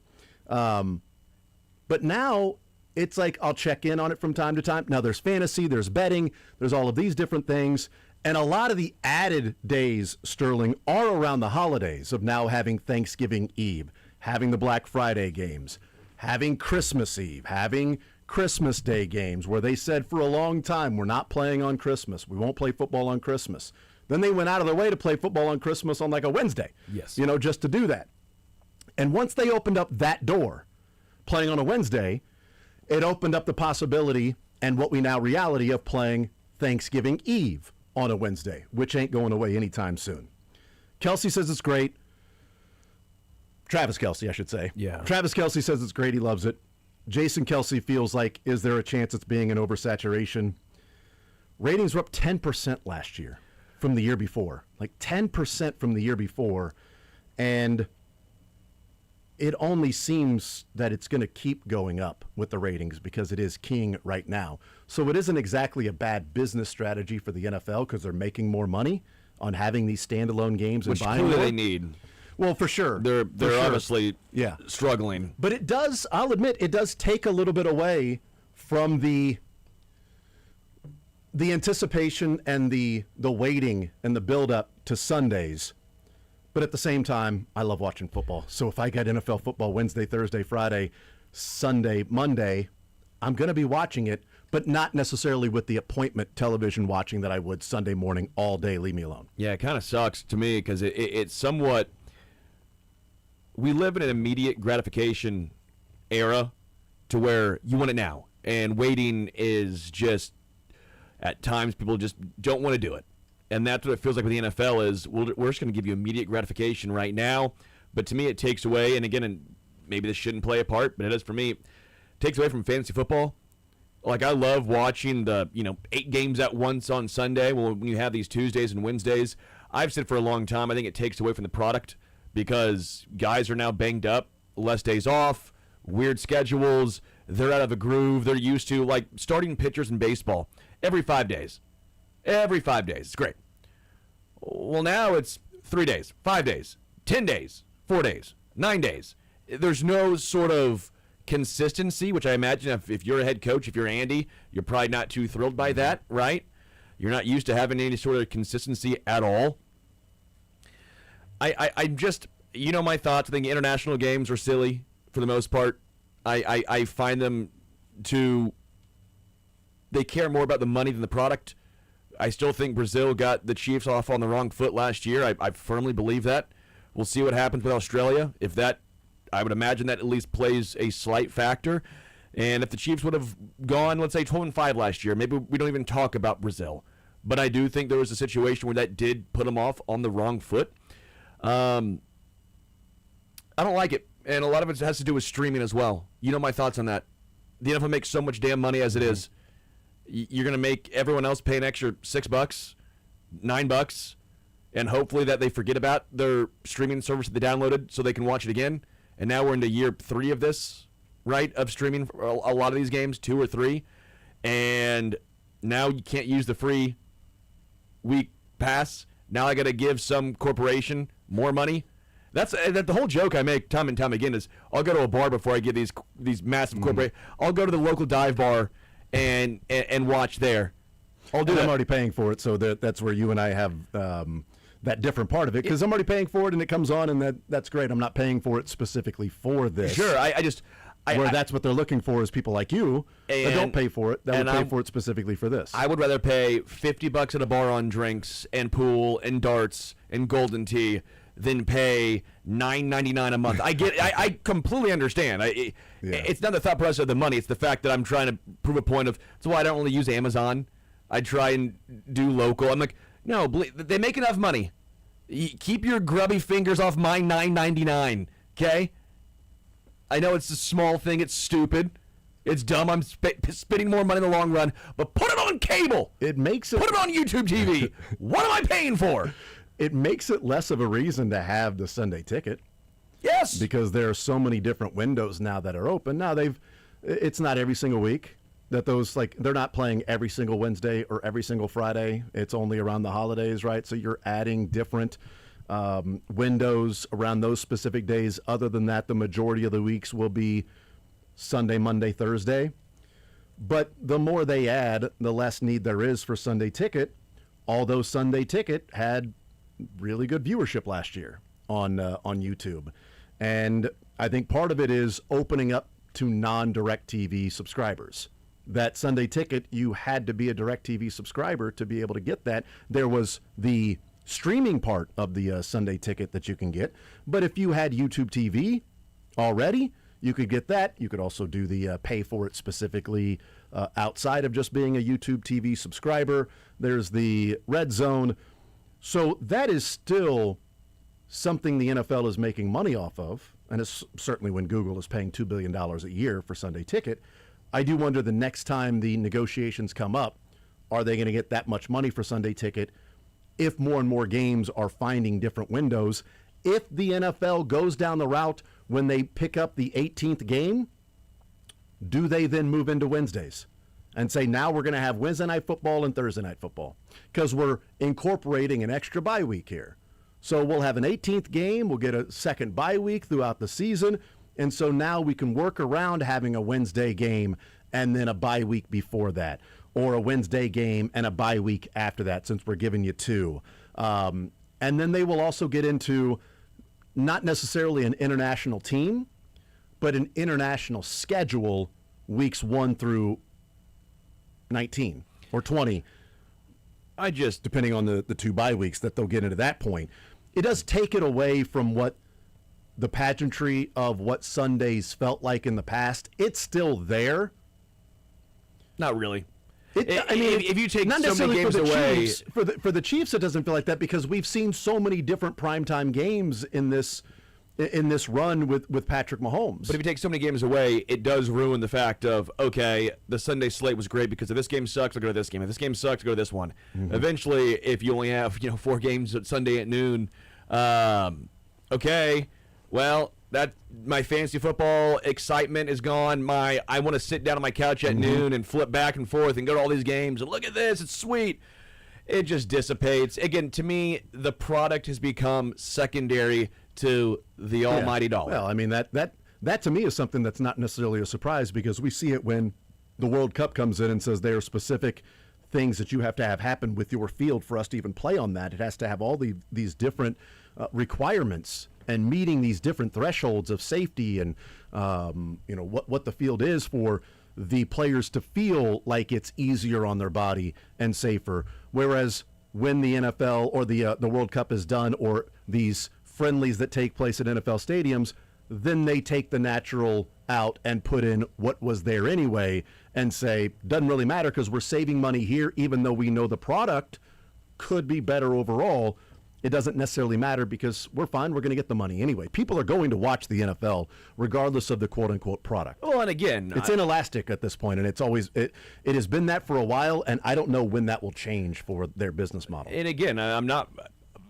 But now it's like I'll check in on it from time to time. Now there's fantasy, there's betting, there's all of these different things. And a lot of the added days, Sterling, are around the holidays of now having Thanksgiving Eve, having the Black Friday games, having Christmas Eve, having Christmas Day games where they said for a long time, we're not playing on Christmas. We won't play football on Christmas. Then they went out of their way to play football on Christmas on like a Wednesday. Yes. Just to do that. And once they opened up that door, playing on a Wednesday, it opened up the possibility and what we now reality of playing Thanksgiving Eve on a Wednesday, which ain't going away anytime soon. Kelsey says it's great. Travis Kelsey, I should say. Yeah. Travis Kelsey says it's great. He loves it. Jason Kelsey feels like, is there a chance it's being an oversaturation? Ratings were up 10% last year from the year before. Like 10% from the year before. And it only seems that it's going to keep going up with the ratings because it is king right now. So it isn't exactly a bad business strategy for the NFL because they're making more money on having these standalone games Which and buying clearly more. they need. Well, for sure. They're sure. obviously Yeah. struggling. But it does, I'll admit, it does take a little bit away from the anticipation and the waiting and the build-up to Sundays. But at the same time, I love watching football. So if I get NFL football Wednesday, Thursday, Friday, Sunday, Monday, I'm going to be watching it, but not necessarily with the appointment television watching that I would Sunday morning all day. Leave me alone. Yeah, it kind of sucks to me because it's somewhat. We live in an immediate gratification era to where you want it now. And waiting is just, at times, people just don't want to do it. And that's what it feels like with the NFL is we're just going to give you immediate gratification right now. But to me, it takes away, and again, and maybe this shouldn't play a part, but it does for me, it takes away from fantasy football. Like, I love watching the, 8 games at once on Sunday. Well, when you have these Tuesdays and Wednesdays, I've said for a long time, I think it takes away from the product because guys are now banged up, less days off, weird schedules, they're out of a groove. They're used to, like, starting pitchers in baseball every 5 days. Every 5 days. It's great. Well, now it's 3 days, 5 days, 10 days, 4 days, 9 days. There's no sort of consistency, which I imagine if you're a head coach, if you're Andy, you're probably not too thrilled by that, right? You're not used to having any sort of consistency at all. I'm just, my thoughts. I think international games are silly for the most part. I find them they care more about the money than the product. I still think Brazil got the Chiefs off on the wrong foot last year. I firmly believe that. We'll see what happens with Australia. If that, I would imagine that at least plays a slight factor. And if the Chiefs would have gone, let's say, 12-5 last year, maybe we don't even talk about Brazil. But I do think there was a situation where that did put them off on the wrong foot. I don't like it. And a lot of it has to do with streaming as well. You know my thoughts on that. The NFL makes so much damn money as it is. You're going to make everyone else pay an extra $6, $9, and hopefully that they forget about their streaming service that they downloaded so they can watch it again. And now we're into year 3 of this, right, of streaming for a lot of these games, 2 or 3. And now you can't use the free week pass. Now I got to give some corporation more money. That's the whole joke I make time and time again is I'll go to a bar before I give these massive corporate. I'll go to the local dive bar and watch there. I'm already paying for it, so that's where you and I have that different part of it because I'm already paying for it and it comes on and that's great. I'm not paying for it specifically for this. Sure, that's what they're looking for is people like you that don't pay for it, that would pay for it specifically for this. I would rather pay $50 at a bar on drinks and pool and darts and golden tea than pay $9.99 a month. I completely understand. It's not the thought process of the money. It's the fact that I'm trying to prove a point of. That's why I don't really use Amazon. I try and do local. I'm like, no, they make enough money. Keep your grubby fingers off my $9.99. Okay. I know it's a small thing. It's stupid. It's dumb. I'm spending more money in the long run. But put it on cable. Put it on YouTube TV. What am I paying for? It makes it less of a reason to have the Sunday ticket. Yes. Because there are so many different windows now that are open. Now it's not every single week that those, like, they're not playing every single Wednesday or every single Friday. It's only around the holidays, right? So you're adding different windows around those specific days. Other than that, the majority of the weeks will be Sunday, Monday, Thursday. But the more they add, the less need there is for Sunday Ticket. Although Sunday Ticket had really good viewership last year on YouTube. And I think part of it is opening up to non-DirecTV subscribers. That Sunday Ticket, you had to be a DirecTV subscriber to be able to get that. There was the streaming part of the Sunday Ticket that you can get. But if you had YouTube TV already, you could get that. You could also do the pay for it specifically outside of just being a YouTube TV subscriber. There's the Red Zone. So that is still something the NFL is making money off of, and it's certainly when Google is paying $2 billion a year for Sunday Ticket. I do wonder the next time the negotiations come up, are they going to get that much money for Sunday Ticket if more and more games are finding different windows? If the NFL goes down the route when they pick up the 18th game, do they then move into Wednesdays and say, now we're going to have Wednesday night football and Thursday night football? Because we're incorporating an extra bye week here. So we'll have an 18th game. We'll get a second bye week throughout the season. And so now we can work around having a Wednesday game and then a bye week before that, or a Wednesday game and a bye week after that, since we're giving you two. And then they will also get into not necessarily an international team, but an international schedule weeks 1 through 19 or 20. Depending on the 2 bye weeks that they'll get into that point. It does take it away from what the pageantry of what Sundays felt like in the past. It's still there. Not really. If you take not so many games for the away, Chiefs, for the Chiefs, it doesn't feel like that because we've seen so many different primetime games in this run with Patrick Mahomes. But if you take so many games away, it does ruin the fact of, okay, the Sunday slate was great because if this game sucks, I'll go to this game. If this game sucks, I'll go to this one. Mm-hmm. Eventually, if you only have 4 games at Sunday at noon, okay, well, that my fantasy football excitement is gone. I want to sit down on my couch at noon and flip back and forth and go to all these games and look at this, it's sweet. It just dissipates. Again, to me, the product has become secondary to the almighty dollar. Well, I mean, that to me is something that's not necessarily a surprise because we see it when the World Cup comes in and says there are specific things that you have to have happen with your field for us to even play on that. It has to have all these different requirements and meeting these different thresholds of safety and what the field is for the players to feel like it's easier on their body and safer. Whereas when the NFL or the World Cup is done, or these friendlies that take place at NFL stadiums, then they take the natural out and put in what was there anyway and say, doesn't really matter because we're saving money here, even though we know the product could be better overall. It doesn't necessarily matter because we're fine. We're going to get the money anyway. People are going to watch the NFL regardless of the quote-unquote product. Well, and again, it's inelastic at this point, and it's always it has been that for a while, and I don't know when that will change for their business model. And again, I'm not.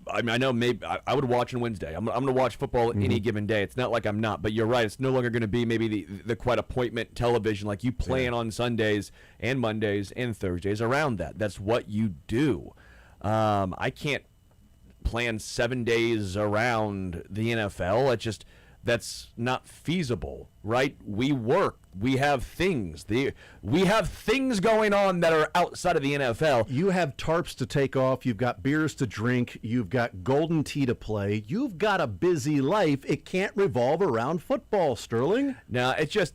I mean, I know maybe I would watch on Wednesday. I'm going to watch football any given day. It's not like I'm not, but you're right. It's no longer going to be maybe the quite appointment television like you plan on Sundays and Mondays and Thursdays around that. That's what you do. I can't plan 7 days around the NFL. That's not feasible, right? We work. We have things. We have things going on that are outside of the NFL. You have tarps to take off. You've got beers to drink. You've got golden tee to play. You've got a busy life. It can't revolve around football, Sterling. Now, it's just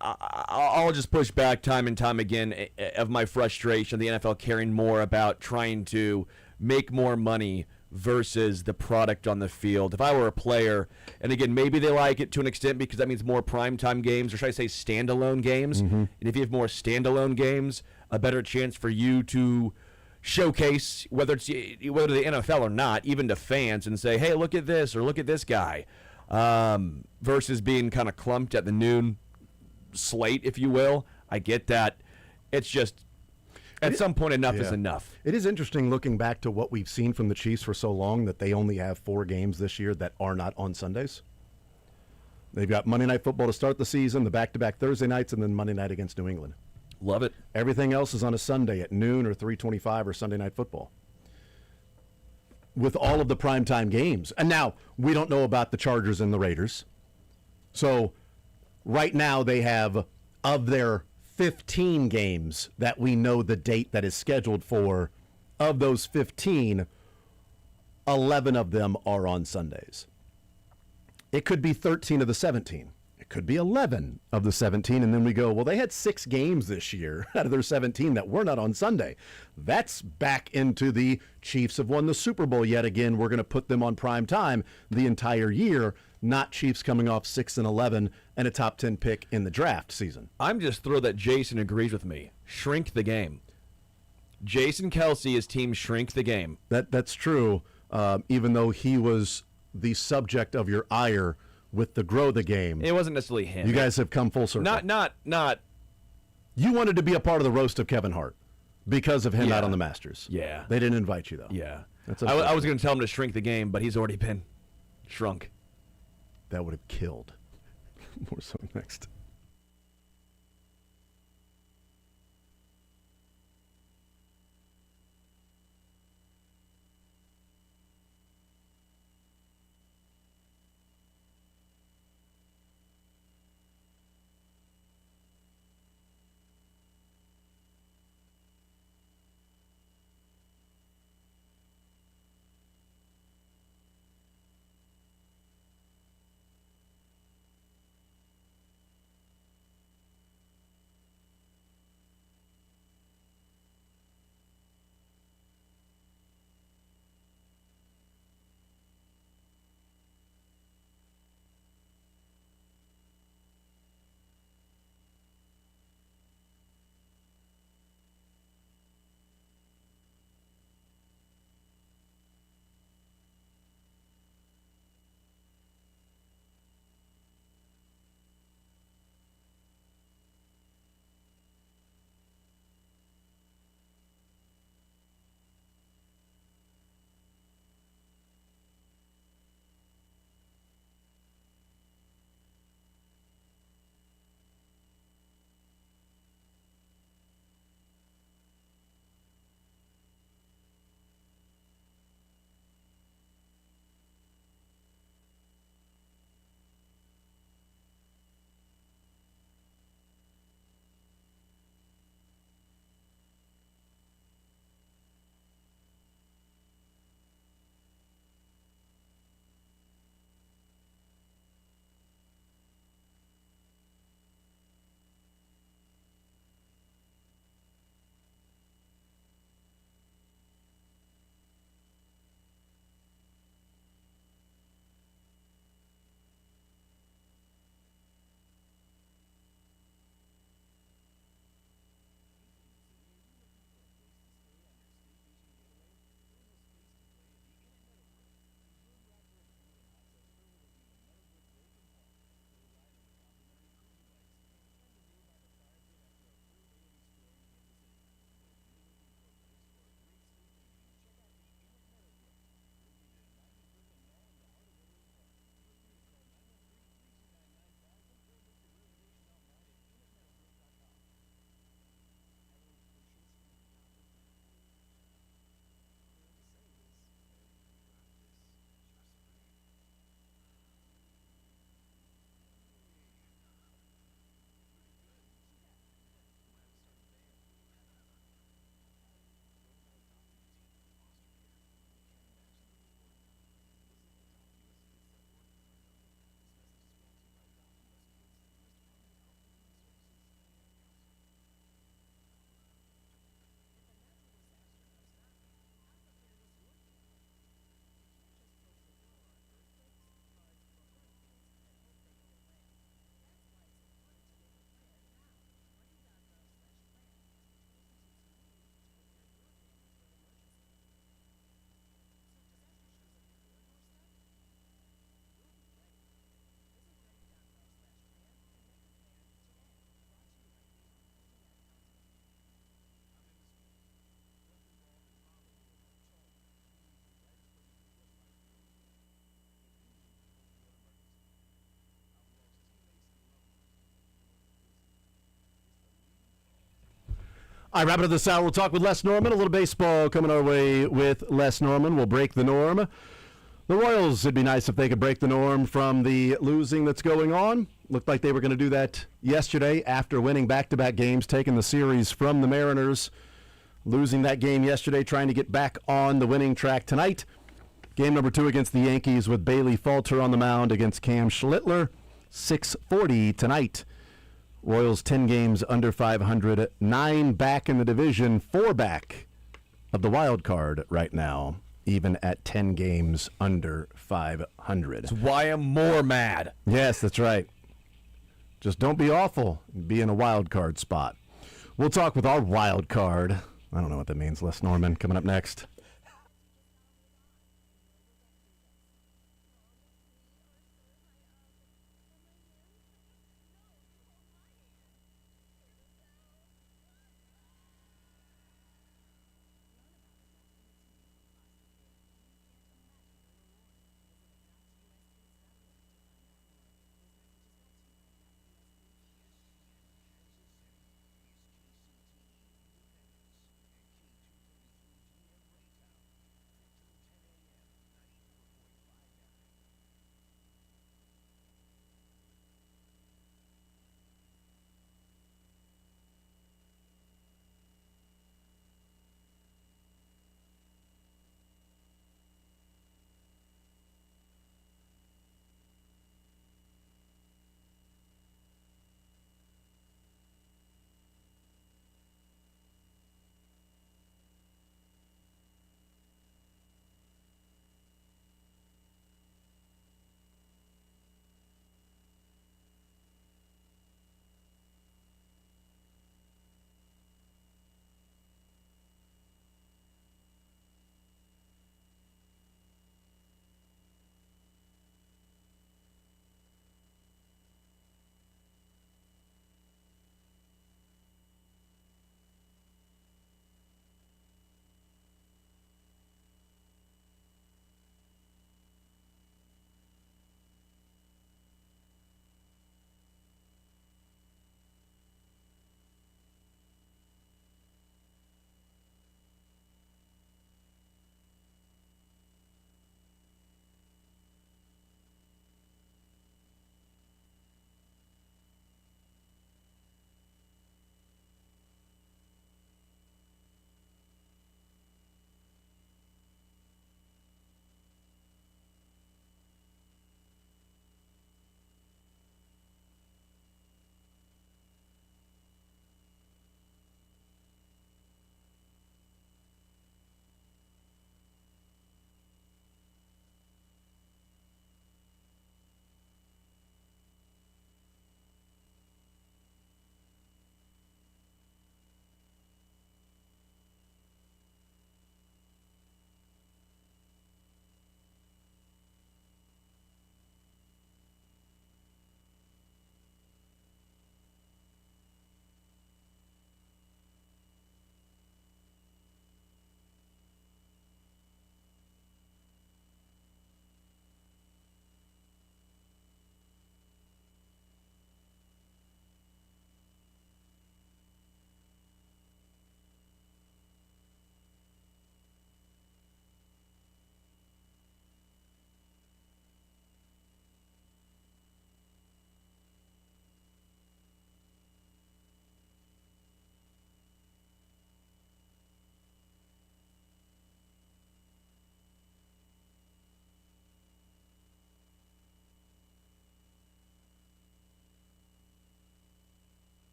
I'll just push back time and time again of my frustration of the NFL caring more about trying to make more money versus the product on the field. If I were a player, and again, maybe they like it to an extent because that means more primetime games, or should I say standalone games? And if you have more standalone games, a better chance for you to showcase, whether the NFL or not, even to fans, and say, hey, look at this, or look at this guy, versus being kind of clumped at the noon slate, if you will. I get that. It's just... At some point, enough is enough. It is interesting looking back to what we've seen from the Chiefs for so long that they only have 4 games this year that are not on Sundays. They've got Monday Night Football to start the season, the back-to-back Thursday nights, and then Monday night against New England. Love it. Everything else is on a Sunday at noon or 3:25 or Sunday Night Football, with all of the primetime games. And now, we don't know about the Chargers and the Raiders. So, right now they have, of their 15 games that we know the date that is scheduled for, of those 15, 11 of them are on Sundays. It could be 13 of the 17. It could be 11 of the 17, and then we go, well, they had 6 games this year out of their 17 that were not on Sunday. That's back into the Chiefs have won the Super Bowl yet again. We're going to put them on prime time the entire year, not Chiefs coming off 6-11 and a top 10 pick in the draft season. I'm just thrilled that Jason agrees with me. Shrink the game. Jason Kelsey, his team shrink the game. That's true, even though he was the subject of your ire with the grow the game. It wasn't necessarily him. You guys have come full circle. Not. You wanted to be a part of the roast of Kevin Hart because of him out on the Masters. Yeah. They didn't invite you, though. Yeah. That's I was going to tell him to shrink the game, but he's already been shrunk. That would have killed. More so next. All right, wrapping up this hour, we'll talk with Les Norman. A little baseball coming our way with Les Norman. We'll break the norm. The Royals, it'd be nice if they could break the norm from the losing that's going on. Looked like they were going to do that yesterday after winning back-to-back games, taking the series from the Mariners. Losing that game yesterday, trying to get back on the winning track tonight. Game number 2 against the Yankees with Bailey Falter on the mound against Cam Schlittler. 6:40 tonight. Royals 10 games under 500, 9 back in the division, 4 back of the wild card right now, even at 10 games under 500. That's why I'm more mad. Yes, that's right. Just don't be awful. Be in a wild card spot. We'll talk with our wild card. I don't know what that means. Les Norman coming up next.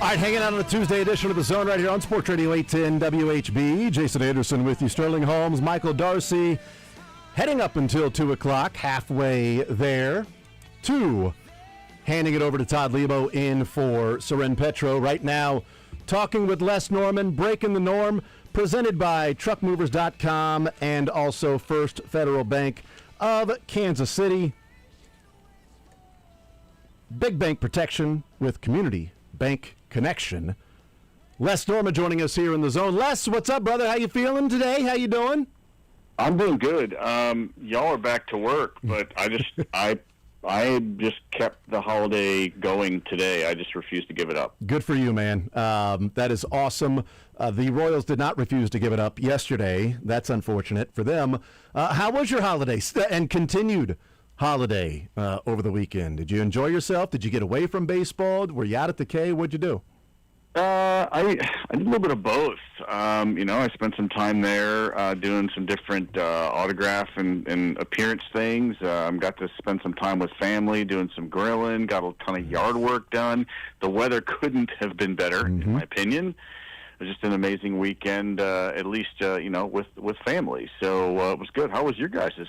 All right, hanging out on a Tuesday edition of The Zone right here on Sports Radio 810 WHB. Jason Anderson with you, Sterling Holmes, Michael Darcy, heading up until 2 o'clock, halfway there, to handing it over to Todd Lebo in for Seren Petro. Right now, talking with Les Norman, breaking the norm, presented by truckmovers.com and also First Federal Bank of Kansas City. Big bank protection with community bank connection. Les Norman joining us here in the Zone. Les, what's up, brother? How you feeling today? How you doing? I'm doing good. Y'all are back to work, but I just kept the holiday going today. I just refused to give it up. Good for you, man. That is awesome. The Royals did not refuse to give it up yesterday. That's unfortunate for them. How was your holiday and continued holiday over the weekend? Did you enjoy yourself? Did you get away from baseball? Were you out at the K? What'd you do? I did a little bit of both. I spent some time there doing some different autograph and appearance things. Got to spend some time with family, doing some grilling, got a ton of yard work done. The weather couldn't have been better, in my opinion. It was just an amazing weekend, at least, with family. So it was good. How was your guys's?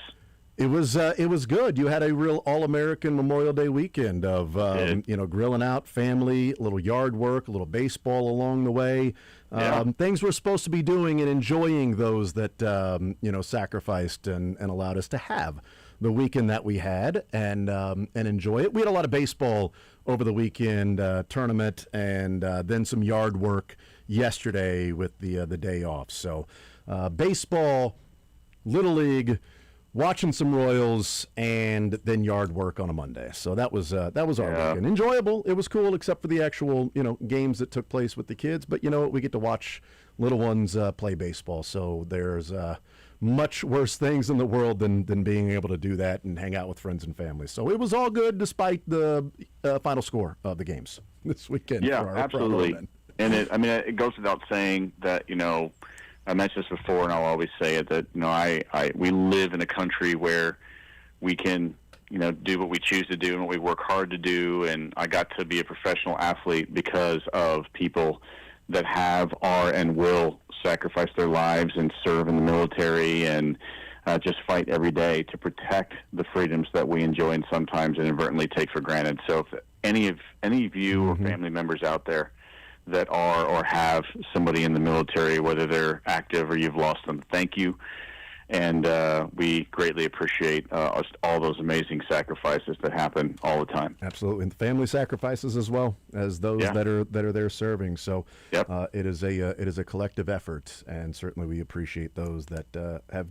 It was good. You had a real all-American Memorial Day weekend of grilling out, family, a little yard work, a little baseball along the way. Things we're supposed to be doing and enjoying those that sacrificed and allowed us to have the weekend that we had and enjoy it. We had a lot of baseball over the weekend tournament and then some yard work yesterday with the day off. So baseball, Little League, watching some Royals, and then yard work on a Monday. So that was our weekend. Enjoyable. It was cool, except for the actual games that took place with the kids. But we get to watch little ones play baseball. So there's much worse things in the world than being able to do that and hang out with friends and family. So it was all good despite the final score of the games this weekend. Yeah, absolutely. And it goes without saying that I mentioned this before, and I'll always say it, that we live in a country where we can do what we choose to do and what we work hard to do, and I got to be a professional athlete because of people that are and will sacrifice their lives and serve in the military and just fight every day to protect the freedoms that we enjoy and sometimes inadvertently take for granted. So if any of you or family members out there that are or have somebody in the military, whether they're active or you've lost them, thank you. And we greatly appreciate all those amazing sacrifices that happen all the time. Absolutely, and family sacrifices as well as those that are there serving. So it is a collective effort, and certainly we appreciate those that have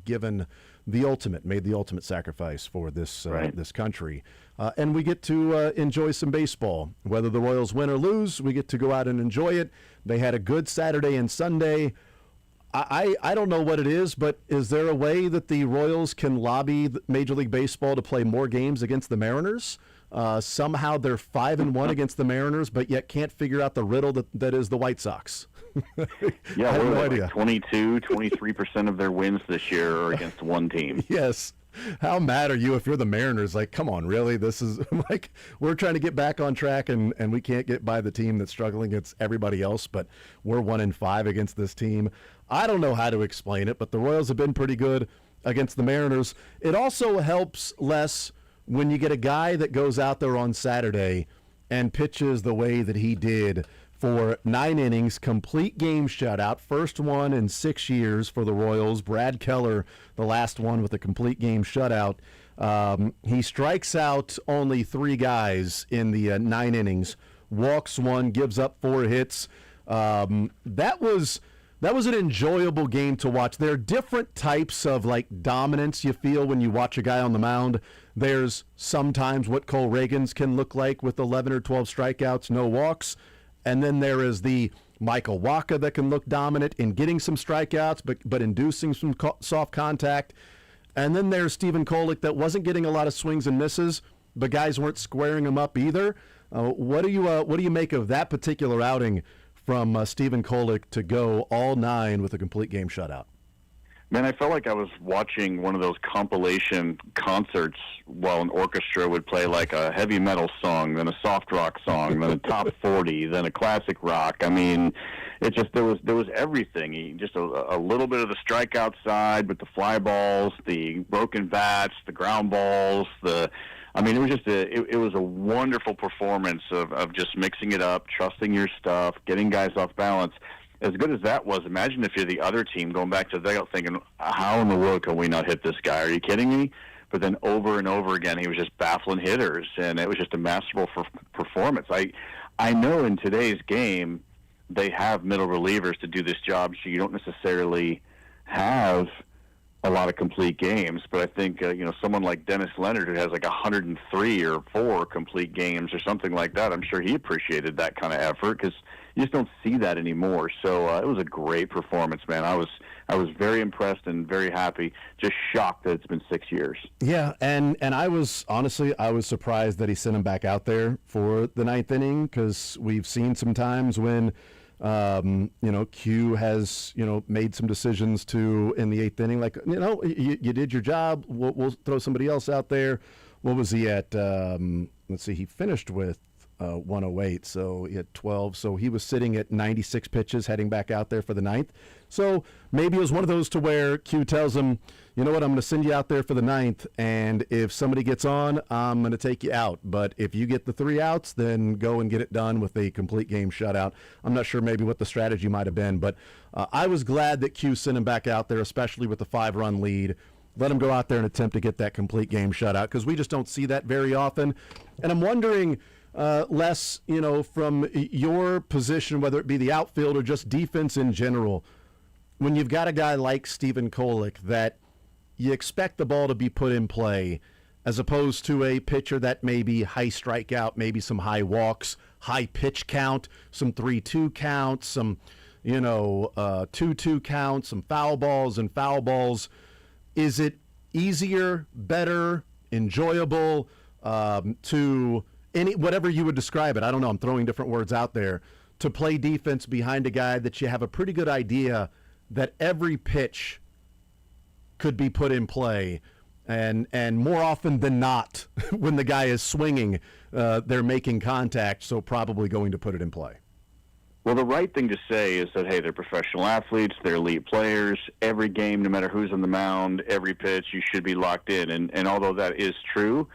made the ultimate sacrifice for this this country. And we get to enjoy some baseball. Whether the Royals win or lose, we get to go out and enjoy it. They had a good Saturday and Sunday. I don't know what it is, but is there a way that the Royals can lobby Major League Baseball to play more games against the Mariners? Somehow they're 5-1 against the Mariners, but yet can't figure out the riddle that is the White Sox. Yeah, we're like 23% of their wins this year are against one team. Yes. How mad are you if you're the Mariners? Like, come on, really? This is like we're trying to get back on track, and we can't get by the team that's struggling against everybody else, but we're 1-5 against this team. I don't know how to explain it, but the Royals have been pretty good against the Mariners. It also helps less when you get a guy that goes out there on Saturday and pitches the way that he did for 9 innings, complete game shutout, first one in 6 years for the Royals. Brad Keller, the last one with a complete game shutout. He strikes out only 3 guys in the 9 innings, walks 1, gives up 4 hits. That was an enjoyable game to watch. There are different types of dominance you feel when you watch a guy on the mound. There's sometimes what Cole Reagan's can look like with 11 or 12 strikeouts, no walks. And then there is the Michael Wacha that can look dominant in getting some strikeouts, but inducing some soft contact. And then there's Stephen Kolek that wasn't getting a lot of swings and misses, but guys weren't squaring him up either. What do you make of that particular outing from Stephen Kolek to go all 9 with a complete game shutout? Man, I felt like I was watching one of those compilation concerts while an orchestra would play like a heavy metal song, then a soft rock song, then a top 40, then a classic rock. I mean, it just there was everything. Just a little bit of the strikeout side with the fly balls, the broken bats, the ground balls, I mean, it was just it was a wonderful performance of just mixing it up, trusting your stuff, getting guys off balance. As good as that was, imagine if you're the other team going back to the dugout thinking, how in the world can we not hit this guy? Are you kidding me? But then over and over again, he was just baffling hitters, and it was just a masterful performance. I know in today's game they have middle relievers to do this job, so you don't necessarily have a lot of complete games. But I think, someone like Dennis Leonard, who has like 103 or 4 complete games or something like that, I'm sure he appreciated that kind of effort because you just don't see that anymore. So it was a great performance, man. I was very impressed and very happy. Just shocked that it's been 6 years. Yeah, and I was surprised that he sent him back out there for the 9th inning because we've seen some times when Q has made some decisions in the 8th inning, like you did your job. We'll throw somebody else out there. What was he at? Let's see, he finished with 108, so he had 12. So he was sitting at 96 pitches heading back out there for the 9th. So maybe it was one of those to where Q tells him, you know what, I'm going to send you out there for the 9th, and if somebody gets on, I'm going to take you out. But if you get the 3 outs, then go and get it done with a complete game shutout. I'm not sure maybe what the strategy might have been, but I was glad that Q sent him back out there, especially with the 5-run lead. Let him go out there and attempt to get that complete game shutout because we just don't see that very often. And I'm wondering, Les, from your position, whether it be the outfield or just defense in general, when you've got a guy like Stephen Kolek that you expect the ball to be put in play as opposed to a pitcher that may be high strikeout, maybe some high walks, high pitch count, some 3-2 counts, some 2-2 counts, some foul balls and foul balls. Is it easier, better, enjoyable to whatever you would describe it? I don't know. I'm throwing different words out there. To play defense behind a guy that you have a pretty good idea that every pitch could be put in play, and more often than not, when the guy is swinging, they're making contact, so probably going to put it in play. Well, the right thing to say is that, hey, they're professional athletes, they're elite players. Every game, no matter who's on the mound, every pitch, you should be locked in. And although that is true,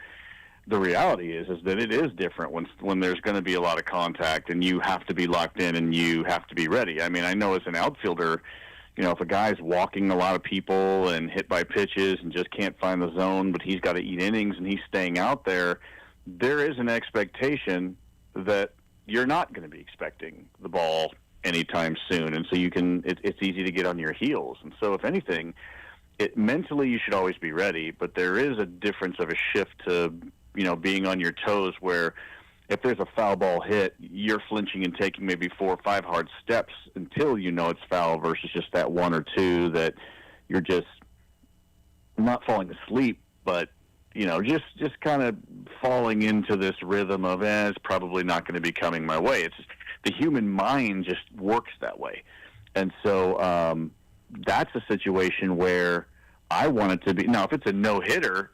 the reality is that it is different when there's going to be a lot of contact and you have to be locked in and you have to be ready. I mean, I know as an outfielder, if a guy's walking a lot of people and hit by pitches and just can't find the zone, but he's got to eat innings and he's staying out there, there is an expectation that you're not going to be expecting the ball anytime soon. And so it's easy to get on your heels. And so if anything, mentally you should always be ready, but there is a difference of a shift to, being on your toes where if there's a foul ball hit, you're flinching and taking maybe 4 or 5 hard steps until you know it's foul versus just that 1 or 2 that you're just not falling asleep, but just kind of falling into this rhythm of, it's probably not going to be coming my way. It's just, the human mind just works that way. And so that's a situation where I want it to be. Now, if it's a no-hitter,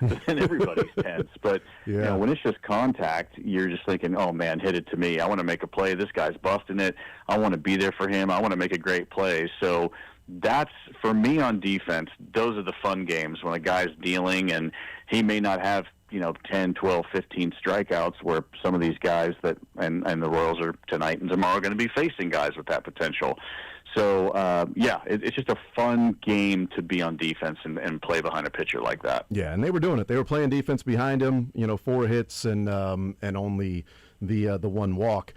then everybody's tense. But when it's just contact, you're just thinking, oh, man, hit it to me. I want to make a play. This guy's busting it. I want to be there for him. I want to make a great play. So that's, for me on defense, those are the fun games when a guy's dealing and he may not have, 10, 12, 15 strikeouts where some of these guys and the Royals are tonight and tomorrow going to be facing guys with that potential. So, it's just a fun game to be on defense and play behind a pitcher like that. Yeah, and they were doing it. They were playing defense behind him, 4 hits and only the 1 walk.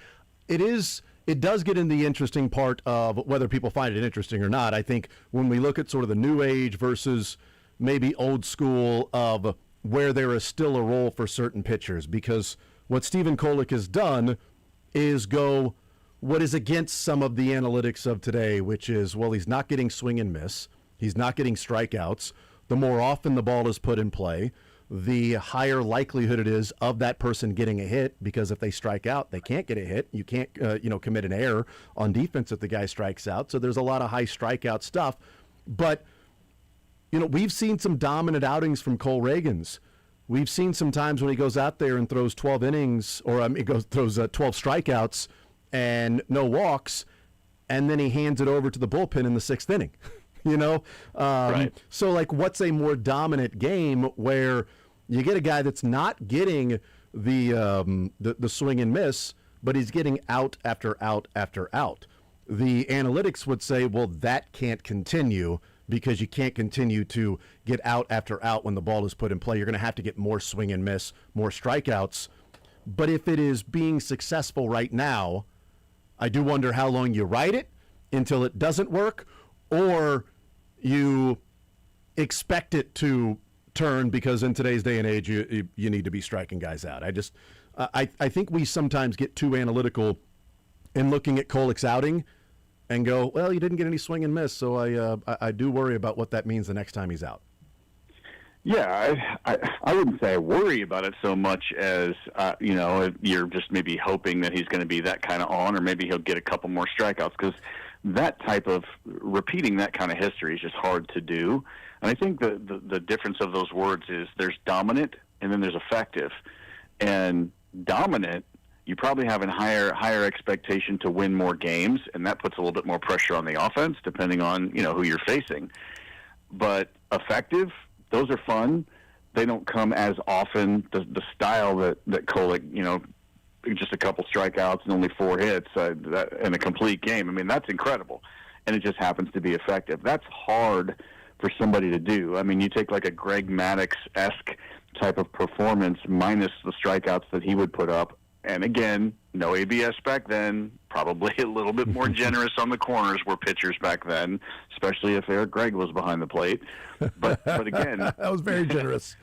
It does get in the interesting part of whether people find it interesting or not. I think when we look at sort of the new age versus maybe old school of where there is still a role for certain pitchers, because what Stephen Kolek has done is go what is against some of the analytics of today, which is, well, he's not getting swing and miss. He's not getting strikeouts. The more often the ball is put in play, the higher likelihood it is of that person getting a hit, because if they strike out, they can't get a hit. You can't, commit an error on defense if the guy strikes out. So there's a lot of high strikeout stuff. But, we've seen some dominant outings from Cole Reagans. We've seen some times when he goes out there and throws 12 innings, or throws 12 strikeouts and no walks, and then he hands it over to the bullpen in the 6th inning. Right. So, what's a more dominant game where you get a guy that's not getting the swing and miss, but he's getting out after out after out? The analytics would say, well, that can't continue, because you can't continue to get out after out when the ball is put in play. You're going to have to get more swing and miss, more strikeouts. But if it is being successful right now, I do wonder how long you ride it until it doesn't work, or you expect it to turn, because in today's day and age, you need to be striking guys out. I think we sometimes get too analytical in looking at Kolek's outing and go, well, you didn't get any swing and miss, so I do worry about what that means the next time he's out. Yeah, I wouldn't say I worry about it so much as, you're just maybe hoping that he's going to be that kind of on, or maybe he'll get a couple more strikeouts, because that type of repeating that kind of history is just hard to do. And I think the difference of those words is there's dominant and then there's effective. And dominant, you probably have a higher expectation to win more games, and that puts a little bit more pressure on the offense depending on, who you're facing. But effective, those are fun. They don't come as often. The style that Kolek, just a couple strikeouts and only 4 hits in a complete game. I mean, that's incredible. And it just happens to be effective. That's hard for somebody to do. I mean, you take like a Greg Maddux-esque type of performance minus the strikeouts that he would put up. And again, no ABS back then, probably a little bit more generous on the corners were pitchers back then, especially if Eric Gregg was behind the plate. But again, that was very generous.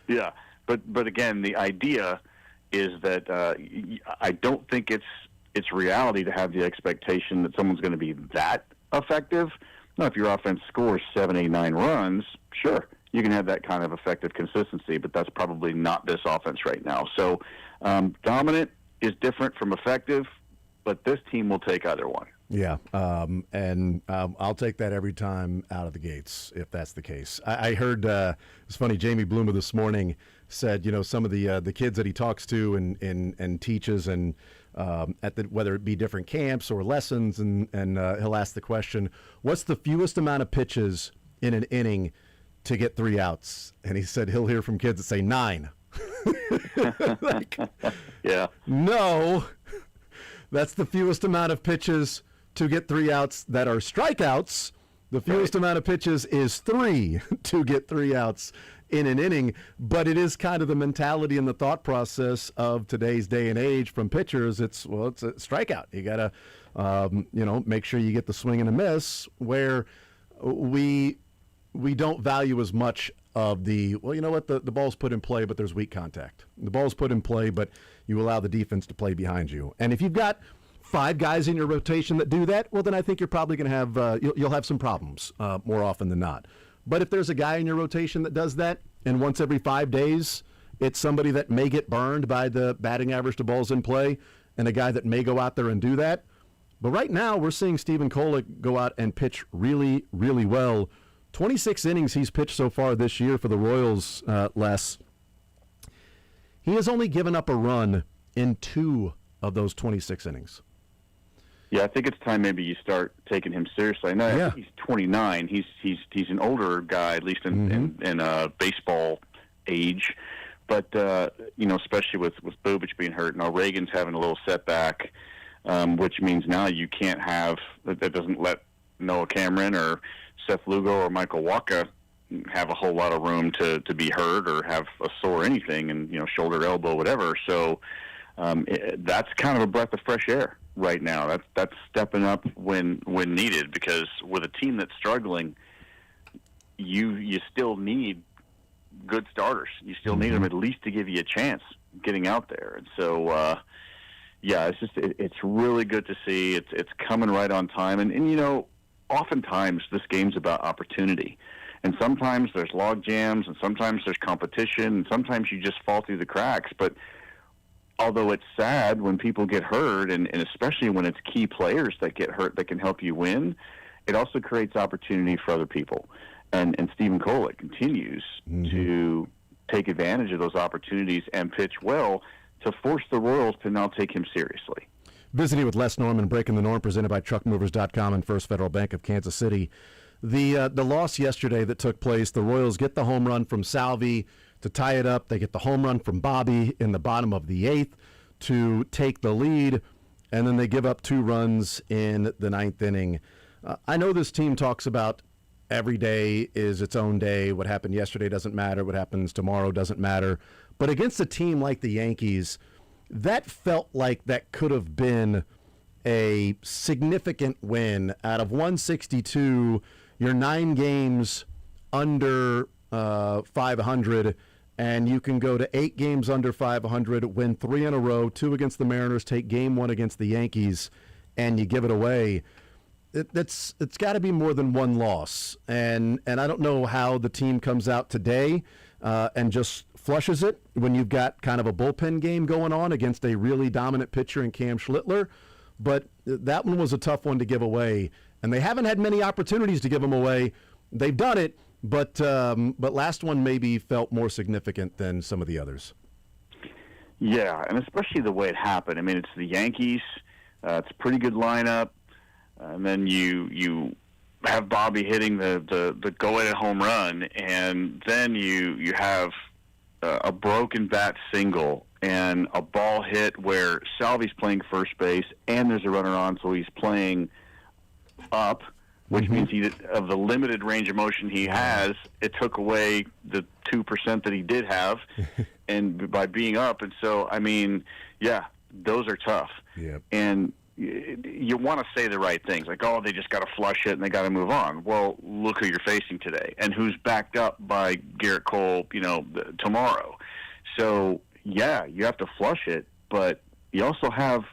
Yeah. But again, the idea is that I don't think it's reality to have the expectation that someone's going to be that effective. Now, if your offense scores 7, 8, 9 runs, sure, you can have that kind of effective consistency, but that's probably not this offense right now. So dominant is different from effective, but this team will take either one. Yeah, and I'll take that every time out of the gates if that's the case. I heard it's funny. Jamie Bloomer this morning said, some of the kids that he talks to and teaches, and whether it be different camps or lessons, and he'll ask the question, "What's the fewest amount of pitches in an inning to get 3 outs?" And he said he'll hear from kids that say 9. Yeah. No, that's the fewest amount of pitches to get 3 outs that are strikeouts. The fewest amount of pitches is 3 to get 3 outs in an inning. But it is kind of the mentality and the thought process of today's day and age from pitchers. It's a strikeout. You got to, make sure you get the swing and a miss, where we don't value as much of the ball's put in play, but there's weak contact. The ball's put in play, but you allow the defense to play behind you. And if you've got 5 guys in your rotation that do that, well, then I think you're probably going to have you'll have some problems more often than not. But if there's a guy in your rotation that does that, and once every 5 days, it's somebody that may get burned by the batting average to balls in play, and a guy that may go out there and do that. But right now, we're seeing Stephen Kolek go out and pitch really, really well. 26 innings he's pitched so far this year for the Royals, Les. He has only given up a run in 2 of those 26 innings. Yeah, I think it's time maybe you start taking him seriously. I know I think he's 29. He's an older guy, at least in baseball age. But especially with Bubich being hurt, now Reagan's having a little setback, which means now you can't have that doesn't let Noah Cameron or Seth Lugo or Michael Wacha have a whole lot of room to be hurt or have a sore anything, and shoulder, elbow, whatever. So that's kind of a breath of fresh air right now. That's stepping up when needed, because with a team that's struggling, you still need good starters. You still need them at least to give you a chance getting out there. And so it's really good to see. It's coming right on time, and oftentimes this game's about opportunity. And sometimes there's log jams, and sometimes there's competition, and sometimes you just fall through the cracks. But although it's sad when people get hurt, and especially when it's key players that get hurt that can help you win, it also creates opportunity for other people. And Stephen Kolek continues to take advantage of those opportunities and pitch well to force the Royals to now take him seriously. Visiting with Les Norman, Breaking the Norm, presented by TruckMovers.com and First Federal Bank of Kansas City. The loss yesterday that took place, the Royals get the home run from Salvi to tie it up. They get the home run from Bobby in the bottom of the 8th to take the lead, and then they give up 2 runs in the 9th inning. I know this team talks about every day is its own day. What happened yesterday doesn't matter. What happens tomorrow doesn't matter. But against a team like the Yankees, that felt like that could have been a significant win. Out of 162, you're 9 games under 500, and you can go to 8 games under 500, win 3 in a row, 2 against the Mariners, take game 1 against the Yankees, and you give it away. It's got to be more than 1 loss, and I don't know how the team comes out today and just flushes it when you've got kind of a bullpen game going on against a really dominant pitcher in Cam Schlittler, but that one was a tough one to give away, and they haven't had many opportunities to give them away. They've done it, but last one maybe felt more significant than some of the others. Yeah, and especially the way it happened. I mean, it's the Yankees. It's a pretty good lineup. And then you have Bobby hitting the go-ahead home run, and then you have a broken bat single and a ball hit where Salvi's playing first base and there's a runner on, so he's playing up, which means of the limited range of motion he has, it took away the 2% that he did have, and by being up. And so, I mean, yeah, those are tough. Yep. And you want to say the right things, like, oh, they just got to flush it and they got to move on. Well, look who you're facing today and who's backed up by Garrett Cole, tomorrow. So, yeah, you have to flush it, but you also have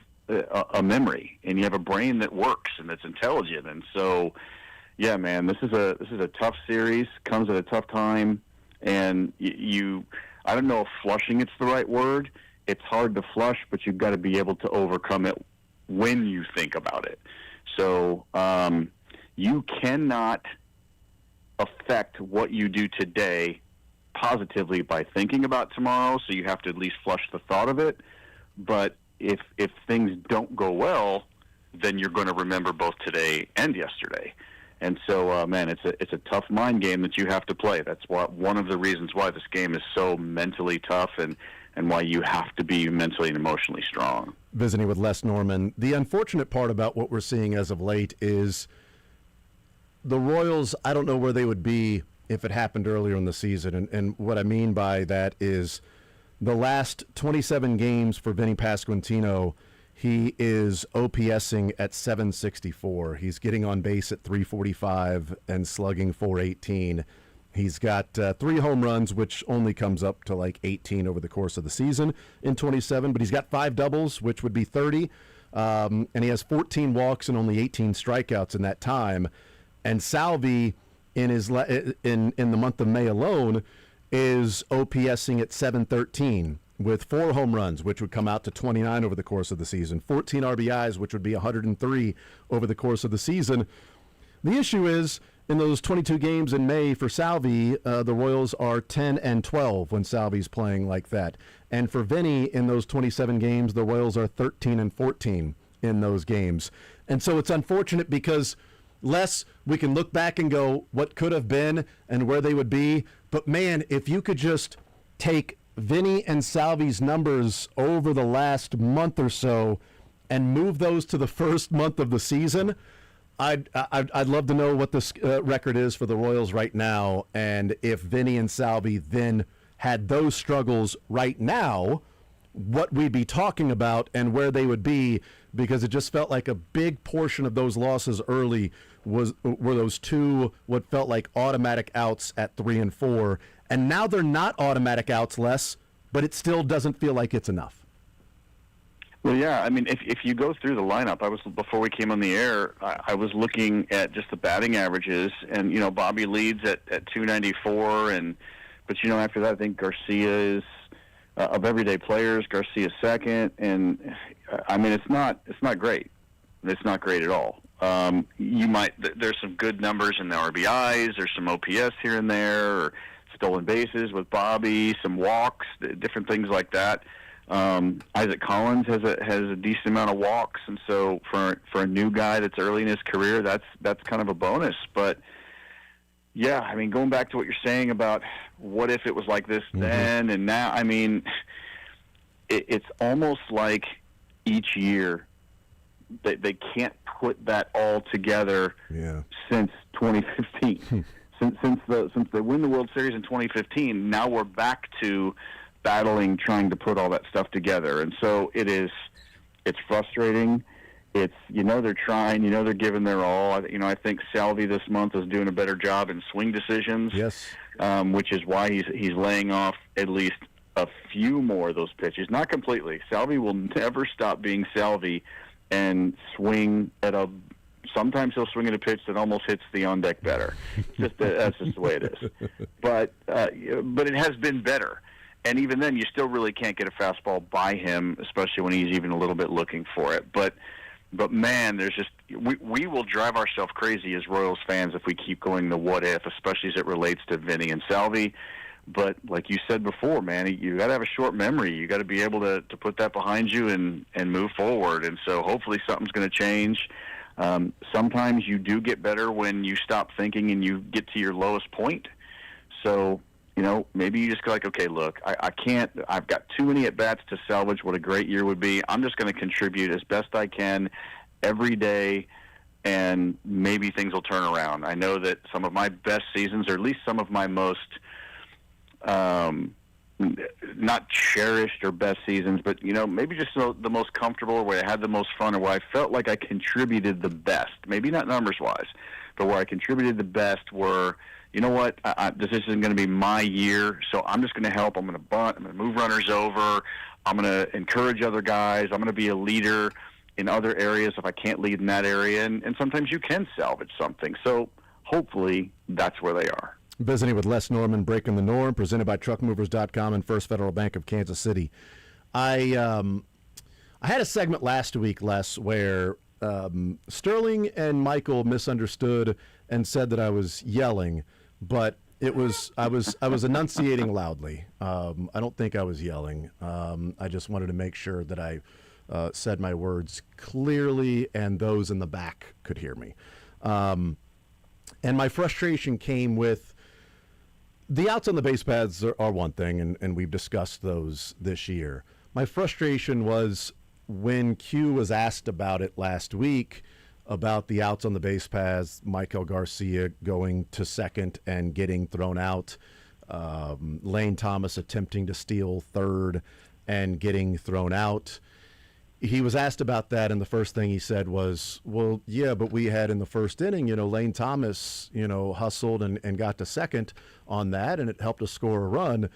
a memory and you have a brain that works and that's intelligent. And so, yeah, man, this is a tough series, comes at a tough time, and I don't know if flushing it's the right word. It's hard to flush, but you've got to be able to overcome it when you think about it. So you cannot affect what you do today positively by thinking about tomorrow, so you have to at least flush the thought of it. But if things don't go well, then you're going to remember both today and yesterday. And so, man, it's a tough mind game that you have to play. That's one of the reasons why this game is so mentally tough and why you have to be mentally and emotionally strong. Visiting with Les Norman. The unfortunate part about what we're seeing as of late is the Royals, I don't know where they would be if it happened earlier in the season. And what I mean by that is the last 27 games for Vinny Pasquantino, he is OPSing at 764. He's getting on base at 345 and slugging 418. He's got 3 home runs, which only comes up to like 18 over the course of the season in 27, but he's got 5 doubles, which would be 30, and he has 14 walks and only 18 strikeouts in that time. And Salvi, in the month of May alone, is OPSing at 713 with 4 home runs, which would come out to 29 over the course of the season, 14 RBIs, which would be 103 over the course of the season. The issue is, in those 22 games in May for Salvi, the Royals are 10-12 when Salvi's playing like that. And for Vinny, in those 27 games, the Royals are 13-14 in those games. And so it's unfortunate because, Les, we can look back and go what could have been and where they would be. But, man, if you could just take Vinny and Salvi's numbers over the last month or so and move those to the first month of the season, I'd love to know what this record is for the Royals right now, and if Vinny and Salvi then had those struggles right now, what we'd be talking about and where they would be, because it just felt like a big portion of those losses early were those 2 what felt like automatic outs at 3 and 4, and now they're not automatic outs, Les, but it still doesn't feel like it's enough. Well, yeah. I mean, if you go through the lineup, before we came on the air, I was looking at just the batting averages, and Bobby leads at 294, but after that, I think Garcia is of everyday players. Garcia's second, and I mean, it's not great. It's not great at all. There's some good numbers in the RBIs. There's some OPS here and there, or stolen bases with Bobby, some walks, different things like that. Isaac Collins has a decent amount of walks, and so for a new guy that's early in his career, that's kind of a bonus. But yeah, I mean, going back to what you're saying about what if it was like this then and now, I mean, it's almost like each year they can't put that all together since 2015. Since they win the World Series in 2015, now we're back to battling, trying to put all that stuff together. And so it's frustrating. It's, they're trying, they're giving their all. I think Salvi this month is doing a better job in swing decisions. Yes. Which is why he's laying off at least a few more of those pitches. Not completely. Salvi will never stop being Salvi and swing sometimes he'll swing at a pitch that almost hits the on-deck better. That's just the way it is. But it has been better. And even then, you still really can't get a fastball by him, especially when he's even a little bit looking for it. But man, there's just we will drive ourselves crazy as Royals fans if we keep going the what if, especially as it relates to Vinny and Salvi. But like you said before, man, you got to have a short memory. You got to be able to put that behind you and move forward. And so hopefully something's going to change. Sometimes you do get better when you stop thinking and you get to your lowest point. So, maybe you just go like, okay, look, I can't, I've got too many at-bats to salvage what a great year would be. I'm just going to contribute as best I can every day, and maybe things will turn around. I know that some of my best seasons, or at least some of my most, not cherished or best seasons, but, maybe just the most comfortable, or where I had the most fun, or where I felt like I contributed the best, maybe not numbers-wise, but where I contributed the best were, you know what, this isn't going to be my year, so I'm just going to help. I'm going to bunt. I'm going to move runners over. I'm going to encourage other guys. I'm going to be a leader in other areas if I can't lead in that area, and sometimes you can salvage something. So hopefully that's where they are. Visiting with Les Norman, Breaking the Norm, presented by TruckMovers.com and First Federal Bank of Kansas City. I had a segment last week, Les, where Sterling and Michael misunderstood and said that I was yelling, but I was enunciating loudly. I don't think I was yelling. I just wanted to make sure that I said my words clearly and those in the back could hear me. And my frustration came with the outs on the base paths are one thing, and we've discussed those this year. My frustration was when Q was asked about it last week, about the outs on the base paths, Michael Garcia going to second and getting thrown out, Lane Thomas attempting to steal third and getting thrown out. He was asked about that, and the first thing he said was, well, yeah, but we had in the first inning, Lane Thomas, hustled and got to second on that, and it helped us score a run.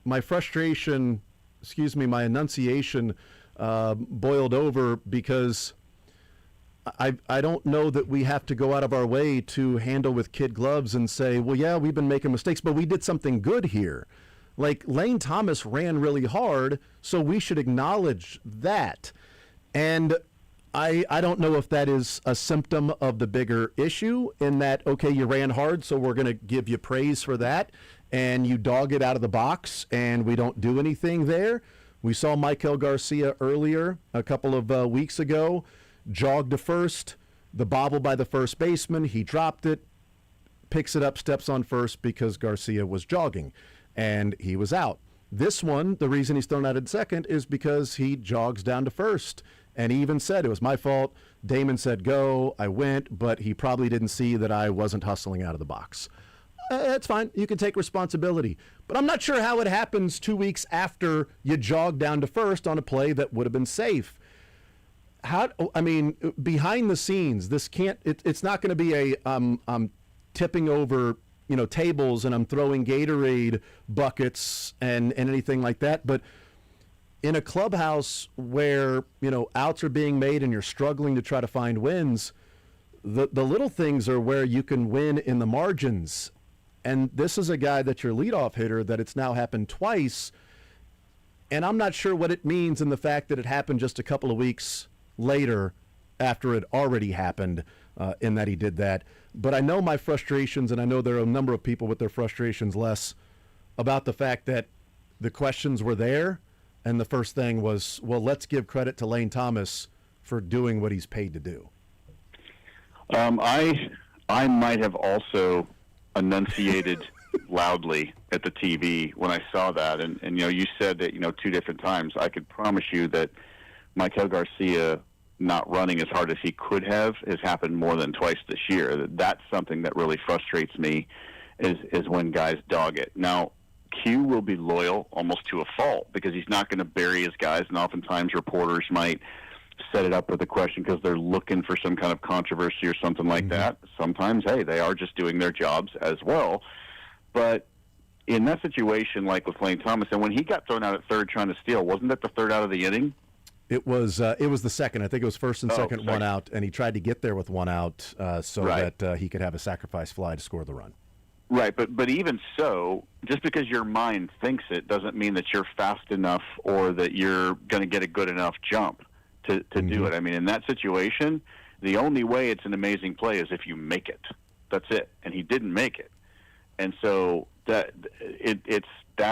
My frustration, my enunciation boiled over because I don't know that we have to go out of our way to handle with kid gloves and say, well, yeah, we've been making mistakes, but we did something good here. Like, Lane Thomas ran really hard, so we should acknowledge that. And I don't know if that is a symptom of the bigger issue, in that, okay, you ran hard, so we're going to give you praise for that, and you dog it out of the box, and we don't do anything there. We saw Michael Garcia earlier, a couple of weeks ago, jogged to first, the bobble by the first baseman, he dropped it, picks it up, steps on first because Garcia was jogging, and he was out. This one, the reason he's thrown out at second is because he jogs down to first. And he even said, it was my fault. Damon said, go. I went, but he probably didn't see that I wasn't hustling out of the box. That's fine. You can take responsibility. But I'm not sure how it happens 2 weeks after you jog down to first on a play that would have been safe. Behind the scenes, this can't, it's not going to be a, I'm tipping over tables and I'm throwing Gatorade buckets and anything like that. But in a clubhouse where, outs are being made and you're struggling to try to find wins, the little things are where you can win in the margins. And this is a guy that's your leadoff hitter that it's now happened twice. And I'm not sure what it means in the fact that it happened just a couple of weeks later after it already happened in that he did that. But I know my frustrations, and I know there are a number of people with their frustrations, less about the fact that the questions were there, and the first thing was, well, let's give credit to Lane Thomas for doing what he's paid to do. I might have also enunciated loudly at the TV when I saw that, and you said that 2 different times. I could promise you that Michael Garcia not running as hard as he could have has happened more than twice this year. That's something that really frustrates me is when guys dog it. Now, Q will be loyal almost to a fault because he's not going to bury his guys, and oftentimes reporters might set it up with a question because they're looking for some kind of controversy or something like that. Sometimes, hey, they are just doing their jobs as well. But in that situation, like with Lane Thomas, and when he got thrown out at third trying to steal, wasn't that the third out of the inning? It was the second. I think it was first and second, one out, and he tried to get there with one out so that he could have a sacrifice fly to score the run. Right, but even so, just because your mind thinks it doesn't mean that you're fast enough or that you're going to get a good enough jump to do it. I mean, in that situation, the only way it's an amazing play is if you make it. That's it, and he didn't make it, and so that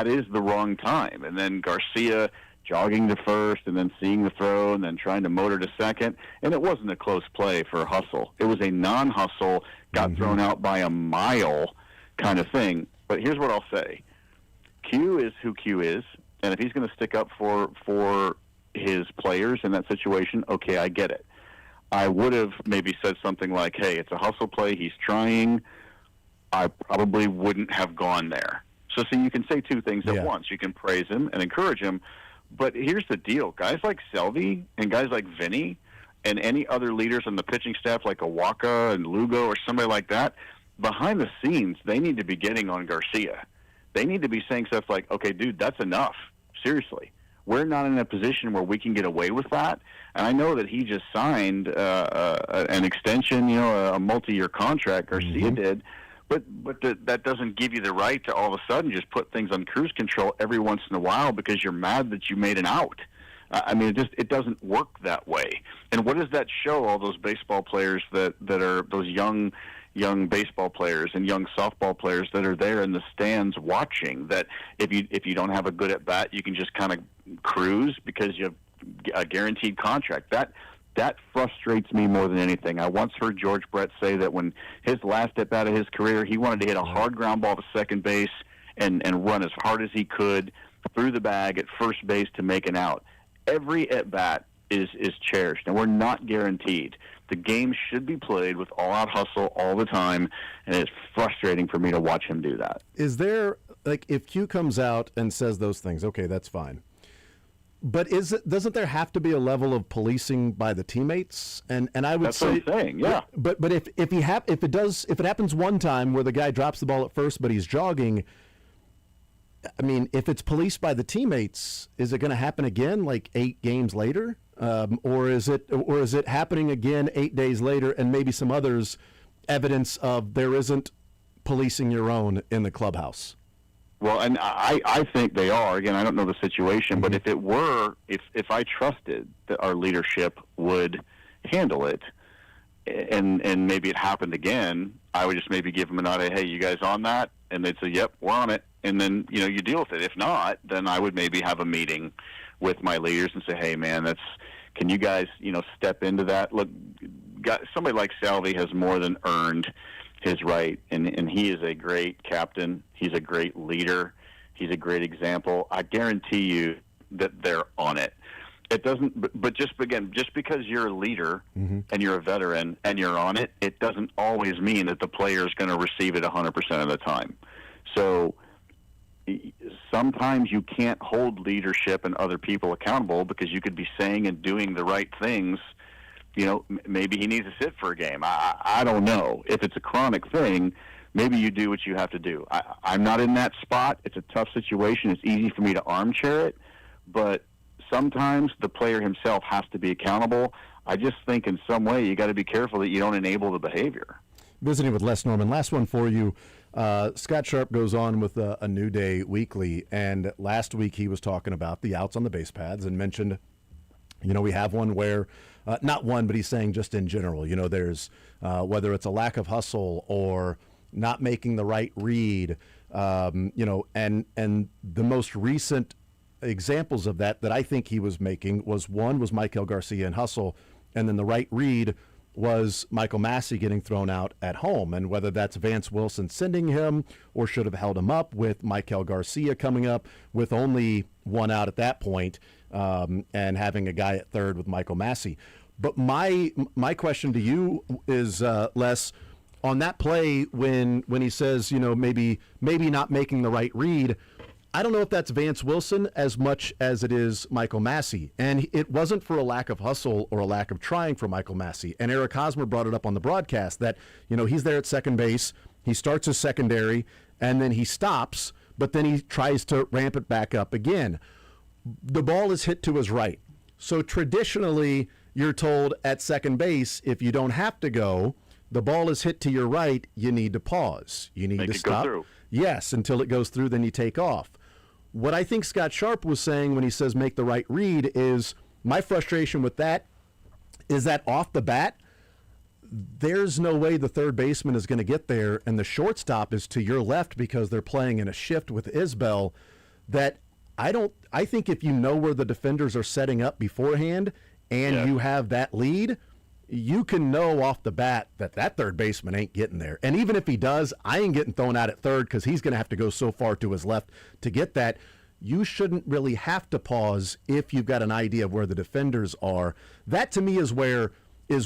is the wrong time. And then Garcia jogging to first and then seeing the throw and then trying to motor to second. And it wasn't a close play for Hustle. It was a non-hustle, got thrown out by a mile kind of thing. But here's what I'll say. Q is who Q is, and if he's going to stick up for his players in that situation, okay, I get it. I would have maybe said something like, hey, it's a hustle play, he's trying. I probably wouldn't have gone there. So you can say two things at once. You can praise him and encourage him. But here's the deal. Guys like Selvey and guys like Vinny and any other leaders on the pitching staff like Awaka and Lugo or somebody like that, behind the scenes, they need to be getting on Garcia. They need to be saying stuff like, okay, dude, that's enough. Seriously. We're not in a position where we can get away with that. And I know that he just signed an extension, a multi-year contract. Garcia did. But that doesn't give you the right to all of a sudden just put things on cruise control every once in a while because you're mad that you made an out. I mean, it doesn't work that way. And what does that show all those baseball players that are those young baseball players and young softball players that are there in the stands watching, that if you don't have a good at bat, you can just kind of cruise because you have a guaranteed contract. That frustrates me more than anything. I once heard George Brett say that when his last at-bat of his career, he wanted to hit a hard ground ball to second base and run as hard as he could through the bag at first base to make an out. Every at-bat is cherished, and we're not guaranteed. The game should be played with all-out hustle all the time, and it's frustrating for me to watch him do that. Is there, if Q comes out and says those things, okay, that's fine. But doesn't there have to be a level of policing by the teammates? And I would say, what I'm saying, yeah. But if it happens one time where the guy drops the ball at first, but he's jogging, I mean, if it's policed by the teammates, is it going to happen again, like 8 games later, or is it happening again 8 days later, and maybe some others evidence of there isn't policing your own in the clubhouse? Well, and I think they are. Again, I don't know the situation, but if it were, if I trusted that our leadership would handle it, and maybe it happened again, I would just maybe give them a nod, hey, you guys on that? And they'd say, yep, we're on it. And then, you deal with it. If not, then I would maybe have a meeting with my leaders and say, hey, man, can you guys, step into that? Look, somebody like Salvi has more than earned his right, and he is a great captain. He's a great leader. He's a great example. I guarantee you that they're on it. It doesn't, but just because you're a leader and you're a veteran and you're on it, it doesn't always mean that the player is going to receive it 100% of the time. So sometimes you can't hold leadership and other people accountable because you could be saying and doing the right things. Maybe he needs to sit for a game. I don't know. If it's a chronic thing, maybe you do what you have to do. I'm not in that spot. It's a tough situation. It's easy for me to armchair it, but sometimes the player himself has to be accountable. I just think in some way you got to be careful that you don't enable the behavior. Visiting with Les Norman. Last one for you. Scott Sharp goes on with a New Day Weekly, and last week he was talking about the outs on the base paths and mentioned We have one where, not one, but he's saying just in general, there's whether it's a lack of hustle or not making the right read, and the most recent examples of that I think he was making was Michael Garcia and hustle, and then the right read was Michael Massey getting thrown out at home, and whether that's Vance Wilson sending him or should have held him up with Michael Garcia coming up with only one out at that point, and having a guy at third with Michael Massey. But my question to you is, Les, on that play when he says, maybe not making the right read, I don't know if that's Vance Wilson as much as it is Michael Massey. And it wasn't for a lack of hustle or a lack of trying for Michael Massey. And Eric Hosmer brought it up on the broadcast that, he's there at second base. He starts his secondary, and then he stops, but then he tries to ramp it back up again. The ball is hit to his right. So traditionally, you're told at second base, if you don't have to go, the ball is hit to your right, you need to pause. You need to stop. Yes, until it goes through, then you take off. What I think Scott Sharp was saying when he says make the right read is, my frustration with that is that off the bat, there's no way the third baseman is going to get there, and the shortstop is to your left because they're playing in a shift with Isbell. That I think if you know where the defenders are setting up beforehand and you have that lead, you can know off the bat that third baseman ain't getting there. And even if he does, I ain't getting thrown out at third because he's going to have to go so far to his left to get that. You shouldn't really have to pause if you've got an idea of where the defenders are. That to me is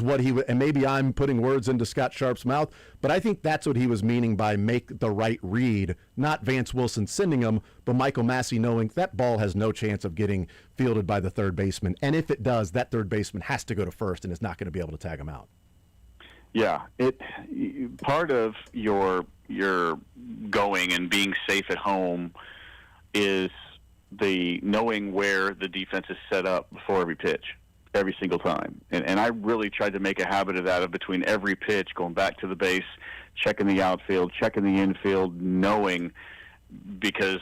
what he and maybe I'm putting words into Scott Sharp's mouth, but I think that's what he was meaning by make the right read, not Vance Wilson sending him, but Michael Massey knowing that ball has no chance of getting fielded by the third baseman. And if it does, that third baseman has to go to first and is not going to be able to tag him out. Yeah, part of your going and being safe at home is the knowing where the defense is set up before every pitch, every single time. And I really tried to make a habit of that, of between every pitch, going back to the base, checking the outfield, checking the infield, knowing, because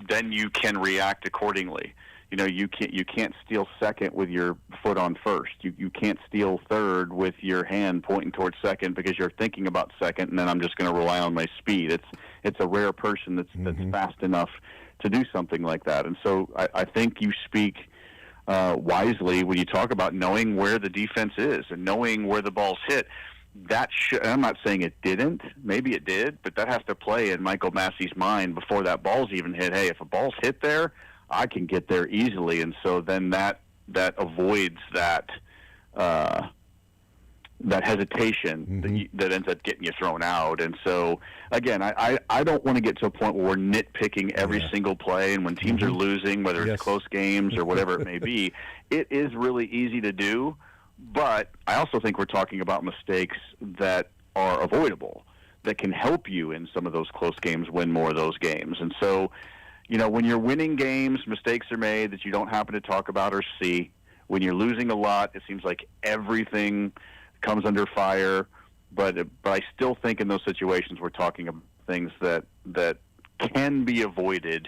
then you can react accordingly. You can't steal second with your foot on first. You can't steal third with your hand pointing towards second because you're thinking about second, and then I'm just going to rely on my speed. It's a rare person that's fast enough to do something like that. And so I think you speak wisely when you talk about knowing where the defense is and knowing where the ball's hit. I'm not saying it didn't. Maybe it did, but that has to play in Michael Massey's mind before that ball's even hit. Hey, if a ball's hit there, I can get there easily. And so then that avoids that hesitation that ends up getting you thrown out. And so, again, I don't want to get to a point where we're nitpicking every single play, and when teams are losing, whether it's close games or whatever it may be, it is really easy to do. But I also think we're talking about mistakes that are avoidable, that can help you in some of those close games win more of those games. And so, when you're winning games, mistakes are made that you don't happen to talk about or see. When you're losing a lot, it seems like everything comes under fire, but I still think in those situations we're talking about things that can be avoided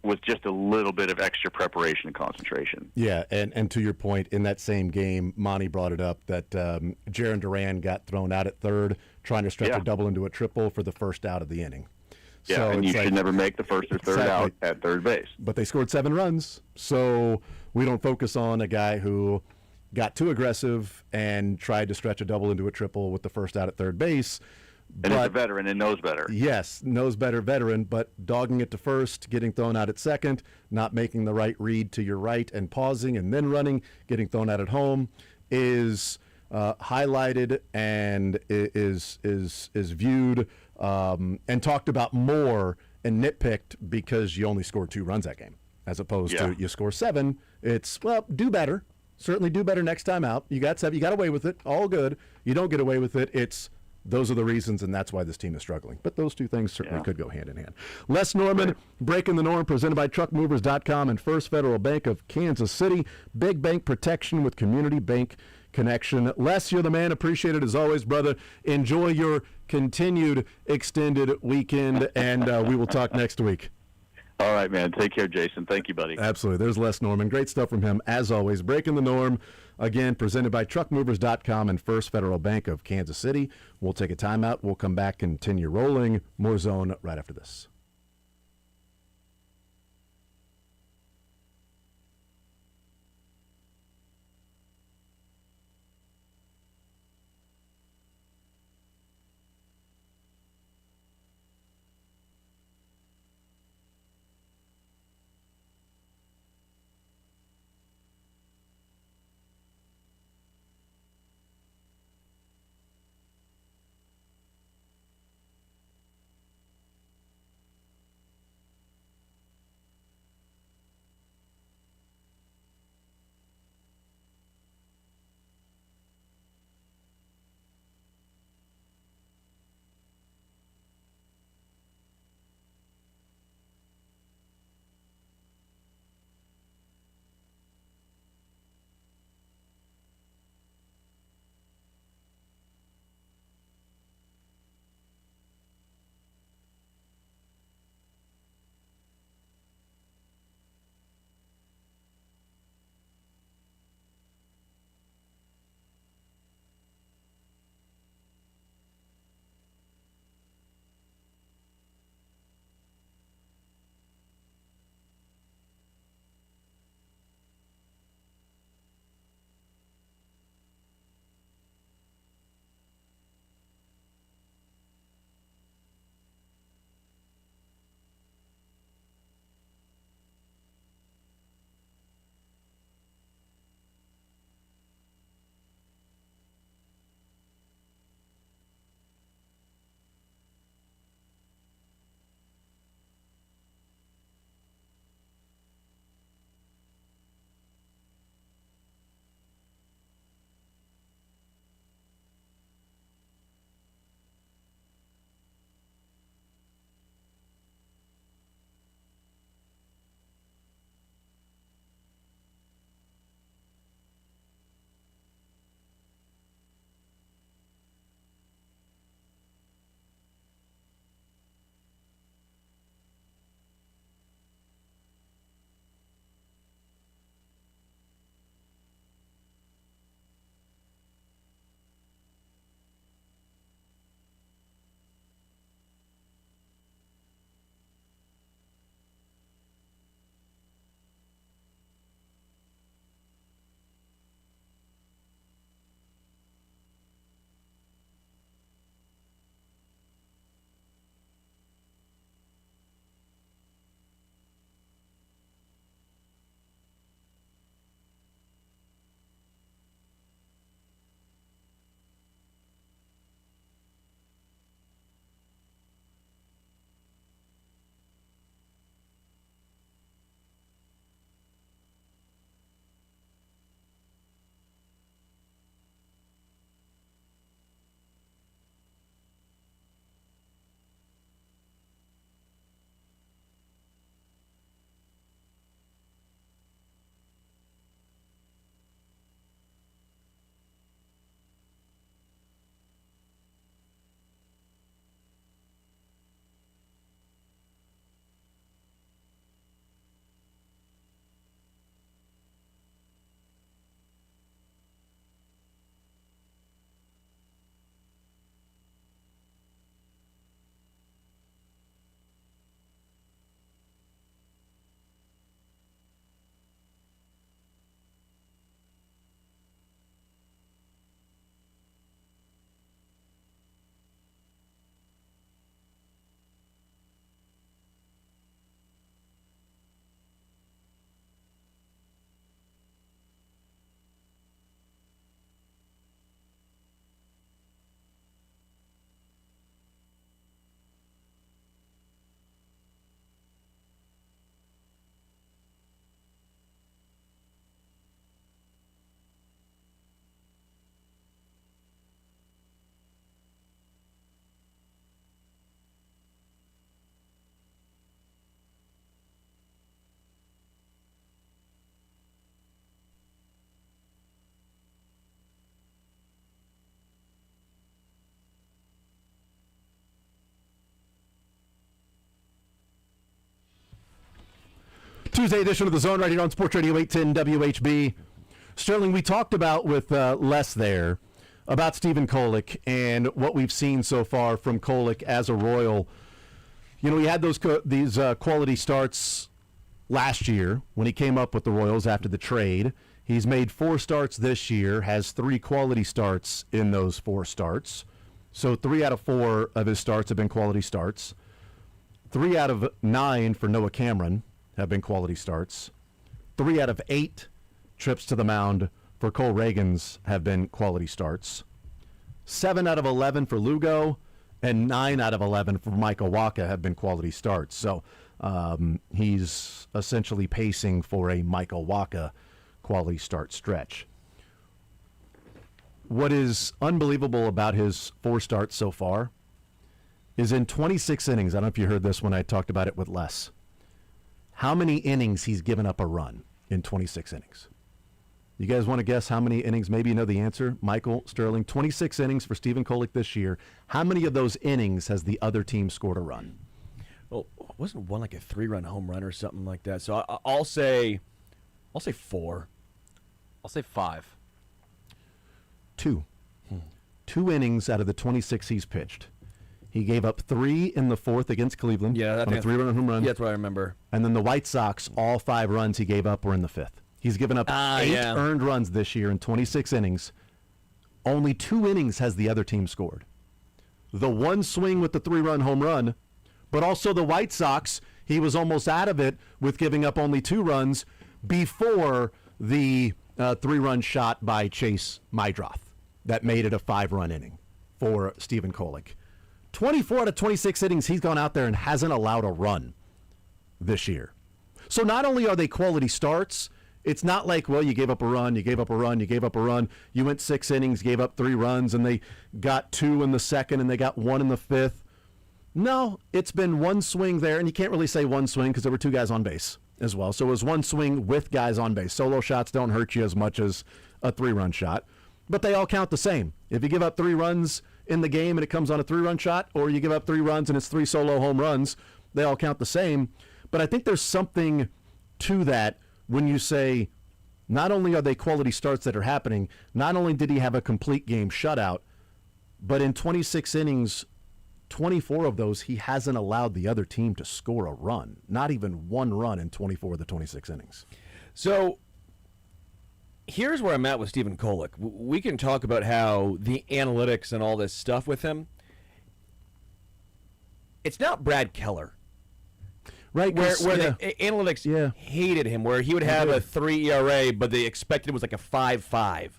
with just a little bit of extra preparation and concentration. Yeah, and to your point, in that same game, Monty brought it up that Jarren Duran got thrown out at third, trying to stretch a double into a triple for the first out of the inning. Yeah, so and you should never make the first or third out at third base. But they scored 7 runs, so we don't focus on a guy who got too aggressive and tried to stretch a double into a triple with the first out at third base. And he's a veteran and knows better. Yes, knows better veteran, but dogging it to first, getting thrown out at second, not making the right read to your right and pausing and then running, getting thrown out at home is highlighted and is viewed and talked about more and nitpicked because you only scored 2 runs that game, as opposed to you score 7. It's, do better. Certainly do better next time out. You got 7. You got away with it. All good. You don't get away with it. Those are the reasons, and that's why this team is struggling. But those two things certainly could go hand in hand. Les Norman, Breaking the Norm, presented by TruckMovers.com and First Federal Bank of Kansas City. Big bank protection with community bank connection. Les, you're the man. Appreciate it as always, brother. Enjoy your continued extended weekend, and we will talk next week. All right, man. Take care, Jason. Thank you, buddy. Absolutely. There's Les Norman. Great stuff from him, as always. Breaking the norm, again, presented by truckmovers.com and First Federal Bank of Kansas City. We'll take a timeout. We'll come back, continue rolling. More Zone right after this. Tuesday edition of The Zone right here on Sports Radio 810 WHB. Sterling, we talked about with Les there about Stephen Kolek and what we've seen so far from Kolek as a Royal. You know, he had these quality starts last year when he came up with the Royals after the trade. He's made 4 starts this year, has 3 quality starts in those 4 starts. So 3 out of 4 of his starts have been quality starts. 3 out of 9 for Noah Cameron have been quality starts. 3 out of 8 trips to the mound for Cole Reagans have been quality starts. 7 out of 11 for Lugo, and 9 out of 11 for Michael Wacha have been quality starts. So he's essentially pacing for a Michael Wacha quality start stretch. What is unbelievable about his 4 starts so far is in 26 innings, I don't know if you heard this when I talked about it with Les, how many innings he's given up a run in 26 innings. You guys want to guess how many innings? Maybe you know the answer. Michael, Sterling, 26 innings for Stephen Kolek this year. How many of those innings has the other team scored a run? Well, wasn't one like a 3-run home run or something like that? So I'll say 4. I'll say 5. 2. 2 innings out of the 26 he's pitched. He gave up 3 in the 4th against Cleveland on a 3-run home run. Yeah, that's what I remember. And then the White Sox, all 5 runs he gave up were in the 5th. He's given up 8 earned runs this year in 26 innings. Only 2 innings has the other team scored. The one swing with the 3-run home run, but also the White Sox, he was almost out of it with giving up only 2 runs before the 3-run shot by Chase Mydroth that made it a 5-run inning for Stephen Kolek. 24 out of 26 innings, he's gone out there and hasn't allowed a run this year. So not only are they quality starts, it's not like, well, you gave up a run, you gave up a run, you gave up a run. You went 6 innings, gave up 3 runs, and they got 2 in the 2nd, and they got 1 in the 5th. No, it's been one swing there, and you can't really say one swing because there were 2 guys on base as well. So it was one swing with guys on base. Solo shots don't hurt you as much as a 3-run shot, but they all count the same. If you give up 3 runs in the game and it comes on a 3-run shot, or you give up 3 runs and it's 3 solo home runs, they all count the same. But I think there's something to that when you say not only are they quality starts that are happening, not only did he have a complete game shutout, but in 26 innings, 24 of those, he hasn't allowed the other team to score a run. Not even 1 run in 24 of the 26 innings. So here's where I'm at with Stephen Kolek. We can talk about how the analytics and all this stuff with him. It's not Brad Keller. Right, where the analytics hated him, where he would have a 3 ERA, but they expected it was like a 5.5.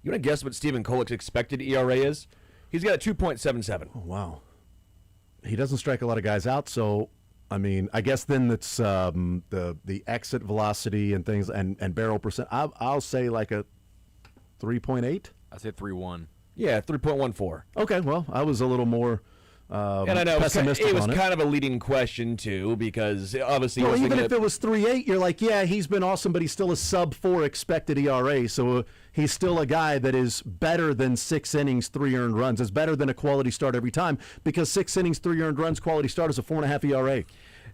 You want to guess what Stephen Kolek's expected ERA is? He's got a 2.77. Oh, wow. He doesn't strike a lot of guys out, so, I mean, I guess then it's the exit velocity and things and barrel percent. I'll say like a 3.8. I say 3.1. Yeah, 3.14. Okay, well, I was a little more and I know pessimistic it was on it. kind of a leading question, too, because obviously... Well, even if it was 3.8, you're like, yeah, he's been awesome, but he's still a sub-4 expected ERA, so he's still a guy that is better than 6 innings, 3 earned runs. It's better than a quality start every time, because 6 innings, 3 earned runs, quality start is a 4.5 ERA.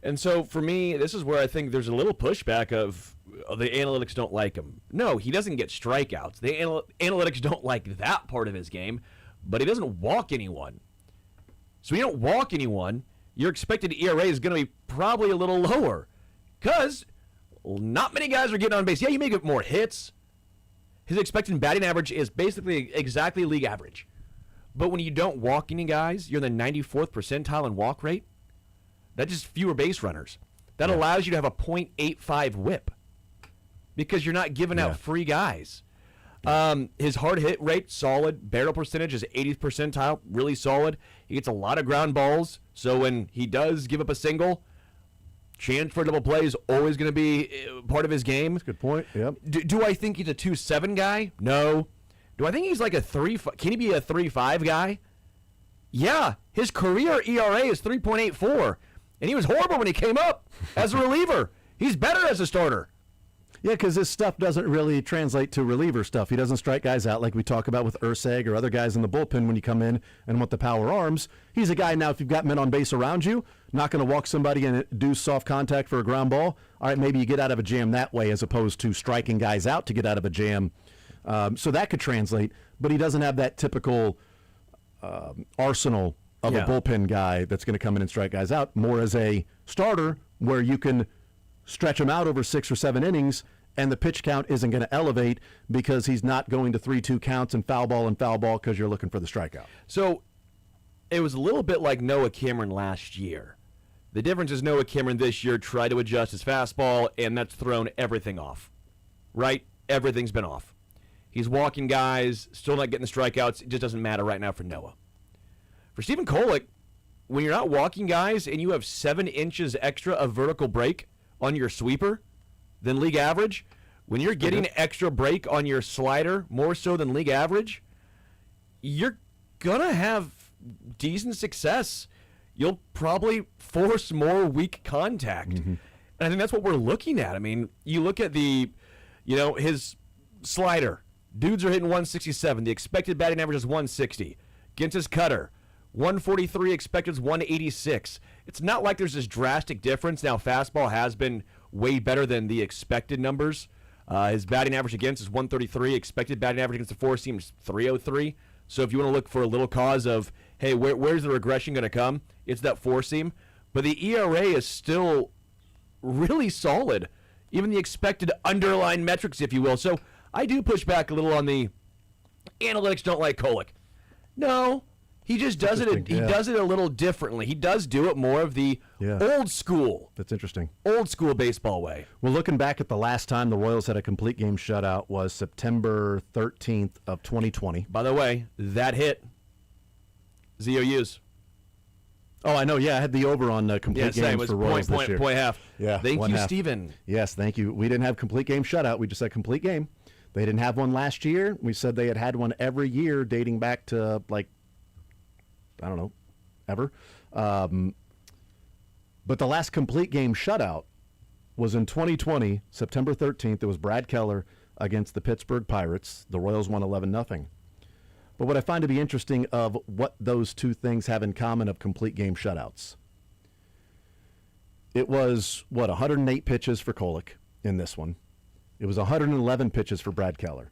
And so, for me, this is where I think there's a little pushback of the analytics don't like him. No, he doesn't get strikeouts. The analytics don't like that part of his game, but he doesn't walk anyone. So you don't walk anyone, your expected ERA is going to be probably a little lower because not many guys are getting on base. Yeah, you may get more hits. His expected batting average is basically exactly league average. But when you don't walk any guys, you're in the 94th percentile in walk rate. That's just fewer base runners. That allows you to have a .85 whip because you're not giving out free guys. His hard hit rate, solid. Barrel percentage is 80th percentile, really solid. He gets a lot of ground balls, so when he does give up a single, chance for a double play is always going to be part of his game. That's a good point, yep. Do I think he's a 2.7 guy? No. Do I think he's like a 3? Can he be a 3.5 guy? Yeah. His career ERA is 3.84, and he was horrible when he came up as a reliever. He's better as a starter. Yeah, because this stuff doesn't really translate to reliever stuff. He doesn't strike guys out like we talk about with Urseg or other guys in the bullpen when you come in and want the power arms. He's a guy now, if you've got men on base around you, not going to walk somebody and do soft contact for a ground ball. All right, maybe you get out of a jam that way as opposed to striking guys out to get out of a jam. So that could translate, but he doesn't have that typical arsenal of a bullpen guy that's going to come in and strike guys out, more as a starter where you can stretch him out over 6 or 7 innings and the pitch count isn't going to elevate because he's not going to 3-2 counts and foul ball because you're looking for the strikeout. So it was a little bit like Noah Cameron last year. The difference is Noah Cameron this year tried to adjust his fastball, and that's thrown everything off, right? Everything's been off. He's walking guys, still not getting the strikeouts. It just doesn't matter right now for Noah. For Stephen Kolek, when you're not walking guys and you have 7 inches extra of vertical break on your sweeper than league average, when you're getting extra break on your slider more so than league average, you're going to have decent success. You'll probably force more weak contact. And I think that's what we're looking at. I mean, you look at his slider. Dudes are hitting 167. The expected batting average is 160. Against his cutter, 143, expected is 186. It's not like there's this drastic difference. Now, fastball has been way better than the expected numbers. His batting average against is 133. Expected batting average against the four seam is 303. So if you want to look for a little cause of, hey, where's the regression going to come? It's that four seam. But the ERA is still really solid, even the expected underlying metrics, if you will. So I do push back a little on the analytics don't like Kolek. No, he just does it. He does it a little differently. He does do it more of the old school. That's interesting. Old school baseball way. Well, looking back at the last time the Royals had a complete game shutout was September 13th of 2020. By the way, that hit ZOUs. Oh, I know. Yeah, I had the over on complete games for Royals this year. Point half. Yeah. Thank you, Steven. Yes, thank you. We didn't have complete game shutout. We just had complete game. They didn't have one last year. We said they had one every year dating back to, I don't know, ever. But the last complete game shutout was in 2020, September 13th. It was Brad Keller against the Pittsburgh Pirates. The Royals won 11-0. But what I find to be interesting of what those two things have in common of complete game shutouts. It was, 108 pitches for Kolek in this one. It was 111 pitches for Brad Keller.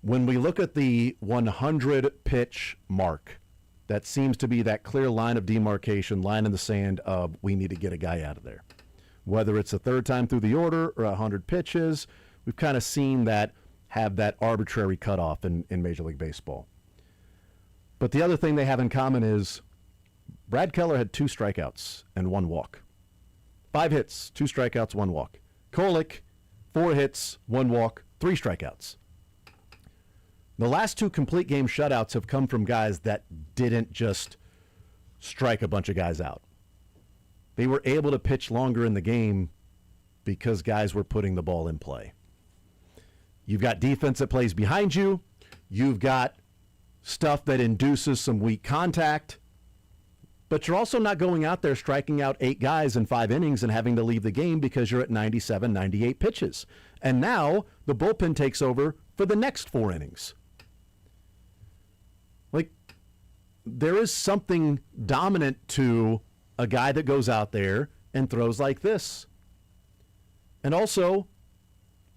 When we look at the 100-pitch mark, that seems to be that clear line of demarcation, line in the sand of we need to get a guy out of there. Whether it's a third time through the order or 100 pitches, we've kind of seen that have that arbitrary cutoff in Major League Baseball. But the other thing they have in common is Brad Keller had 2 strikeouts and 1 walk. 5 hits, 2 strikeouts, 1 walk. Kolek, 4 hits, 1 walk, 3 strikeouts. The last 2 complete game shutouts have come from guys that didn't just strike a bunch of guys out. They were able to pitch longer in the game because guys were putting the ball in play. You've got defense that plays behind you. You've got stuff that induces some weak contact. But you're also not going out there striking out 8 guys in 5 innings and having to leave the game because you're at 97, 98 pitches. And now the bullpen takes over for the next 4 innings. There is something dominant to a guy that goes out there and throws like this. And also,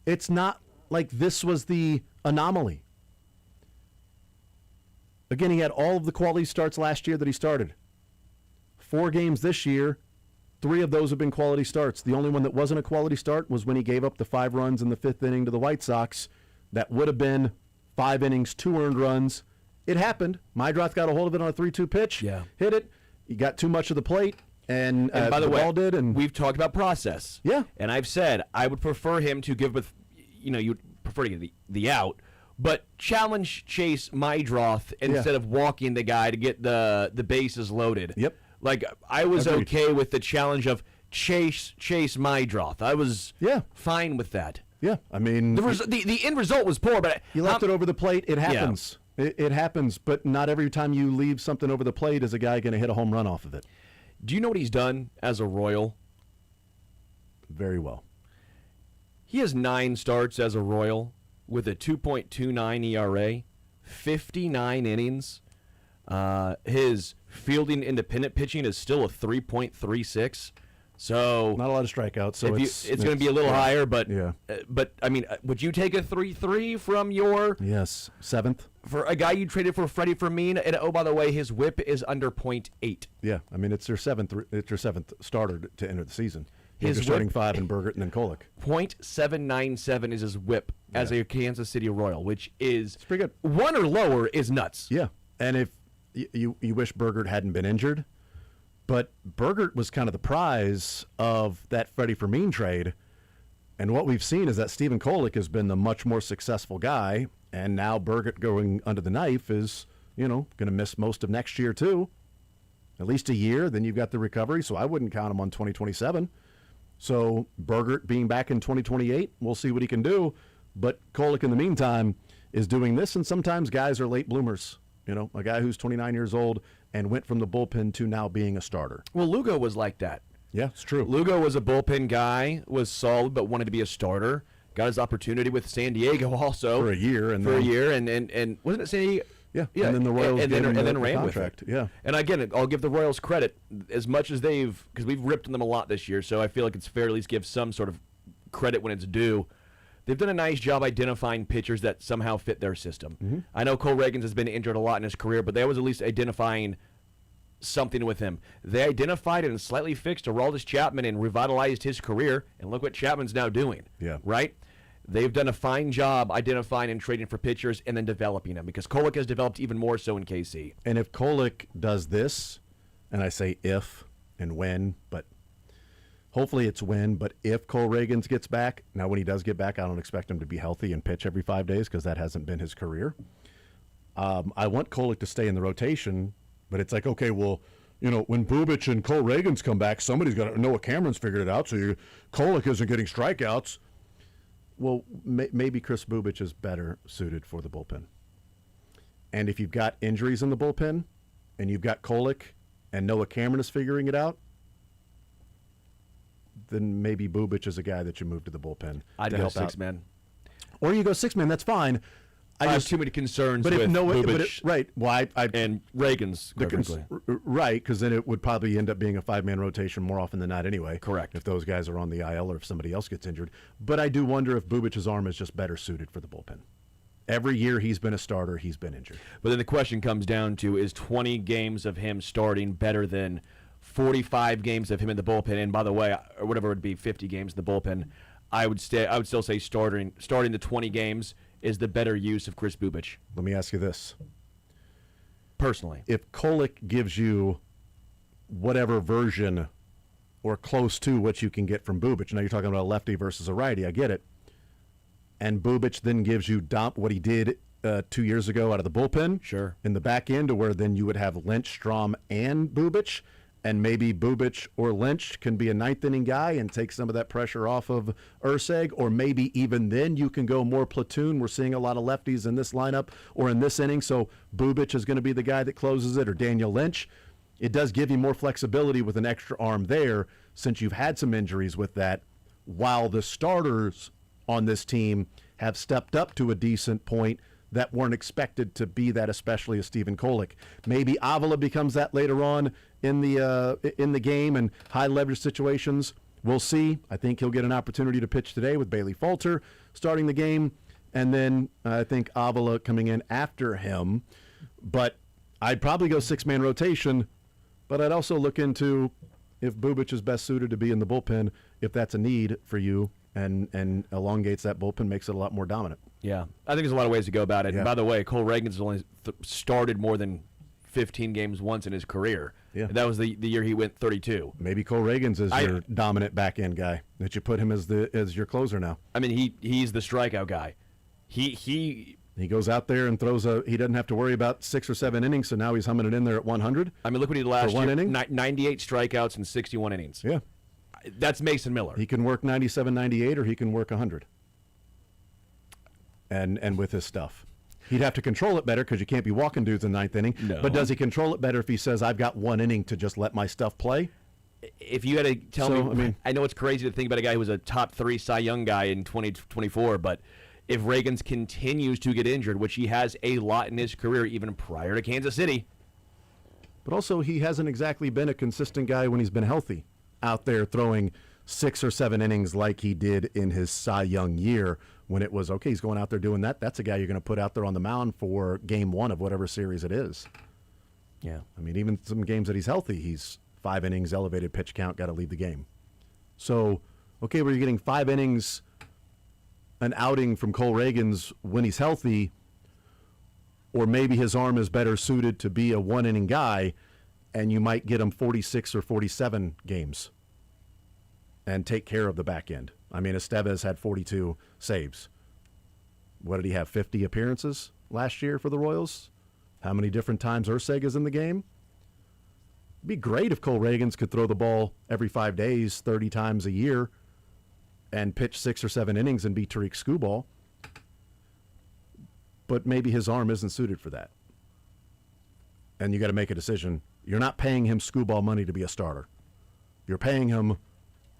it's not like this was the anomaly. Again, he had all of the quality starts last year that he started. 4 games this year, 3 of those have been quality starts. The only one that wasn't a quality start was when he gave up the 5 runs in the 5th inning to the White Sox. That would have been 5 innings, 2 earned runs. It happened. Meidroth got a hold of it on a 3-2 pitch. Yeah. Hit it. He got too much of the plate. And by the way, ball did. And we've talked about process. Yeah. And I've said I would prefer him to give with, you'd prefer to get the out, but challenge Chase Meidroth instead of walking the guy to get the bases loaded. Yep. I was okay with the challenge of Chase Meidroth. I was fine with that. Yeah. I mean, the end result was poor, but you left it over the plate. It happens. Yeah. It happens, but not every time you leave something over the plate is a guy going to hit a home run off of it. Do you know what he's done as a Royal? Very well. He has 9 starts as a Royal with a 2.29 ERA, 59 innings. His fielding independent pitching is still a 3.36. So not a lot of strikeouts. So it's going to be a little higher, but yeah. But I mean, would you take a 3.3 from your 7th for a guy you traded for Freddie Fermin? And oh, by the way, his WHIP is under .8. Yeah, I mean it's your seventh starter to enter the season. His His starting whip- 5 and Burgert and then Kolek. .797 is his WHIP as a Kansas City Royal, which is pretty good. 1 or lower is nuts. Yeah, and if you wish Burgert hadn't been injured, but Burgert was kind of the prize of that Freddie Fermin trade, and what we've seen is that Stephen Kolek has been the much more successful guy, and now Burgert going under the knife is, going to miss most of next year too, at least a year. Then you've got the recovery, so I wouldn't count him on 2027. So Burgert being back in 2028, we'll see what he can do. But Kolek in the meantime is doing this, and sometimes guys are late bloomers. A guy who's 29 years old and went from the bullpen to now being a starter. Well, Lugo was like that. Yeah, it's true. Lugo was a bullpen guy, was solid, but wanted to be a starter. Got his opportunity with San Diego also For a year, and wasn't it San Diego? Yeah, and then the Royals and gave him then the ran contract. with it. Yeah, and again, I'll give the Royals credit as much as because we've ripped on them a lot this year, so I feel like it's fair to at least give some sort of credit when it's due. They've done a nice job identifying pitchers that somehow fit their system. Mm-hmm. I know Cole Reagans has been injured a lot in his career, but they was at least identifying something with him. They identified and slightly fixed Aroldis Chapman and revitalized his career, and look what Chapman's now doing. Yeah. Right? They've done a fine job identifying and trading for pitchers and then developing them, because Kolek has developed even more so in KC. and if Kolek does this, and I say if and when, but hopefully it's when, but if Cole Reagans gets back, now when he does get back, I don't expect him to be healthy and pitch every 5 days because that hasn't been his career. I want Kolek to stay in the rotation, but it's like, okay, well, when Bubic and Cole Reagans come back, somebody's got to know what Cameron's figured it out, so Kolek isn't getting strikeouts. Well, maybe Chris Bubic is better suited for the bullpen. And if you've got injuries in the bullpen and you've got Kolek and Noah Cameron is figuring it out, then maybe Bubic is a guy that you move to the bullpen. I'd to go help out. 6-man. Or you go 6-man, that's fine. I have too many concerns but with if Noah, Bubic right. Well, and Reagans, quite frankly. Right, because then it would probably end up being a 5-man rotation more often than not anyway. Correct. If those guys are on the IL or if somebody else gets injured. But I do wonder if Bubic's arm is just better suited for the bullpen. Every year he's been a starter, he's been injured. But then the question comes down to, is 20 games of him starting better than 45 games of him in the bullpen? And by the way, or whatever it would be, 50 games in the bullpen, I would still say starting the 20 games is the better use of Chris Bubic. Let me ask you this. Personally. If Kolek gives you whatever version or close to what you can get from Bubic, now you're talking about a lefty versus a righty, I get it, and Bubic then gives you what he did 2 years ago out of the bullpen, sure, in the back end, to where then you would have Lynch, Strom, and Bubic, and maybe Bubic or Lynch can be a ninth inning guy and take some of that pressure off of Urseg, or maybe even then you can go more platoon. We're seeing a lot of lefties in this lineup or in this inning, so Bubic is going to be the guy that closes it, or Daniel Lynch. It does give you more flexibility with an extra arm there, since you've had some injuries with that, while the starters on this team have stepped up to a decent point that weren't expected to be that, especially as Stephen Kolek. Maybe Avila becomes that later on in the game and high leverage situations. We'll see. I think he'll get an opportunity to pitch today with Bailey Falter starting the game, and then I think Avila coming in after him. But I'd probably go 6-man rotation, but I'd also look into if Bubic is best suited to be in the bullpen, if that's a need for you, and elongates that bullpen, makes it a lot more dominant. Yeah, I think there's a lot of ways to go about it. Yeah. And by the way, Cole Reagans has only started more than 15 games once in his career. Yeah. And that was the year he went 32. Maybe Cole Reagans is your dominant back end guy, that you put him as your closer now. I mean, he's the strikeout guy. He goes out there and throws he doesn't have to worry about 6 or 7 innings, so now he's humming it in there at 100. I mean, look what he did last for one year. inning. 98 strikeouts and 61 innings. Yeah. That's Mason Miller. He can work 97, 98, or he can work 100. And with his stuff. He'd have to control it better because you can't be walking dudes in the ninth inning. No. But does he control it better if he says, I've got 1 inning to just let my stuff play? if you had to tell me, I know it's crazy to think about a guy who was a top 3 Cy Young guy in 2024, but if Reagans continues to get injured, which he has a lot in his career, even prior to Kansas City. But also, he hasn't exactly been a consistent guy when he's been healthy, out there throwing 6 or 7 innings like he did in his Cy Young year when it was, okay, he's going out there doing that. That's a guy you're going to put out there on the mound for game 1 of whatever series it is. Yeah. I mean, even some games that he's healthy, he's 5 innings, elevated pitch count, got to leave the game. So, okay, where you're getting 5 innings, an outing from Cole Reagans when he's healthy, or maybe his arm is better suited to be a 1-inning guy, and you might get him 46 or 47 games and take care of the back end. I mean, Estevez had 42 saves. What did he have, 50 appearances last year for the Royals? How many different times Urseg is in the game? It'd be great if Cole Reagans could throw the ball every 5 days, 30 times a year, and pitch 6 or 7 innings and be Tariq Skubal. But maybe his arm isn't suited for that. And you got to make a decision. You're not paying him Skubal money to be a starter. You're paying him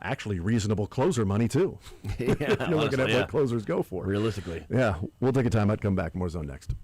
actually reasonable closer money, too. Yeah, You're looking at what closers go for. Realistically. Yeah, we'll take a time out, come back. More Zone next.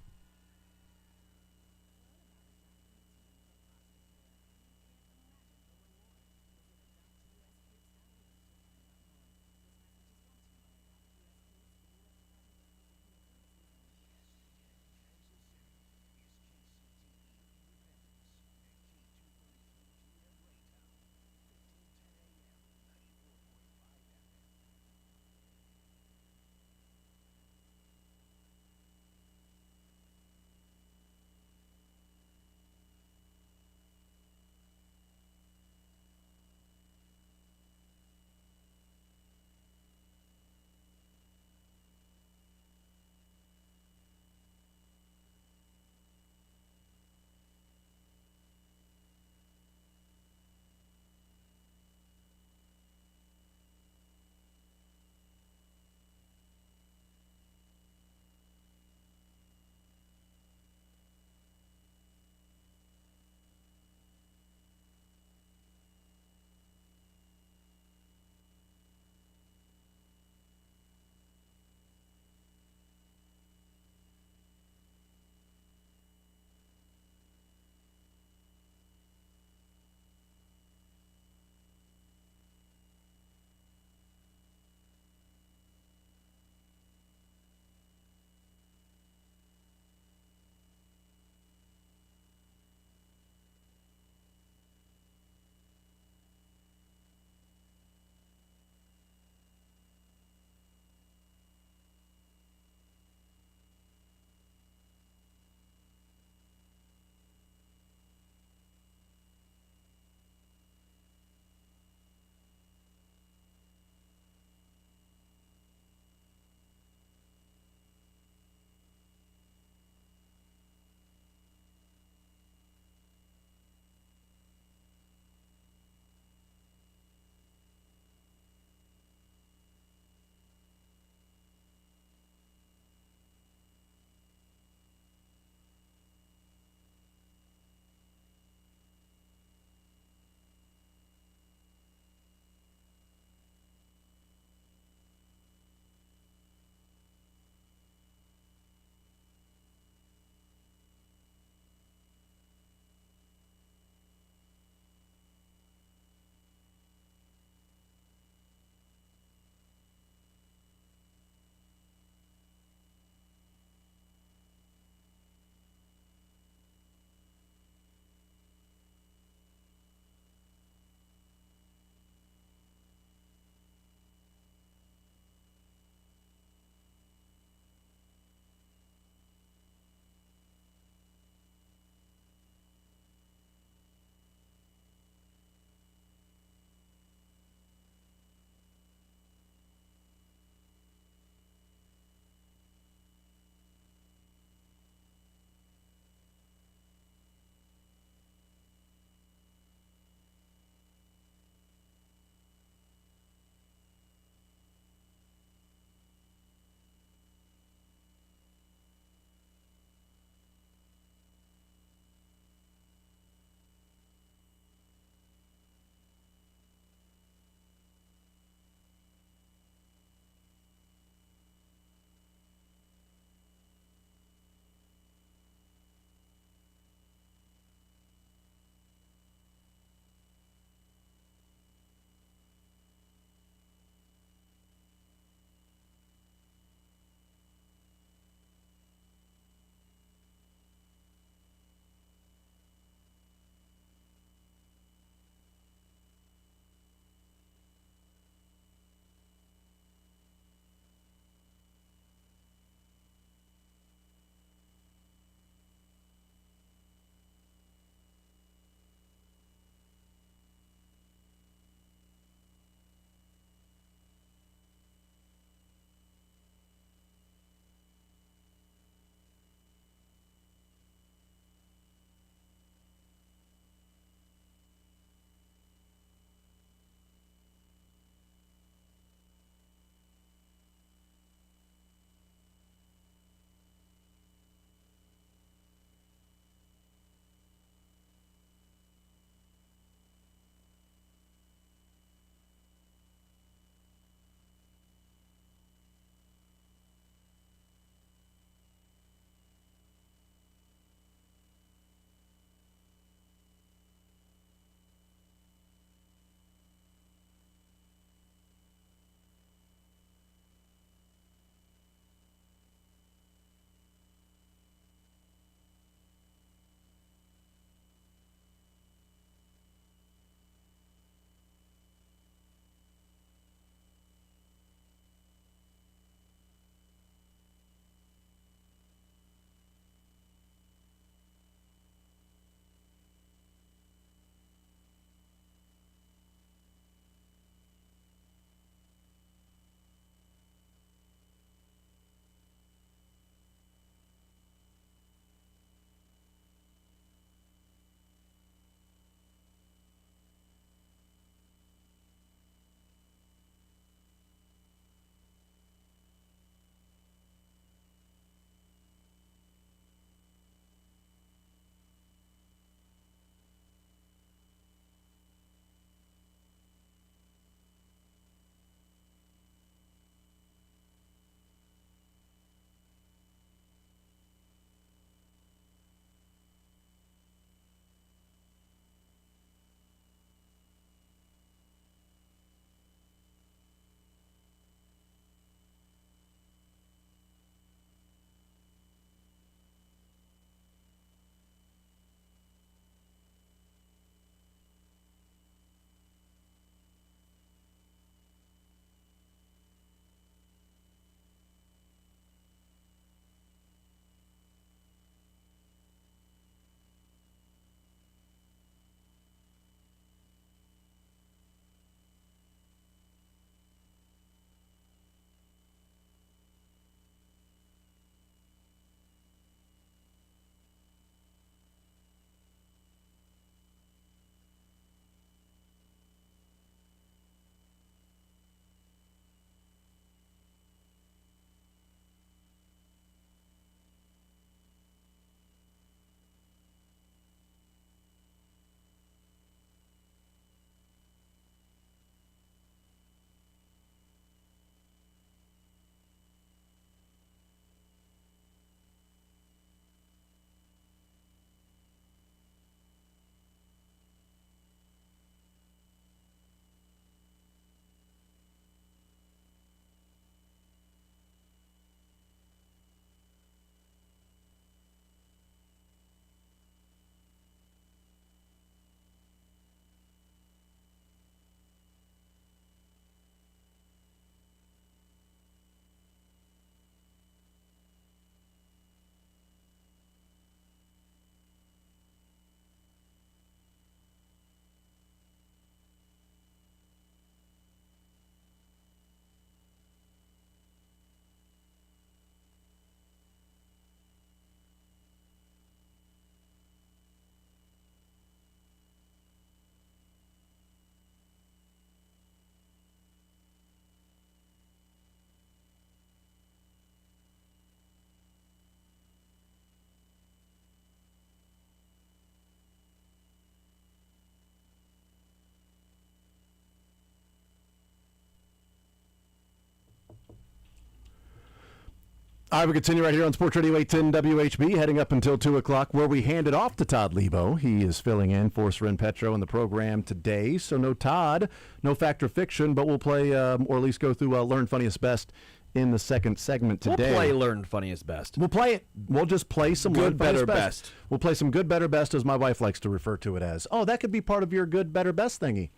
All right, we continue right here on Sports Radio 810 WHB, heading up until 2 o'clock, where we hand it off to Todd Lebo. He is filling in for Sren Petro in the program today. So no Todd, no Fact or Fiction, but we'll play, or at least go through Learn Funniest Best in the second segment today. We'll play Learn Funniest Best. We'll play it. We'll just play some Good, Learn Better, Funniest Best. Best. We'll play some Good, Better, Best, as my wife likes to refer to it as. Oh, that could be part of your Good, Better, Best thingy.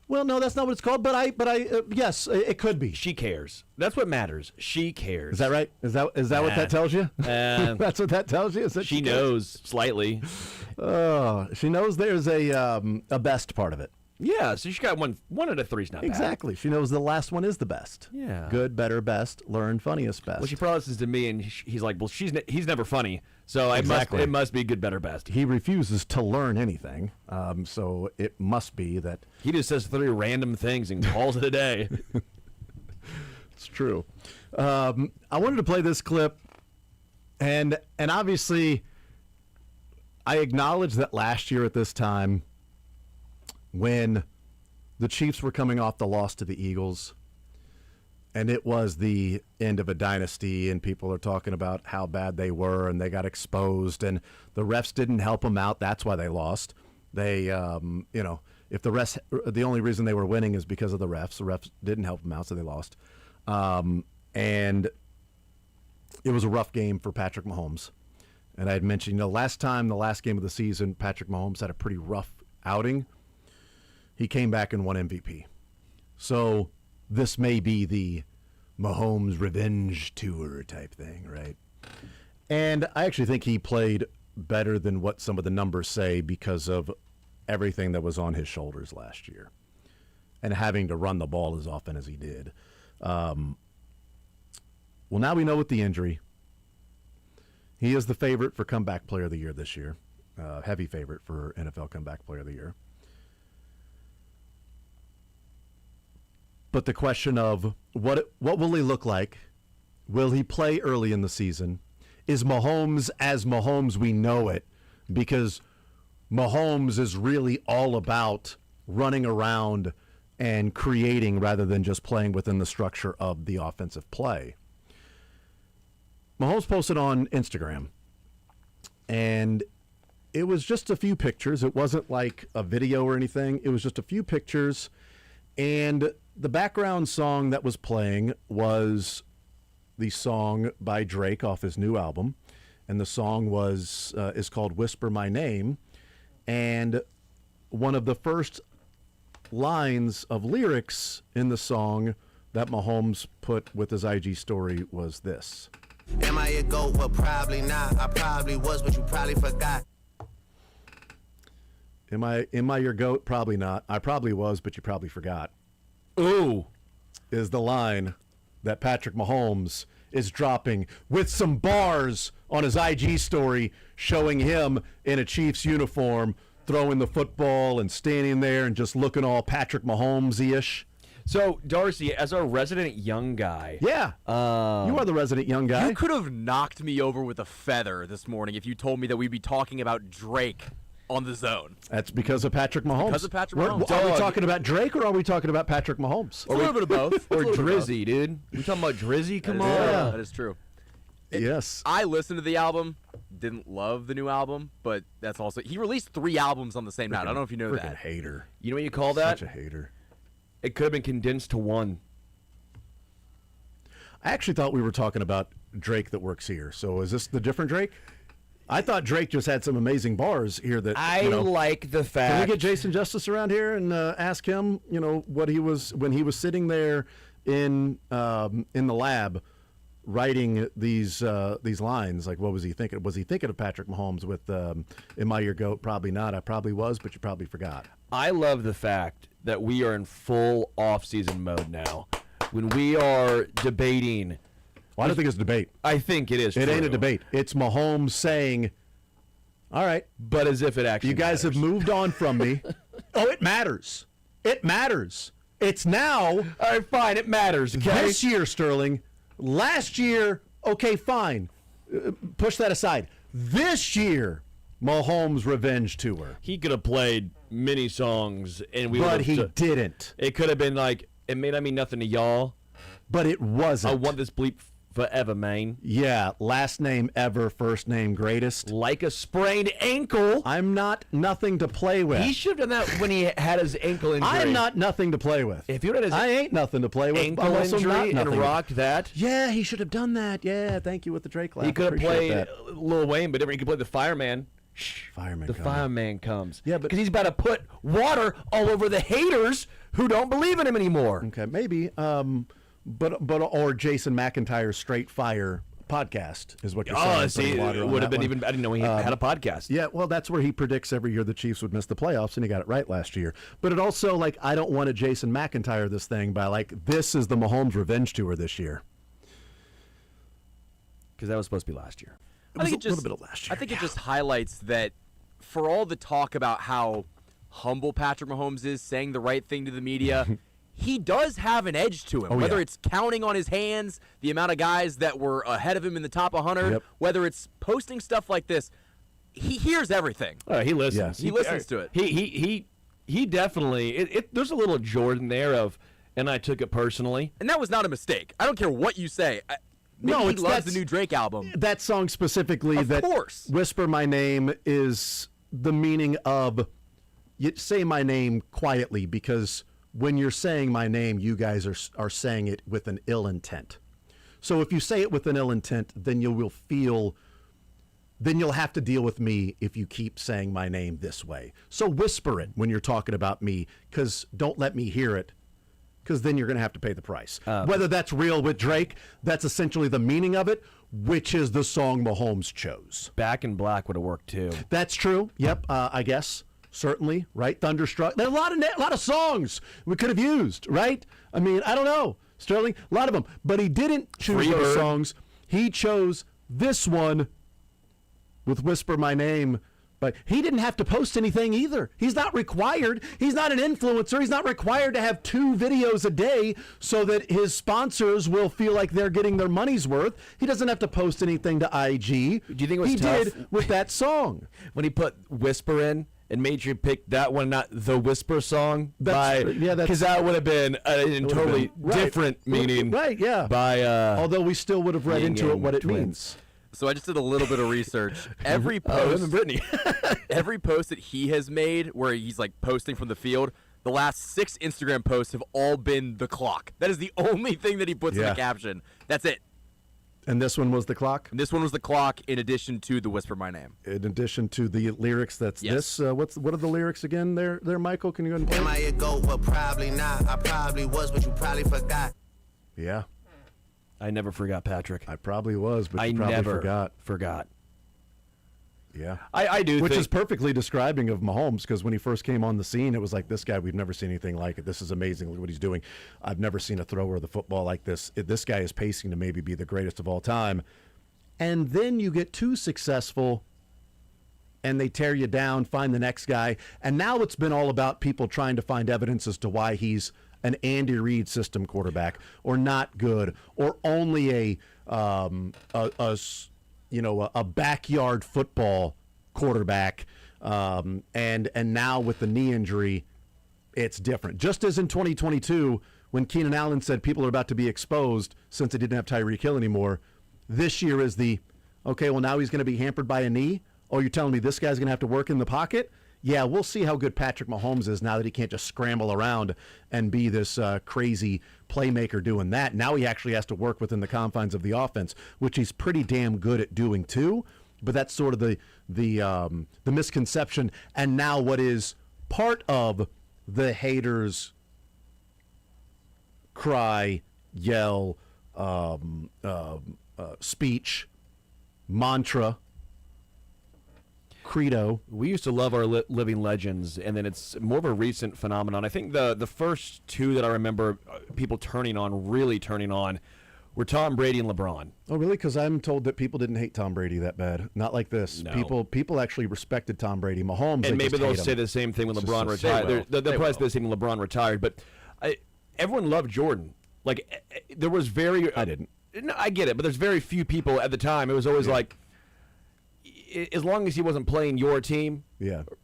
Well, no, that's not what it's called, but yes, it could be. She cares. That's what matters. She cares. Is that right? Is that what that tells you? That's what that tells you? Is that she knows slightly. Oh, she knows there's a best part of it. Yeah, so she got one out of three's not bad. Exactly. She knows the last one is the best. Yeah. Good, better, best, learn funniest best. Well, she promises to me, and he's like, well, he's never funny, so Exactly. it must be good, better, best. He refuses to learn anything, so it must be that... He just says 3 random things and calls it a day. It's true. I wanted to play this clip, and obviously, I acknowledge that last year at this time, when the Chiefs were coming off the loss to the Eagles, and it was the end of a dynasty, and people are talking about how bad they were, and they got exposed, and the refs didn't help them out. That's why they lost. They, if the only reason they were winning is because of the refs didn't help them out, so they lost. And it was a rough game for Patrick Mahomes. And I had mentioned, the last game of the season, Patrick Mahomes had a pretty rough outing. He came back and won MVP. So this may be the Mahomes revenge tour type thing, right? And I actually think he played better than what some of the numbers say because of everything that was on his shoulders last year and having to run the ball as often as he did. Well, now we know with the injury, he is the favorite for Comeback Player of the Year this year. Heavy favorite for NFL Comeback Player of the Year. But the question of what will he look like? Will he play early in the season? Is Mahomes as Mahomes we know it? Because Mahomes is really all about running around and creating rather than just playing within the structure of the offensive play. Mahomes posted on Instagram, and it was just a few pictures. It wasn't like a video or anything. It was just a few pictures, and the background song that was playing was the song by Drake off his new album, and the song is called "Whisper My Name," and one of the first lines of lyrics in the song that Mahomes put with his IG story was this. Am I a GOAT? Well, probably not. I probably was, but you probably forgot. Am I your GOAT? Probably not. I probably was, but you probably forgot. Ooh, is the line that Patrick Mahomes is dropping with some bars on his IG story showing him in a Chiefs uniform throwing the football and standing there and just looking all Patrick Mahomes-ish. So, Darcy, as our resident young guy. Yeah, you are the resident young guy. You could have knocked me over with a feather this morning if you told me that we'd be talking about Drake on the Zone. That's because of Patrick Mahomes. Because of Patrick Mahomes. Are we talking about Drake or are we talking about Patrick Mahomes? A little bit of both. Or Drizzy, dude. We talking about Drizzy? Come on. Yeah, that is true. Yes. I listened to the album, didn't love the new album, but that's also... He released 3 albums on the same night. I don't know if you know that. Hater. You know what you call that? Such a hater. It could have been condensed to 1. I actually thought we were talking about Drake that works here. So is this the different Drake? I thought Drake just had some amazing bars here that I like the fact. Can we get Jason Justice around here and ask him, what he was when he was sitting there in the lab writing these lines? Like, what was he thinking? Was he thinking of Patrick Mahomes with "Am I your GOAT?" Probably not. I probably was, but you probably forgot. I love the fact that we are in full off-season mode now. When we are debating. Well, I don't think it's a debate. I think it is. It true. ain't a debate. It's Mahomes saying, all right. But as if it actually You guys matters. have moved on from me. Oh, it matters. It matters. It's now. All right, fine. It matters. Okay? This year, Sterling. Last year, okay, fine. Push that aside. This year, Mahomes' revenge tour. He could have played many songs, and But he didn't. It could have been like, it may not mean nothing to y'all. But it wasn't. I want this bleep Forever, man. Yeah, last name ever, first name greatest. Like a sprained ankle. I'm not nothing to play with. He should have done that when he had his ankle injury. I am not nothing to play with. If you had his I ain't nothing to play with. ankle I'm also injury not and nothing. rocked that, Yeah, he should have done that. Yeah, thank you with the Drake laugh. he could have Appreciate played that. Lil Wayne, but different. He could play the fireman. Fireman. The coming. fireman comes. Yeah, but- because he's about to put water all over the haters who don't believe in him anymore. Okay, maybe. But or Jason McIntyre's Straight Fire podcast is what you're saying. Oh, see, putting water it on would have that been one. even. I didn't know he had a podcast. Yeah, well, that's where he predicts every year the Chiefs would miss the playoffs, and he got it right last year. But it also, like, I don't want to Jason McIntyre this thing by, like, this is the Mahomes revenge tour this year. Because that was supposed to be last year. It was a little bit of last year. I think it just highlights that for all the talk about how humble Patrick Mahomes is, saying the right thing to the media, he does have an edge to him. Oh, whether yeah. it's counting on his hands, the amount of guys that were ahead of him in the top 100, Yep. whether it's posting stuff like this, he hears everything. He listens. Yes. He listens to it. He definitely. There's a little Jordan there of, and I took it personally. And that was not a mistake. I don't care what you say. Maybe he loves the that's- new Drake album. That song specifically, Of that course. Whisper My Name is the meaning of, you say my name quietly, because when you're saying my name, you guys are saying it with an ill intent. So if you say it with an ill intent, then you will feel, then you'll have to deal with me if you keep saying my name this way. So whisper it when you're talking about me, because don't let me hear it, because then you're going to have to pay the price. Whether that's real with Drake, that's essentially the meaning of it, which is the song Mahomes chose. Back in Black would have worked too. That's true. Yep, I guess. Certainly, right? Thunderstruck. There's a lot of songs we could have used, right? I mean, I don't know, Sterling, a lot of them. But he didn't choose those songs. He chose this one with Whisper My Name. But he didn't have to post anything either. He's not required. He's not an influencer. He's not required to have 2 videos a day so that his sponsors will feel like they're getting their money's worth. He doesn't have to post anything to IG. Do you think it was he tough? did with that song? When he put Whisper in and made you pick that one, not the Whisper song, That's- because that would have been a totally been- right. different meaning, Right, yeah. By Although we still would have read Yin into it Yang what it twins. means. So I just did a little bit of research. Every him post, and Brittany. every post that he has made where he's like posting from the field, the last 6 Instagram posts have all been the clock. That is the only thing that he puts in Yeah. the caption. That's it. And this one was the clock? And this one was the clock in addition to the Whisper My Name. In addition to the lyrics, that's Yes. this. What are the lyrics again there, Michael? Can you go ahead and play? Am I a goat? Well, probably not. I probably was, but you probably forgot. Yeah, I never forgot Patrick. I probably was, but I you probably never forgot. Yeah. I do Which think, is perfectly describing of Mahomes, because when he first came on the scene, it was like, this guy, we've never seen anything like it. This is amazing. Look what he's doing. I've never seen a thrower of the football like this. This guy is pacing to maybe be the greatest of all time. And then you get too successful, and they tear you down, find the next guy. And now it's been all about people trying to find evidence as to why he's an Andy Reid system quarterback, or not good, or only a backyard football quarterback. And now with the knee injury, it's different. Just as in 2022, when Keenan Allen said people are about to be exposed since they didn't have Tyreek Hill anymore, this year is okay, well, now he's going to be hampered by a knee? Oh, you're telling me this guy's going to have to work in the pocket? Yeah, we'll see how good Patrick Mahomes is now that he can't just scramble around and be this crazy playmaker doing that. Now he actually has to work within the confines of the offense, which he's pretty damn good at doing too. But that's sort of the misconception. And now what is part of the haters' cry, yell, speech, mantra, credo. we used to love our living legends, and then it's more of a recent phenomenon. I think the first 2 that I remember people really turning on, were Tom Brady and LeBron. Oh, really? Because I'm told that people didn't hate Tom Brady that bad. Not like this. No. People actually respected Tom Brady. Mahomes, And maybe they'll say the same thing when It's LeBron just retired. they will. They'll probably say the same when LeBron retired. But everyone loved Jordan. Like, there was very... I didn't. No, I get it, but there's very few people at the time. It was always like... as long as he wasn't playing your team,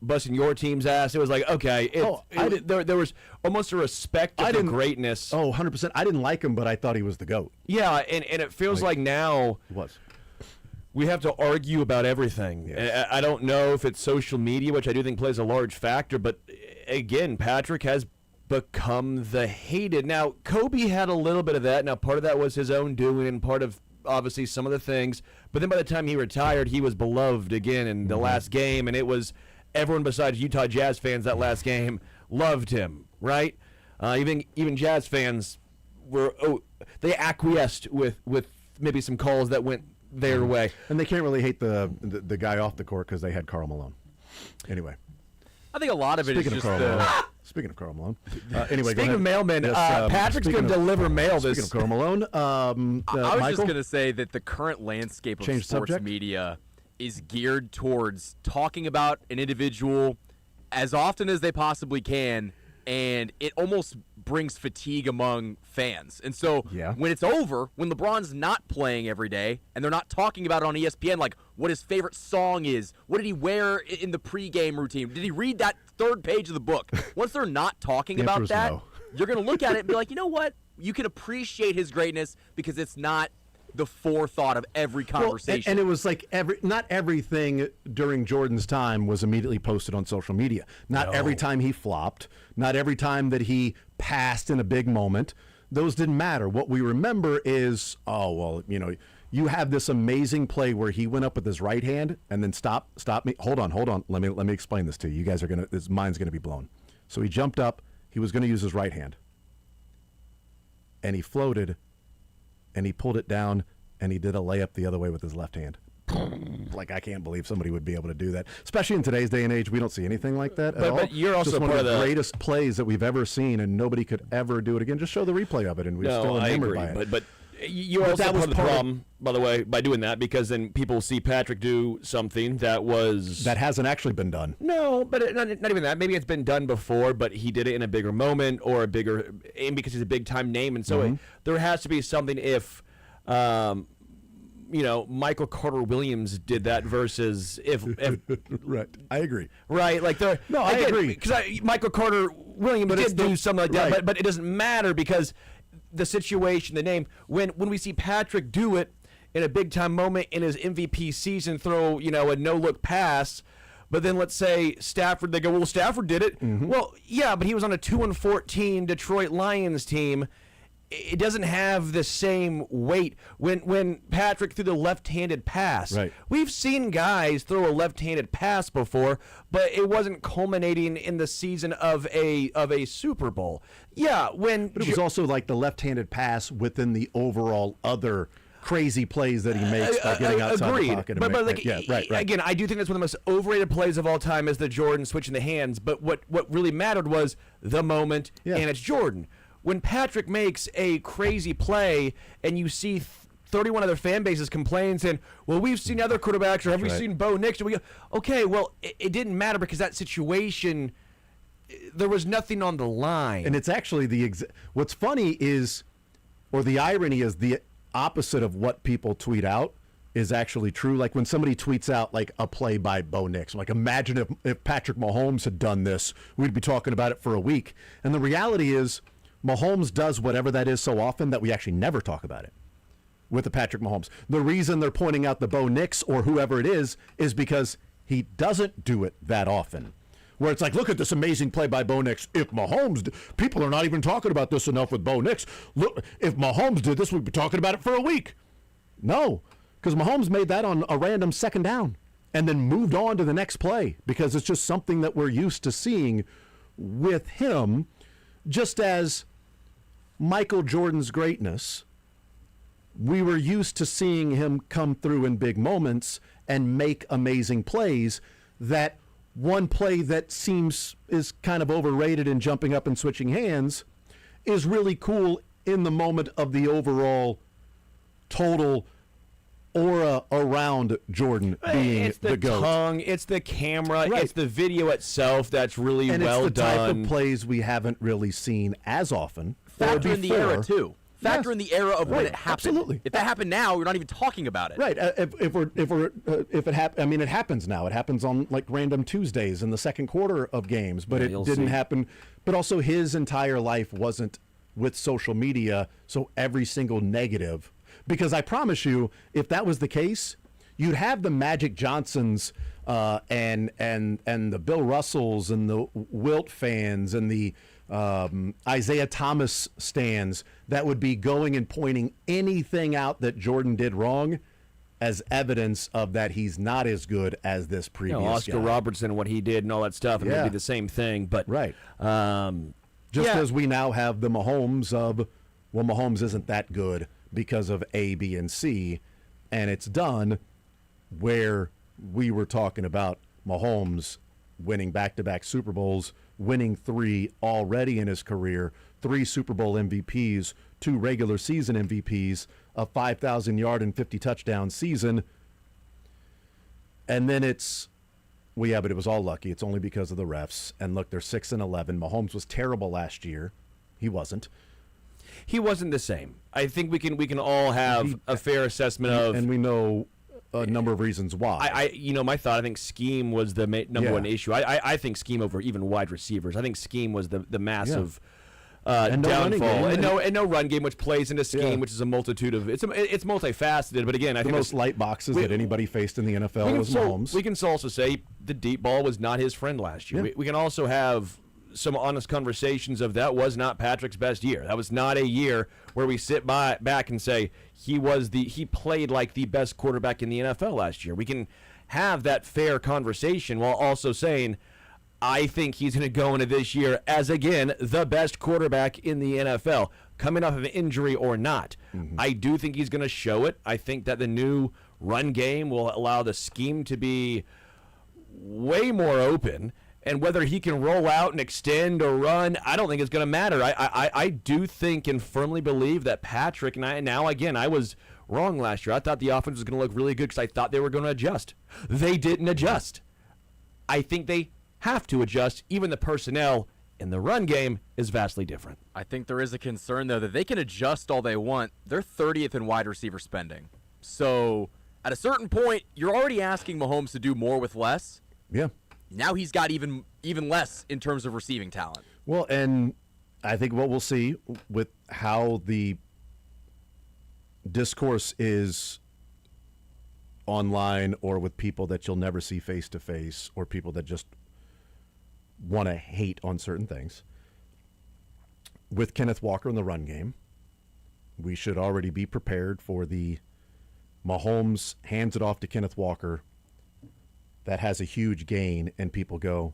busting your team's ass, it was like, okay. There was almost a respect of the greatness. Oh, 100%. I didn't like him, but I thought he was the GOAT. Yeah, and it feels like now we have to argue about everything. Yes. I don't know if it's social media, which I do think plays a large factor, but again, Patrick has become the hated. Now, Kobe had a little bit of that. Now, part of that was his own doing, and part of obviously some of the things. But then by the time he retired, he was beloved again in the last game, and it was everyone besides Utah Jazz fans that last game loved him, right? Even Jazz fans they acquiesced with maybe some calls that went their way. And they can't really hate the guy off the court because they had Karl Malone. Anyway. I think a lot of it is just Speaking of Karl Malone. Anyway, speaking of mailmen, Patrick's going to deliver mail this. Speaking of Karl Malone, I was just going to say that the current landscape of sports media is geared towards talking about an individual as often as they possibly can, and it almost brings fatigue among fans. And so when it's over, when LeBron's not playing every day and they're not talking about it on ESPN, like what his favorite song is, what did he wear in the pregame routine, did he read that third page of the book? Once they're not talking about that, you're going to look at it and be like, you know what? You can appreciate his greatness because it's not the forethought of every conversation. And it was like not everything during Jordan's time was immediately posted on social media. Not every time he flopped, not every time that he passed in a big moment. Those didn't matter. What we remember is, you have this amazing play where he went up with his right hand and then stop me. Hold on. Let me explain this to you. You guys his mind's gonna be blown. So he jumped up, he was gonna use his right hand. And he floated, and he pulled it down, and he did a layup the other way with his left hand. Like, I can't believe somebody would be able to do that. Especially in today's day and age, we don't see anything like that at all. But you're also just one part of the greatest plays that we've ever seen, and nobody could ever do it again. Just show the replay of it, and we're still enamored by it. But you're also part of the problem, by the way, by doing that, because then people see Patrick do something that hasn't actually been done. No, but not even that. Maybe it's been done before, but he did it in a bigger moment or and because he's a big time name, and so there has to be something if. Michael Carter Williams did that versus if right. I agree. Right, like I agree because Michael Carter Williams did do something like that, but it doesn't matter because the situation, the name. When we see Patrick do it in a big time moment in his MVP season, throw a no look pass. But then let's say Stafford, they go, well, Stafford did it. Well, yeah, but he was on a 2-14 Detroit Lions team. It doesn't have the same weight when Patrick threw the left-handed pass. Right. We've seen guys throw a left-handed pass before, but it wasn't culminating in the season of a Super Bowl. Yeah, but it was also like the left-handed pass within the overall other crazy plays that he makes by getting outside the pocket. Right. Again, I do think that's one of the most overrated plays of all time is the Jordan switching the hands. But what really mattered was the moment, and it's Jordan. When Patrick makes a crazy play and you see 31 other fan bases complain saying, well, we've seen other quarterbacks, or have we seen Bo Nix? And we go, okay, well, it didn't matter because that situation, there was nothing on the line. And it's actually what's funny is, or the irony is the opposite of what people tweet out is actually true. Like when somebody tweets out like a play by Bo Nix, like imagine if Patrick Mahomes had done this, we'd be talking about it for a week. And the reality is, Mahomes does whatever that is so often that we actually never talk about it with the Patrick Mahomes. The reason they're pointing out the Bo Nix or whoever it is because he doesn't do it that often. Where it's like, look at this amazing play by Bo Nix. If Mahomes, people are not even talking about this enough with Bo Nix. Look, if Mahomes did this, we'd be talking about it for a week. No, because Mahomes made that on a random second down and then moved on to the next play because it's just something that we're used to seeing with him, just as Michael Jordan's greatness, we were used to seeing him come through in big moments and make amazing plays. That one play that is kind of overrated in jumping up and switching hands is really cool in the moment of the overall total aura around Jordan being it's the GOAT. Tongue, it's the camera, it's the video itself that's really and well it's the done. type of plays we haven't really seen as often. Factor in the era too. Factor in the era of when it happened. Absolutely. If that happened now, you're not even talking about it. Right. If it happens, I mean, it happens now. It happens on like random Tuesdays in the second quarter of games, but it didn't happen. But also, his entire life wasn't with social media, so every single negative. Because I promise you, if that was the case, you'd have the Magic Johnsons and the Bill Russells and the Wilt fans and the Isaiah Thomas stands that would be going and pointing anything out that Jordan did wrong as evidence of that he's not as good as this previous Oscar guy. Robertson, what he did and all that stuff, and it'd be the same thing. But right. Just as we now have the Mahomes of, well, Mahomes isn't that good because of A, B, and C, and it's done where we were talking about Mahomes winning back-to-back Super Bowls, winning 3 already in his career, 3 Super Bowl MVPs, 2 regular season MVPs, a 5,000-yard and 50-touchdown season. And then it's, well, yeah, but it was all lucky. It's only because of the refs. And look, they're 6-11. Mahomes was terrible last year. He wasn't. He wasn't the same. I think we can all have a fair assessment of, and we know a number of reasons why. My thought, I think scheme was the number one issue. I think scheme over even wide receivers. I think scheme was the massive downfall. And no run game, which plays into scheme, which is a multitude of it's multifaceted. But again, I think the most light boxes that anybody faced in the NFL was Mahomes. We can also say the deep ball was not his friend last year. We can also have some honest conversations of that was not Patrick's best year. That was not a year where we sit back and say he played like the best quarterback in the NFL last year. We can have that fair conversation while also saying, I think he's going to go into this year as, again, the best quarterback in the NFL, coming off of an injury or not. Mm-hmm. I do think he's going to show it. I think that the new run game will allow the scheme to be way more open. And whether he can roll out and extend or run, I don't think it's going to matter. I do think and firmly believe that Patrick and I was wrong last year. I thought the offense was going to look really good because I thought they were going to adjust. They didn't adjust. I think they have to adjust. Even the personnel in the run game is vastly different. I think there is a concern, though, that they can adjust all they want. They're 30th in wide receiver spending. So at a certain point, you're already asking Mahomes to do more with less. Yeah. Now he's got even less in terms of receiving talent. Well, and I think what we'll see with how the discourse is online or with people that you'll never see face-to-face or people that just want to hate on certain things. With Kenneth Walker in the run game, we should already be prepared for the Mahomes hands it off to Kenneth Walker that has a huge gain, and people go,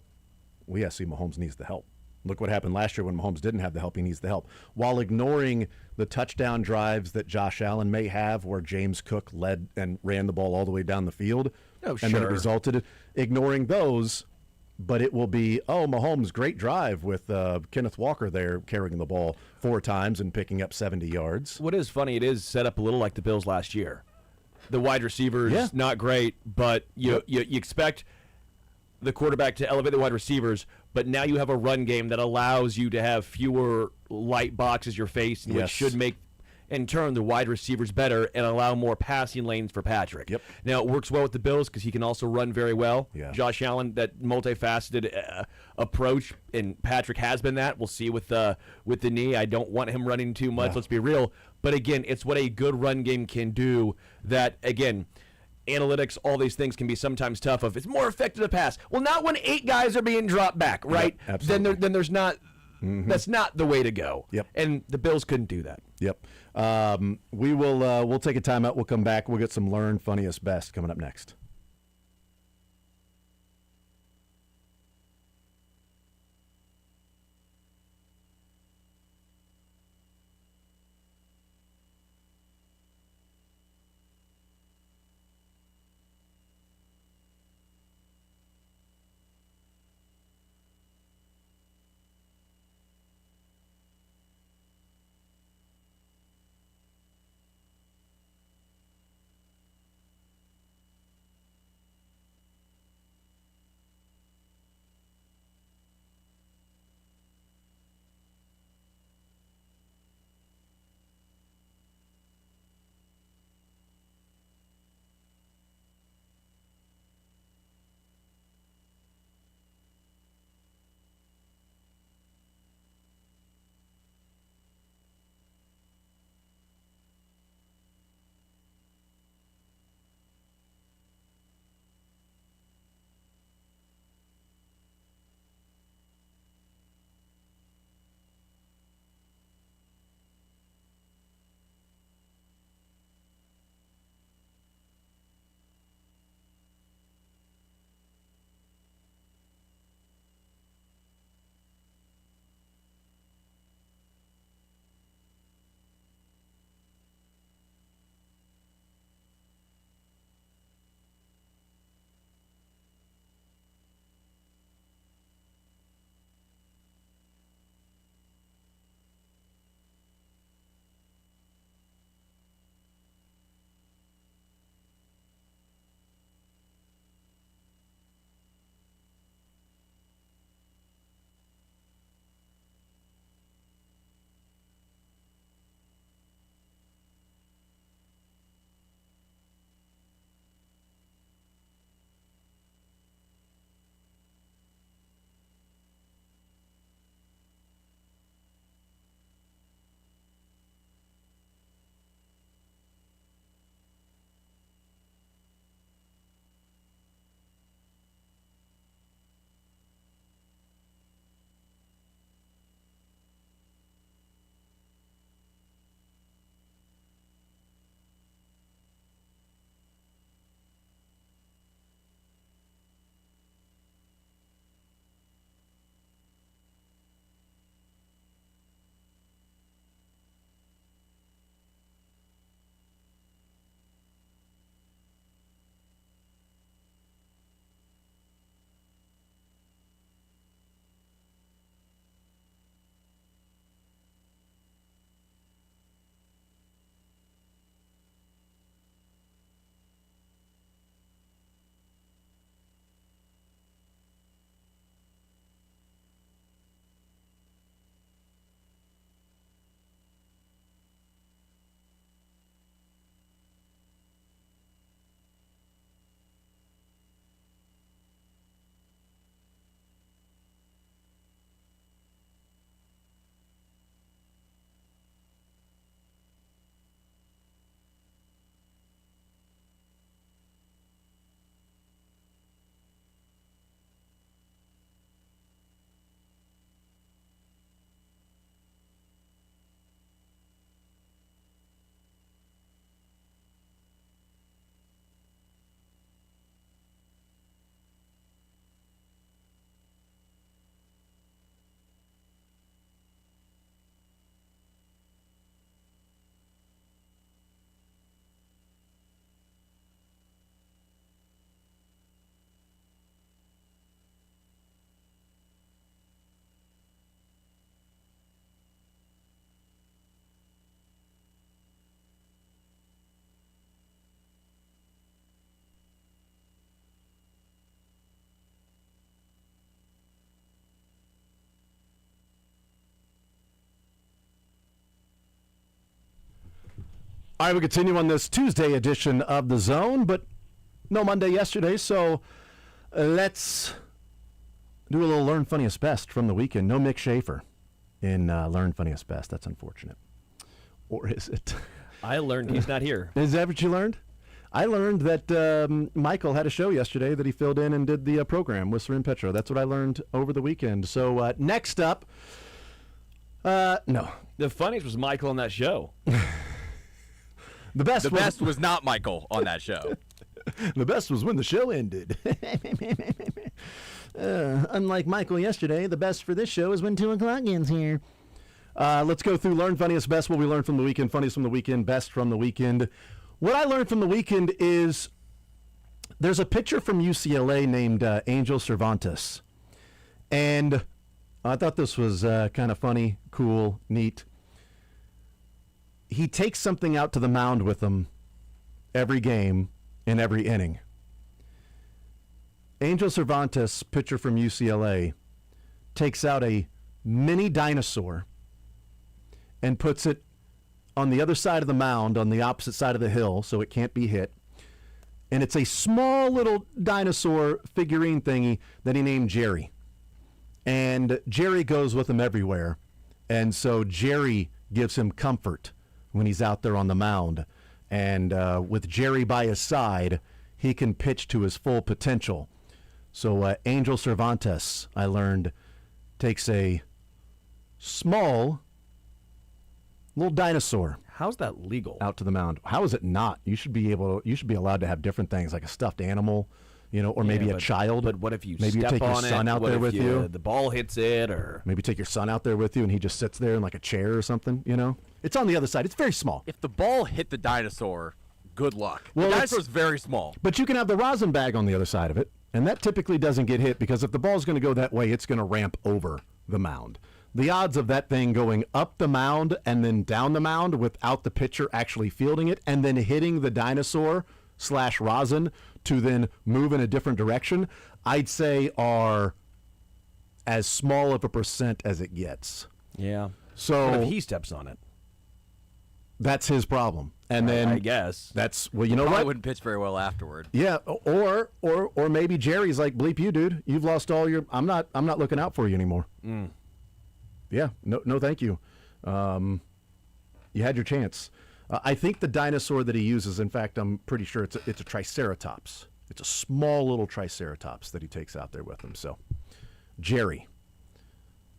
well, yeah, see, Mahomes needs the help. Look what happened last year when Mahomes didn't have the help. He needs the help. While ignoring the touchdown drives that Josh Allen may have where James Cook led and ran the ball all the way down the field, and then it resulted, ignoring those, but it will be, Mahomes, great drive with Kenneth Walker there carrying the ball 4 times and picking up 70 yards. What is funny, it is set up a little like the Bills last year. The wide receivers, not great, but you expect the quarterback to elevate the wide receivers, but now you have a run game that allows you to have fewer light boxes you're facing, which should make, in turn, the wide receivers better and allow more passing lanes for Patrick. Yep. Now, it works well with the Bills because he can also run very well. Yeah. Josh Allen, that multifaceted approach, and Patrick has been that. We'll see with the knee. I don't want him running too much, let's be real. But, again, it's what a good run game can do that, again, analytics, all these things can be sometimes tough of, it's more effective to pass. Well, not when 8 guys are being dropped back, right? Yep, absolutely. Then there's not that's not the way to go. Yep. And the Bills couldn't do that. Yep. We'll take a timeout. We'll come back. We'll get some Learn Funniest Best coming up next. All right, we continue on this Tuesday edition of The Zone, but no Monday yesterday, so let's do a little Learn Funniest Best from the weekend. No Mick Schaefer in Learn Funniest Best. That's unfortunate. Or is it? I learned he's not here. Is that what you learned? I learned that Michael had a show yesterday that he filled in and did the program with Sarin Petro. That's what I learned over the weekend. So next up, no. The funniest was Michael on that show. The best was not Michael on that show. The best was when the show ended. Unlike Michael yesterday, the best for this show is when 2 o'clock ends here. Let's go through Learn Funniest Best, what we learned from the weekend, funniest from the weekend, best from the weekend. What I learned from the weekend is there's a pitcher from UCLA named Angel Cervantes. And I thought this was kind of funny, cool, neat. He takes something out to the mound with him every game in every inning. Angel Cervantes, pitcher from UCLA, takes out a mini dinosaur and puts it on the other side of the mound, on the opposite side of the hill, so it can't be hit. And it's a small little dinosaur figurine thingy that he named Jerry. And Jerry goes with him everywhere. And so Jerry gives him comfort when he's out there on the mound. And with Jerry by his side, he can pitch to his full potential. So Angel Cervantes, I learned, takes a small little dinosaur. How's that legal? Out to the mound. How is it not? You should be allowed to have different things, like a stuffed animal, or maybe a child. But what if you maybe step you take on your son it? out What there if with you? The ball hits it, or maybe take your son out there with you, and he just sits there in like a chair or something. It's on the other side. It's very small. If the ball hit the dinosaur, good luck. Well, the dinosaur's very small. But you can have the rosin bag on the other side of it, and that typically doesn't get hit because if the ball's going to go that way, it's going to ramp over the mound. The odds of that thing going up the mound and then down the mound without the pitcher actually fielding it and then hitting the dinosaur / rosin to then move in a different direction, I'd say are as small of a percent as it gets. Yeah. So what if he steps on it? That's his problem. And then I guess that's you know what? I wouldn't pitch very well afterward. Yeah, or maybe Jerry's like, bleep you, dude. You've lost all your. I'm not looking out for you anymore. Yeah, no, thank you. You had your chance. I think the dinosaur that he uses, in fact, I'm pretty sure it's a triceratops. It's a small little triceratops that he takes out there with him. So, Jerry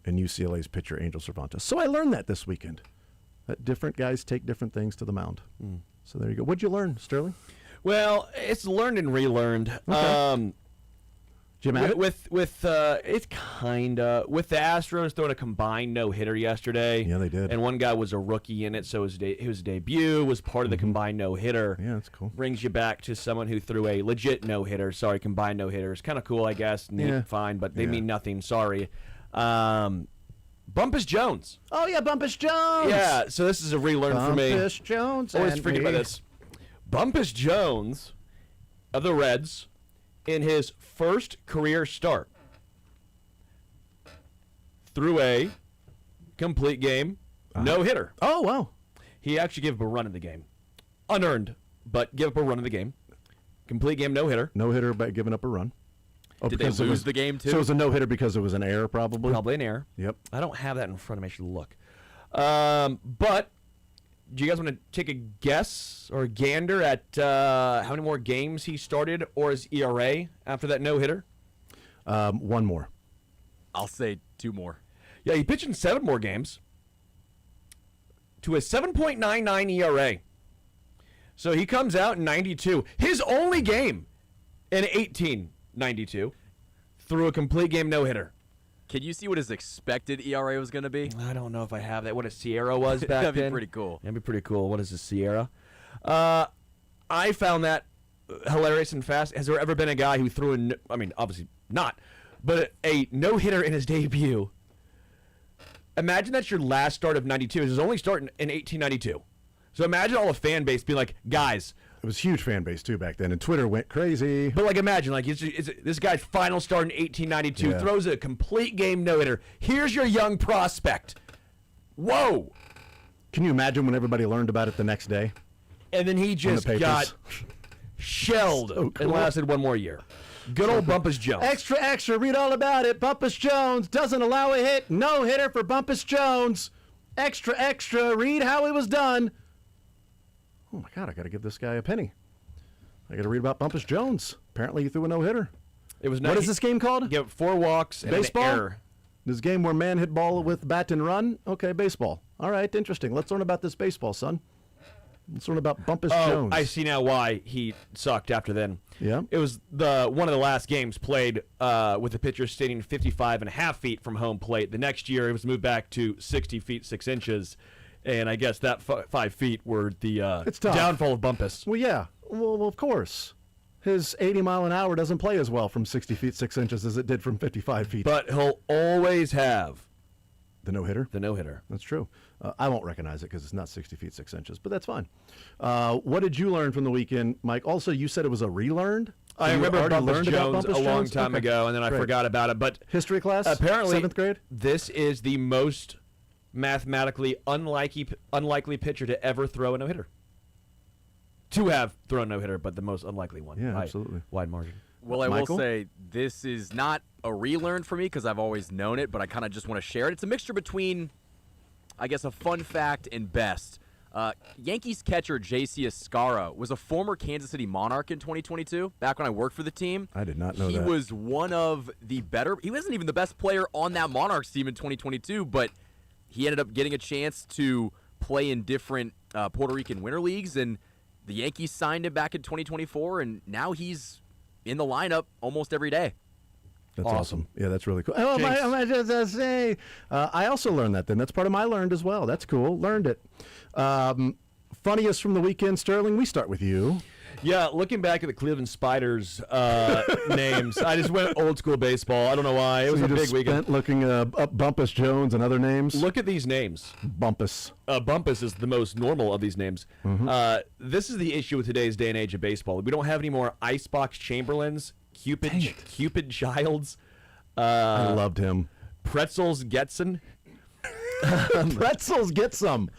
and UCLA's pitcher Angel Cervantes. So I learned that this weekend. That different guys take different things to the mound. So there you go. What'd you learn, Sterling? Well, it's learned and relearned. Okay. Jim, with it's kinda with the Astros throwing a combined no-hitter yesterday. Yeah, they did. And one guy was a rookie in it, so his debut was part of the combined no-hitter. Yeah, that's cool. Brings you back to someone who threw a legit no-hitter. Sorry, combined no-hitter. It's kind of cool, I guess. Neat, Yeah. fine, but they mean nothing. Sorry. Bumpus Jones. Oh yeah, Bumpus Jones. Yeah, so this is a relearn for me. Bumpus Jones. Always and forget me. about this. Bumpus Jones of the Reds, in his first career start, threw a complete game no-hitter. Oh, wow. He actually gave up a run in the game. Unearned, but give up a run in the game. Complete game no-hitter. No-hitter by giving up a run. Oh, Did they lose the game, too? So it was a no-hitter because it was an error, probably? Probably an error. Yep. I don't have that in front of me. I should look. But do you guys want to take a guess or a gander at how many more games he started or his ERA after that no-hitter? One more. I'll say 2 more. Yeah, he pitched in 7 more games to a 7.99 ERA. So he comes out in 92. His only game in 1892 threw a complete game no-hitter. Can you see what his expected ERA was going to be? I don't know if I have that. What a Sierra was back That'd be then. pretty cool. That'd be pretty cool. What is a Sierra? I found that hilarious and fast. Has there ever been a guy who threw I mean, obviously not, but a no-hitter in his debut? Imagine that's your last start of 92. It was his only start in 1892. So imagine all the fan base being like, guys. It was a huge fan base, too, back then, and Twitter went crazy. But, like, imagine, like, it's this guy's final start in 1892, throws a complete game no-hitter. Here's your young prospect. Whoa. Can you imagine when everybody learned about it the next day? And then he just got shelled and lasted one more year. Good old Bumpus Jones. Extra, extra, read all about it. Bumpus Jones doesn't allow a hit. No hitter for Bumpus Jones. Extra, extra, read how it was done. Oh, my God, I got to give this guy a penny. I got to read about Bumpus Jones. Apparently he threw a no-hitter. What is this game called? Get 4 walks and baseball? an error. This game where man hit ball with bat and run? Okay, baseball. All right, interesting. Let's learn about this baseball, son. Let's learn about Bumpus Jones. I see now why he sucked after then. Yeah. It was one of the last games played with the pitcher standing 55.5 feet from home plate. The next year, it was moved back to 60 feet 6 inches, and I guess that 5 feet were the downfall of Bumpus. Well, yeah. Well, of course. His 80 mile an hour doesn't play as well from 60 feet 6 inches as it did from 55 feet. But he'll always have the no-hitter? The no-hitter. That's true. I won't recognize it because it's not 60 feet 6 inches, but that's fine. What did you learn from the weekend, Mike? Also, you said it was a relearned? So I remember Bumpus Jones Bumpus a long Jones? time ago, and then I forgot about it. But history class? Apparently, 7th grade? This is the most mathematically unlikely pitcher to ever throw a no-hitter. To have thrown a no-hitter, but the most unlikely one. Yeah, absolutely. Wide margin. Well, I will say this is not a relearn for me because I've always known it, but I kind of just want to share it. It's a mixture between, I guess, a fun fact and best. Yankees catcher J.C. Escarra was a former Kansas City Monarch in 2022, back when I worked for the team. I did not know that. He was one of the better – he wasn't even the best player on that Monarchs team in 2022, but he ended up getting a chance to play in different Puerto Rican winter leagues, and the Yankees signed him back in 2024, and now he's in the lineup almost every day. That's awesome. Yeah, that's really cool. Oh, I also learned that then. That's part of my learned as well. That's cool. Learned it. Funniest from the weekend, Sterling, we start with you. Yeah, looking back at the Cleveland Spiders names, I just went old school baseball. I don't know why. It was a big weekend. Looking up Bumpus Jones and other names. Look at these names. Bumpus. Bumpus is the most normal of these names. Mm-hmm. This is the issue with today's day and age of baseball. We don't have any more Icebox Chamberlains, Cupid Childs. I loved him. Pretzels Getson. Pretzels get some.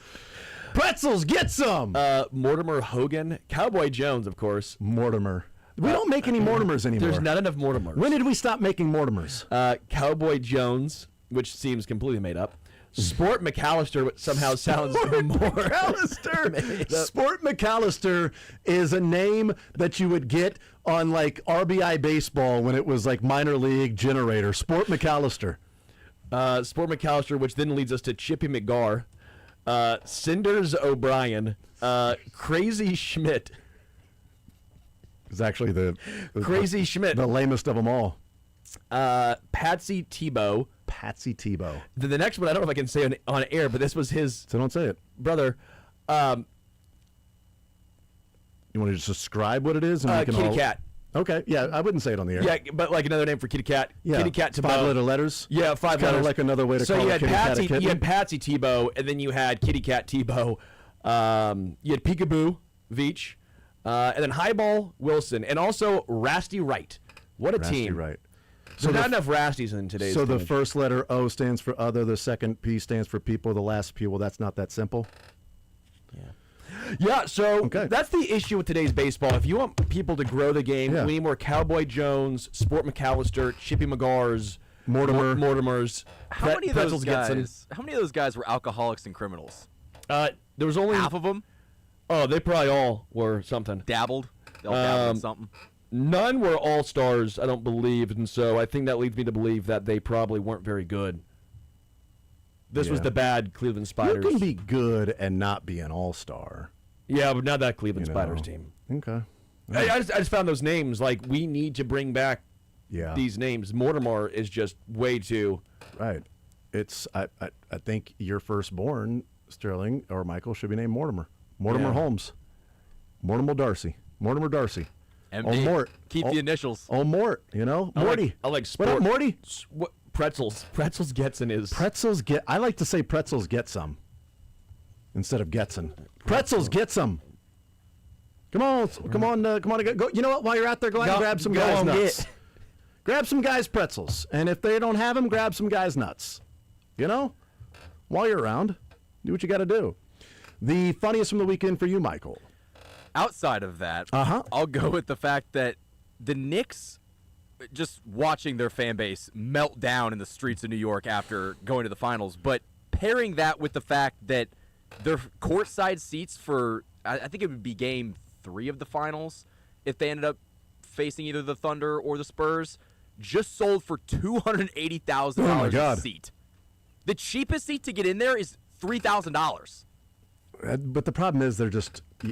Pretzels, get some! Mortimer Hogan. Cowboy Jones, of course. Mortimer. We don't make any Mortimers anymore. There's not enough Mortimers. When did we stop making Mortimers? Cowboy Jones, which seems completely made up. Sport McAllister, which somehow sounds more... McAllister! Sport McAllister is a name that you would get on, like, RBI Baseball when it was, like, minor league generator. Sport McAllister. Sport McAllister, which then leads us to Chippy McGar. Cinders O'Brien, Crazy Schmidt. Is actually the Crazy Schmidt, the lamest of them all. Patsy Tebow. Patsy Tebow. The next one, I don't know if I can say on air, but this was his. So don't say it, brother. You want to just describe what it is? And we can Kitty Cat. Okay, yeah, I wouldn't say it on the air. Yeah, but like another name for Kitty Cat. Yeah. Kitty Cat Tebow. 5-letter letters? Yeah, 5 letters. Kind of like another way to call it Kitty Cat a kitten. You had Patsy Tebow, and then you had Kitty Cat Tebow. You had Peekaboo Veach, and then Highball Wilson, and also Rasty Wright. What a team. Rasty Wright. So not enough Rasties in today's So team. the first letter O stands for other, the second P stands for people, the last P, well, that's not that simple. Yeah, so that's the issue with today's baseball. If you want people to grow the game, we need more Cowboy Jones, Sport McAllister, Chippy McGars, Mortimers. How many of those guys? How many of those guys were alcoholics and criminals? There was only half of them. Oh, they probably all were something. Dabbled. They all dabbled in something. None were all-stars, I don't believe, and so I think that leads me to believe that they probably weren't very good. This was the bad Cleveland Spiders. You can be good and not be an all-star. Yeah, but not that Cleveland Spiders team. Okay. I just found those names, like, we need to bring back these names. Mortimer is just way too... Right. It's I think your firstborn, Sterling, or Michael, should be named Mortimer. Mortimer Holmes. Mortimer Darcy. MD. Oh, Mort. Keep the initials. Oh, Mort, you know? Morty. I like sport. What up, Morty? Pretzels. Pretzels Getson is... Pretzels get... I like to say pretzels get some instead of Getson. Pretzels get some. Come on. Go. You know what? While you're out there, go out and grab some guys' nuts. Grab some guys' pretzels. And if they don't have them, grab some guys' nuts. You know? While you're around, do what you got to do. The funniest from the weekend for you, Michael. Outside of that, Uh-huh. I'll go with the fact that the Knicks, just watching their fan base melt down in the streets of New York after going to the finals, but pairing that with the fact that their courtside seats for, I think it would be game 3 of the finals, if they ended up facing either the Thunder or the Spurs, just sold for $280,000 a seat. The cheapest seat to get in there is $3,000. But the problem is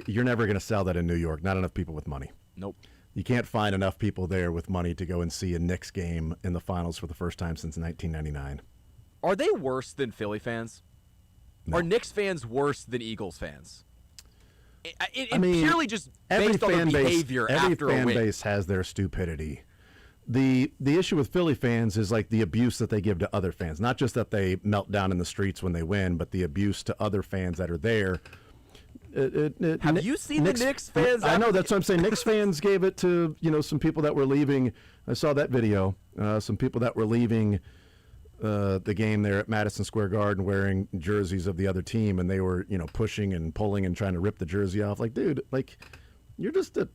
you're never going to sell that in New York. Not enough people with money. Nope. You can't find enough people there with money to go and see a Knicks game in the finals for the first time since 1999. Are they worse than Philly fans? No. Are Knicks fans worse than Eagles fans? I mean, purely just based on their behavior after a win. Every fan base has their stupidity. The issue with Philly fans is like the abuse that they give to other fans. Not just that they melt down in the streets when they win, but the abuse to other fans that are there. Have you seen the Knicks fans? I know, that's what I'm saying. Knicks fans gave it to some people that were leaving. I saw that video. Some people that were leaving the game there at Madison Square Garden wearing jerseys of the other team, and they were pushing and pulling and trying to rip the jersey off. Like, dude, like you're just a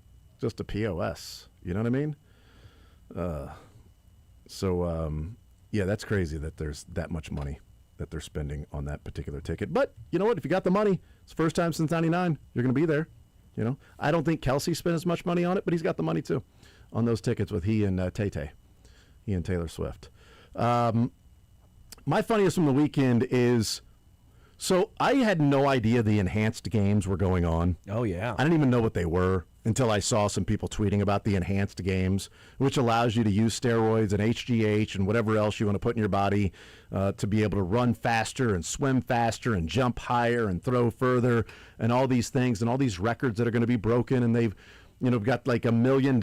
POS. You know what I mean? Yeah, that's crazy that there's that much money that they're spending on that particular ticket. But you know what? If you got the money, it's the first time since '99. You're going to be there. I don't think Kelsey spent as much money on it, but he's got the money too on those tickets with he and Tay-Tay, he and Taylor Swift. My funniest from the weekend is, so I had no idea the enhanced games were going on. Oh, yeah. I didn't even know what they were until I saw some people tweeting about the enhanced games, which allows you to use steroids and HGH and whatever else you want to put in your body to be able to run faster and swim faster and jump higher and throw further and all these things and all these records that are going to be broken. And they've got like $1 million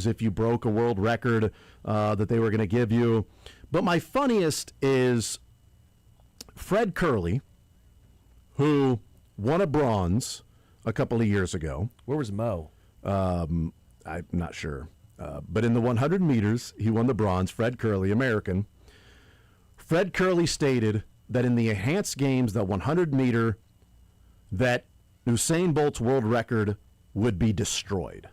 if you broke a world record that they were going to give you. But my funniest is Fred Curley, who won a bronze a couple of years ago. Where was Mo? I'm not sure. But in the 100 meters, he won the bronze. Fred Curley, American. Fred Curley stated that in the enhanced games, the 100 meter, that Usain Bolt's world record would be destroyed.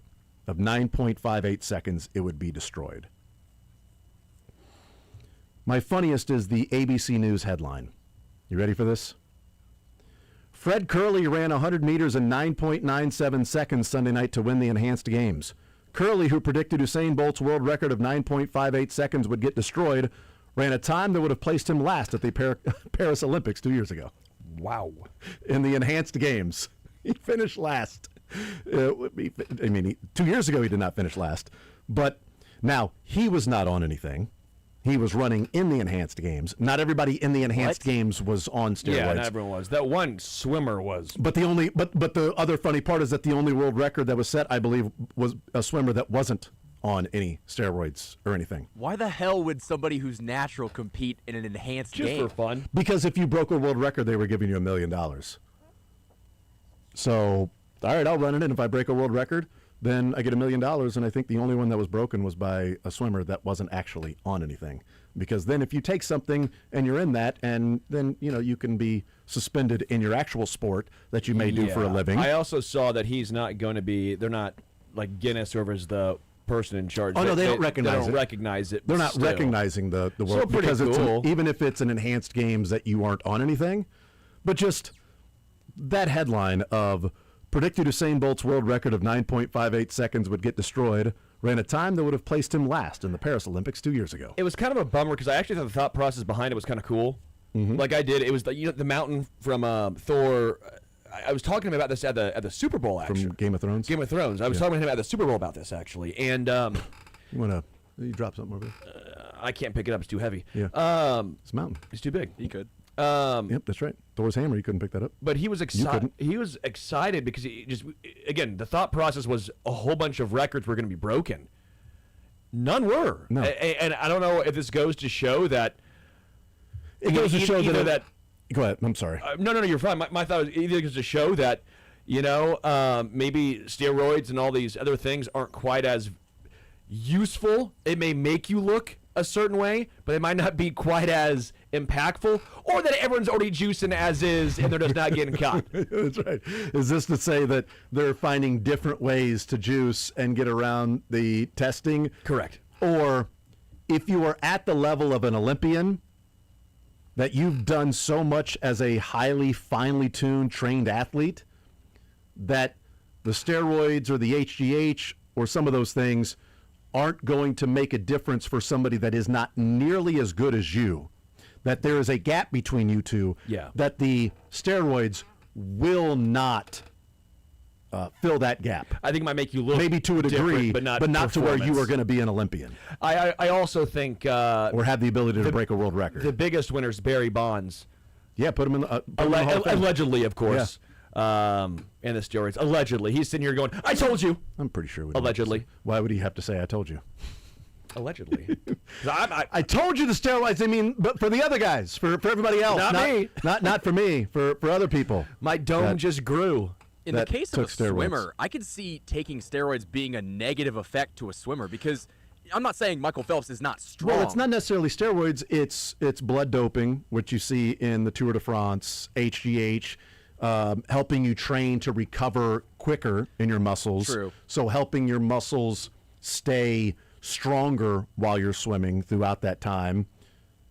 Of 9.58 seconds, it would be destroyed. My funniest is the ABC News headline. You ready for this? Fred Curley ran 100 meters in 9.97 seconds Sunday night to win the enhanced games. Curley, who predicted Usain Bolt's world record of 9.58 seconds would get destroyed, ran a time that would have placed him last at the Paris Olympics 2 years ago. Wow. In the enhanced games. He finished last. 2 years ago he did not finish last. But now, he was not on anything. He was running in the enhanced games. Not everybody in the enhanced games was on steroids. Yeah, not everyone was. That one swimmer was. But the other funny part is that the only world record that was set, I believe, was a swimmer that wasn't on any steroids or anything. Why the hell would somebody who's natural compete in an enhanced game? Just for fun. Because if you broke a world record, they were giving you $1 million. So, all right, I'll run it, and if I break a world record, then I get $1 million, and I think the only one that was broken was by a swimmer that wasn't actually on anything. Because then if you take something and you're in that, and then, you can be suspended in your actual sport that you may do for a living. I also saw that he's not going to be, they're not like Guinness, whoever's the person in charge. Oh, no, they don't recognize it. They don't recognize it. They're not recognizing the world. So pretty because cool. even if it's an enhanced games that you aren't on anything, but just that headline of predicted Usain Bolt's world record of 9.58 seconds would get destroyed, ran a time that would have placed him last in the Paris Olympics 2 years ago. It was kind of a bummer because I actually thought the thought process behind it was kind of cool. Mm-hmm. Like I did. It was the mountain from Thor. I was talking about this at the Super Bowl, actually. From Game of Thrones? Game of Thrones. I was talking to him at the Super Bowl about this, actually. And you drop something over there? I can't pick it up. It's too heavy. Yeah. It's a mountain. It's too big. He could. Yep, that's right. Thor's hammer, you couldn't pick that up. But he was excited. He was excited because he just, again, the thought process was a whole bunch of records were going to be broken. None were. No. And I don't know if this goes to show that. It goes to show that. Go ahead. I'm sorry. No, you're fine. My thought was either goes to show that, maybe steroids and all these other things aren't quite as useful. It may make you look a certain way, but it might not be quite as impactful, or that everyone's already juicing as is and they're just not getting caught. That's right. Is this to say that they're finding different ways to juice and get around the testing? Correct. Or if you are at the level of an Olympian, that you've done so much as a highly finely tuned trained athlete that the steroids or the HGH or some of those things aren't going to make a difference for somebody that is not nearly as good as you, that there is a gap between you two, that the steroids will not fill that gap. I think it might make you look maybe to a degree, but not to where you are going to be an Olympian. I also think or have the ability to break a world record. The biggest winner is Barry Bonds. Yeah, put him in the allegedly, of course. And the steroids. Allegedly. He's sitting here going, I told you. I'm pretty sure. Allegedly. Why would he have to say, I told you? Allegedly. I told you the steroids. I mean, but for the other guys, for everybody else. Not me. Not for me, for other people. My dome just grew. In the case of a swimmer, I could see taking steroids being a negative effect to a swimmer because I'm not saying Michael Phelps is not strong. Well, it's not necessarily steroids. It's blood doping, which you see in the Tour de France, HGH, helping you train to recover quicker in your muscles. True. So helping your muscles stay stronger while you're swimming throughout that time,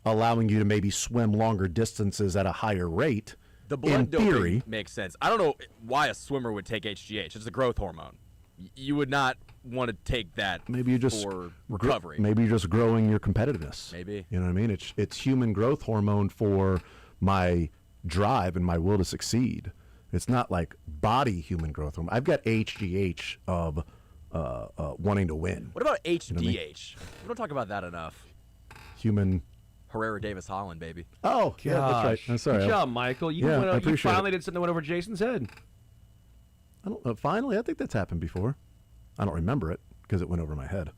allowing you to maybe swim longer distances at a higher rate. The blood doping makes sense. I don't know why a swimmer would take HGH. It's a growth hormone. You would not want to take that for recovery. Maybe you're just growing your competitiveness. Maybe. You know what I mean? It's human growth hormone for my drive and my will to succeed. It's not like body human growth hormone. I've got HGH of wanting to win. What about HDH? You know what I mean? We don't talk about that enough. Human... Herrera Davis Holland, baby. Oh, yeah, that's right. I'm sorry. Good job, Michael. You finally did something that went over Jason's head. I don't. Finally, I think that's happened before. I don't remember it because it went over my head.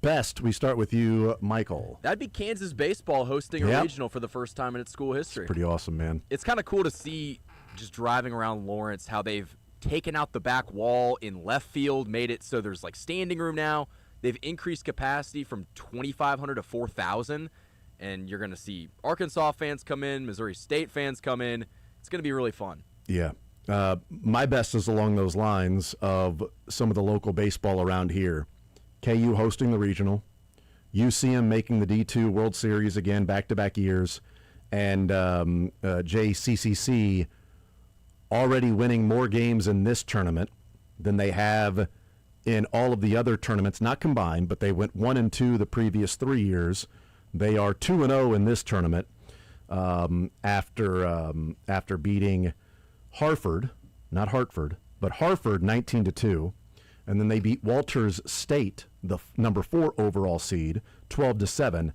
Best, we start with you, Michael. That'd be Kansas baseball hosting a regional for the first time in its school history. It's pretty awesome, man. It's kind of cool to see just driving around Lawrence how they've taken out the back wall in left field, made it so there's like standing room now. They've increased capacity from 2,500 to 4,000, and you're going to see Arkansas fans come in, Missouri State fans come in. It's going to be really fun. Yeah. My best is along those lines of some of the local baseball around here. KU hosting the regional, UCM making the D2 World Series again, back-to-back years, and JCCC already winning more games in this tournament than they have in all of the other tournaments, not combined, but they went 1-2 the previous 3 years. They are 2-0 in this tournament after beating Hartford, not Hartford, but Hartford 19-2, and then they beat Walters State, the number 4 overall seed, 12-7,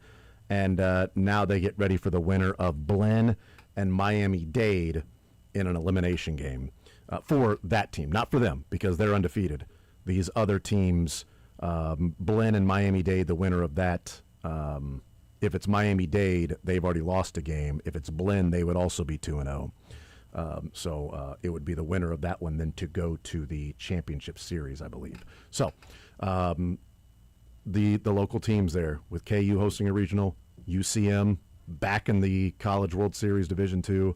and now they get ready for the winner of Blen and Miami-Dade in an elimination game for that team, not for them because they're undefeated. These other teams, Blen and Miami-Dade, the winner of that, if it's Miami-Dade, they've already lost a game. If it's Blen, they would also be 2-0. So it would be the winner of that one then to go to the championship series, I believe. So the local teams there with KU hosting a regional, UCM back in the College World Series Division II,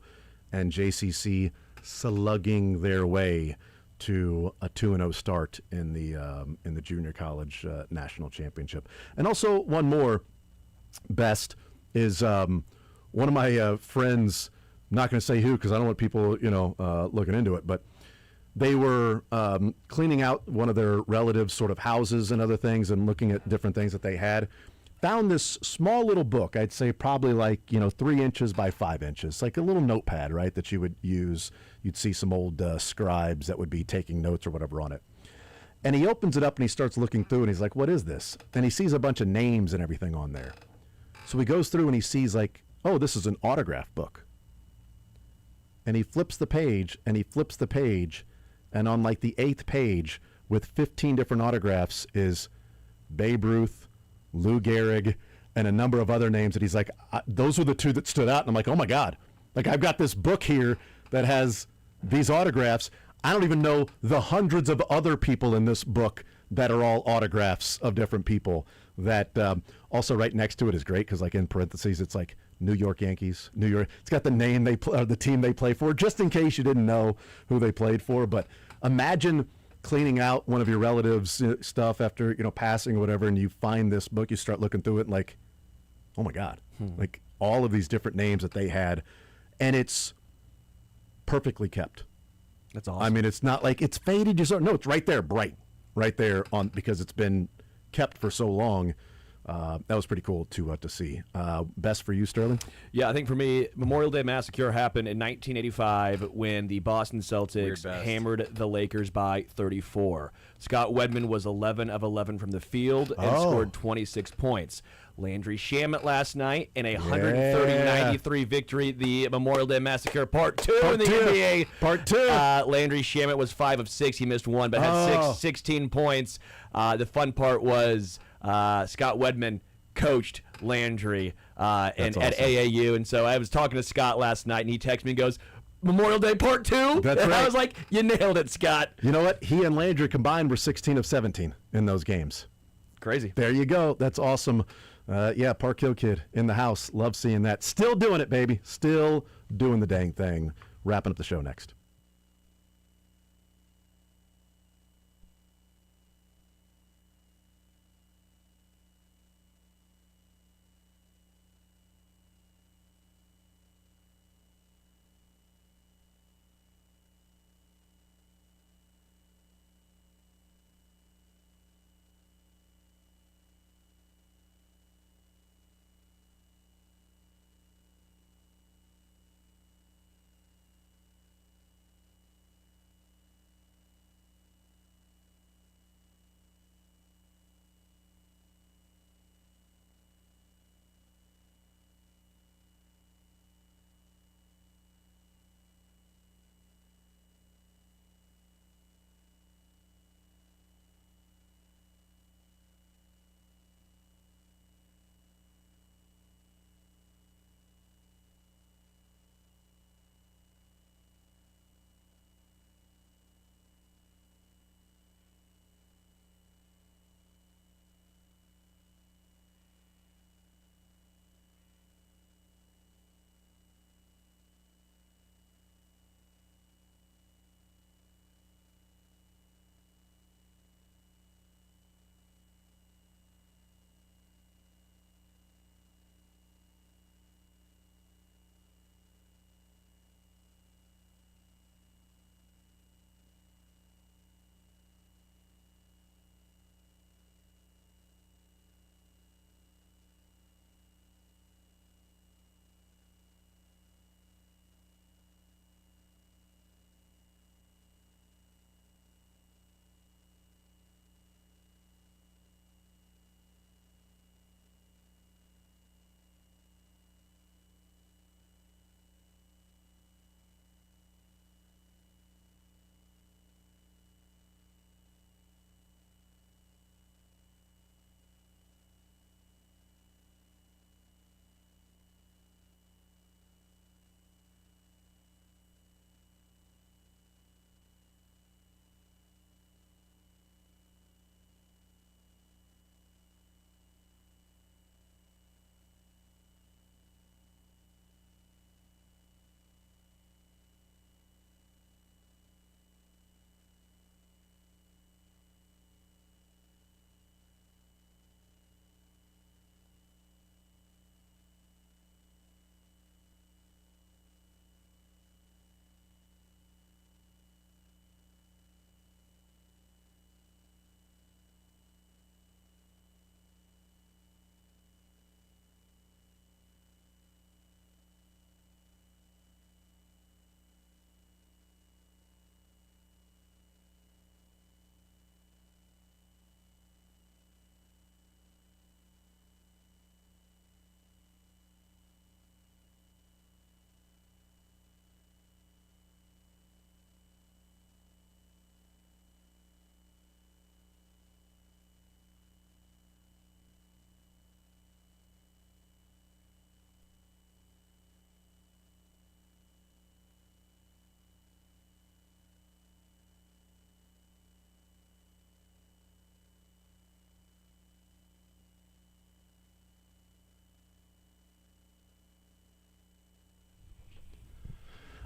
and JCC slugging their way to a 2-0 start in the Junior College National Championship. And also one more, best, is one of my friends, I'm not going to say who because I don't want people looking into it, but they were cleaning out one of their relatives' sort of houses and other things and looking at different things that they had. Found this small little book, I'd say probably like 3 inches by 5 inches, like a little notepad, right, that you would use. You'd see some old scribes that would be taking notes or whatever on it. And he opens it up and he starts looking through and he's like, what is this? And he sees a bunch of names and everything on there. So he goes through and he sees like, oh, this is an autograph book. And he flips the page and he flips the page, and on like the 8th page with 15 different autographs is Babe Ruth, Lou Gehrig, and a number of other names that he's like, those were the 2 that stood out. And I'm like, oh my God, like I've got this book here that has these autographs. I don't even know the hundreds of other people in this book that are all autographs of different people. That also right next to it is great because like in parentheses it's like New York Yankees. New York. It's got the name the team they play for, just in case you didn't know who they played for. But imagine cleaning out one of your relatives' stuff after passing or whatever, and you find this book. You start looking through it, and like, oh my God, like all of these different names that they had, and it's perfectly kept. That's awesome. I mean, it's not like it's faded. No, it's right there, bright, right there on because it's been kept for so long. That was pretty cool to see. Best for you, Sterling? Yeah, I think for me, Memorial Day Massacre happened in 1985 when the Boston Celtics hammered the Lakers by 34. Scott Wedman was 11 of 11 from the field and scored 26 points. Landry Shamet last night in a 130-93 victory, the Memorial Day Massacre Part 2 in the NBA. Part 2. Landry Shamet was 5 of 6. He missed one, but had 16 points. The fun part was Scott Wedman coached Landry and awesome. at AAU. And so I was talking to Scott last night, and he texted me and goes, Memorial Day Part 2? That's and right. I was like, you nailed it, Scott. You know what? He and Landry combined were 16 of 17 in those games. Crazy. There you go. That's awesome. Yeah, Park Hill kid in the house. Love seeing that. Still doing it, baby. Still doing the dang thing. Wrapping up the show next.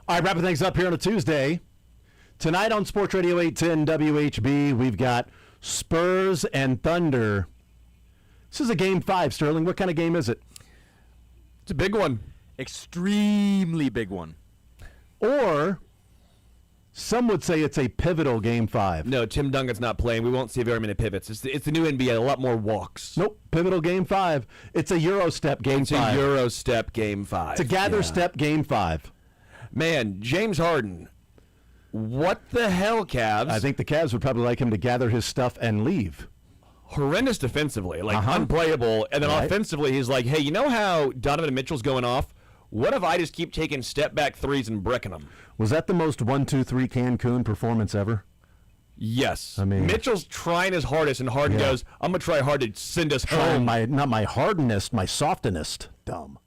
All right, wrapping things up here on a Tuesday. Tonight on Sports Radio 810 WHB, we've got Spurs and Thunder. This is a Game 5, Sterling. What kind of game is it? It's a big one. Extremely big one. Or some would say it's a pivotal Game 5. No, Tim Duncan's not playing. We won't see very many pivots. It's the new NBA, a lot more walks. Nope, pivotal Game 5. It's a Euro step Game 5. It's a Euro step Game 5. It's a gather step Game 5. Man, James Harden, what the hell, Cavs? I think the Cavs would probably like him to gather his stuff and leave. Horrendous defensively, unplayable. And then offensively, he's like, hey, you know how Donovan Mitchell's going off? What if I just keep taking step-back threes and bricking them? Was that the most 1-2-3 Cancun performance ever? Yes. I mean, Mitchell's trying his hardest, and Harden goes, I'm going to try hard to send us home. Not my hardest, my softenest. Dumb.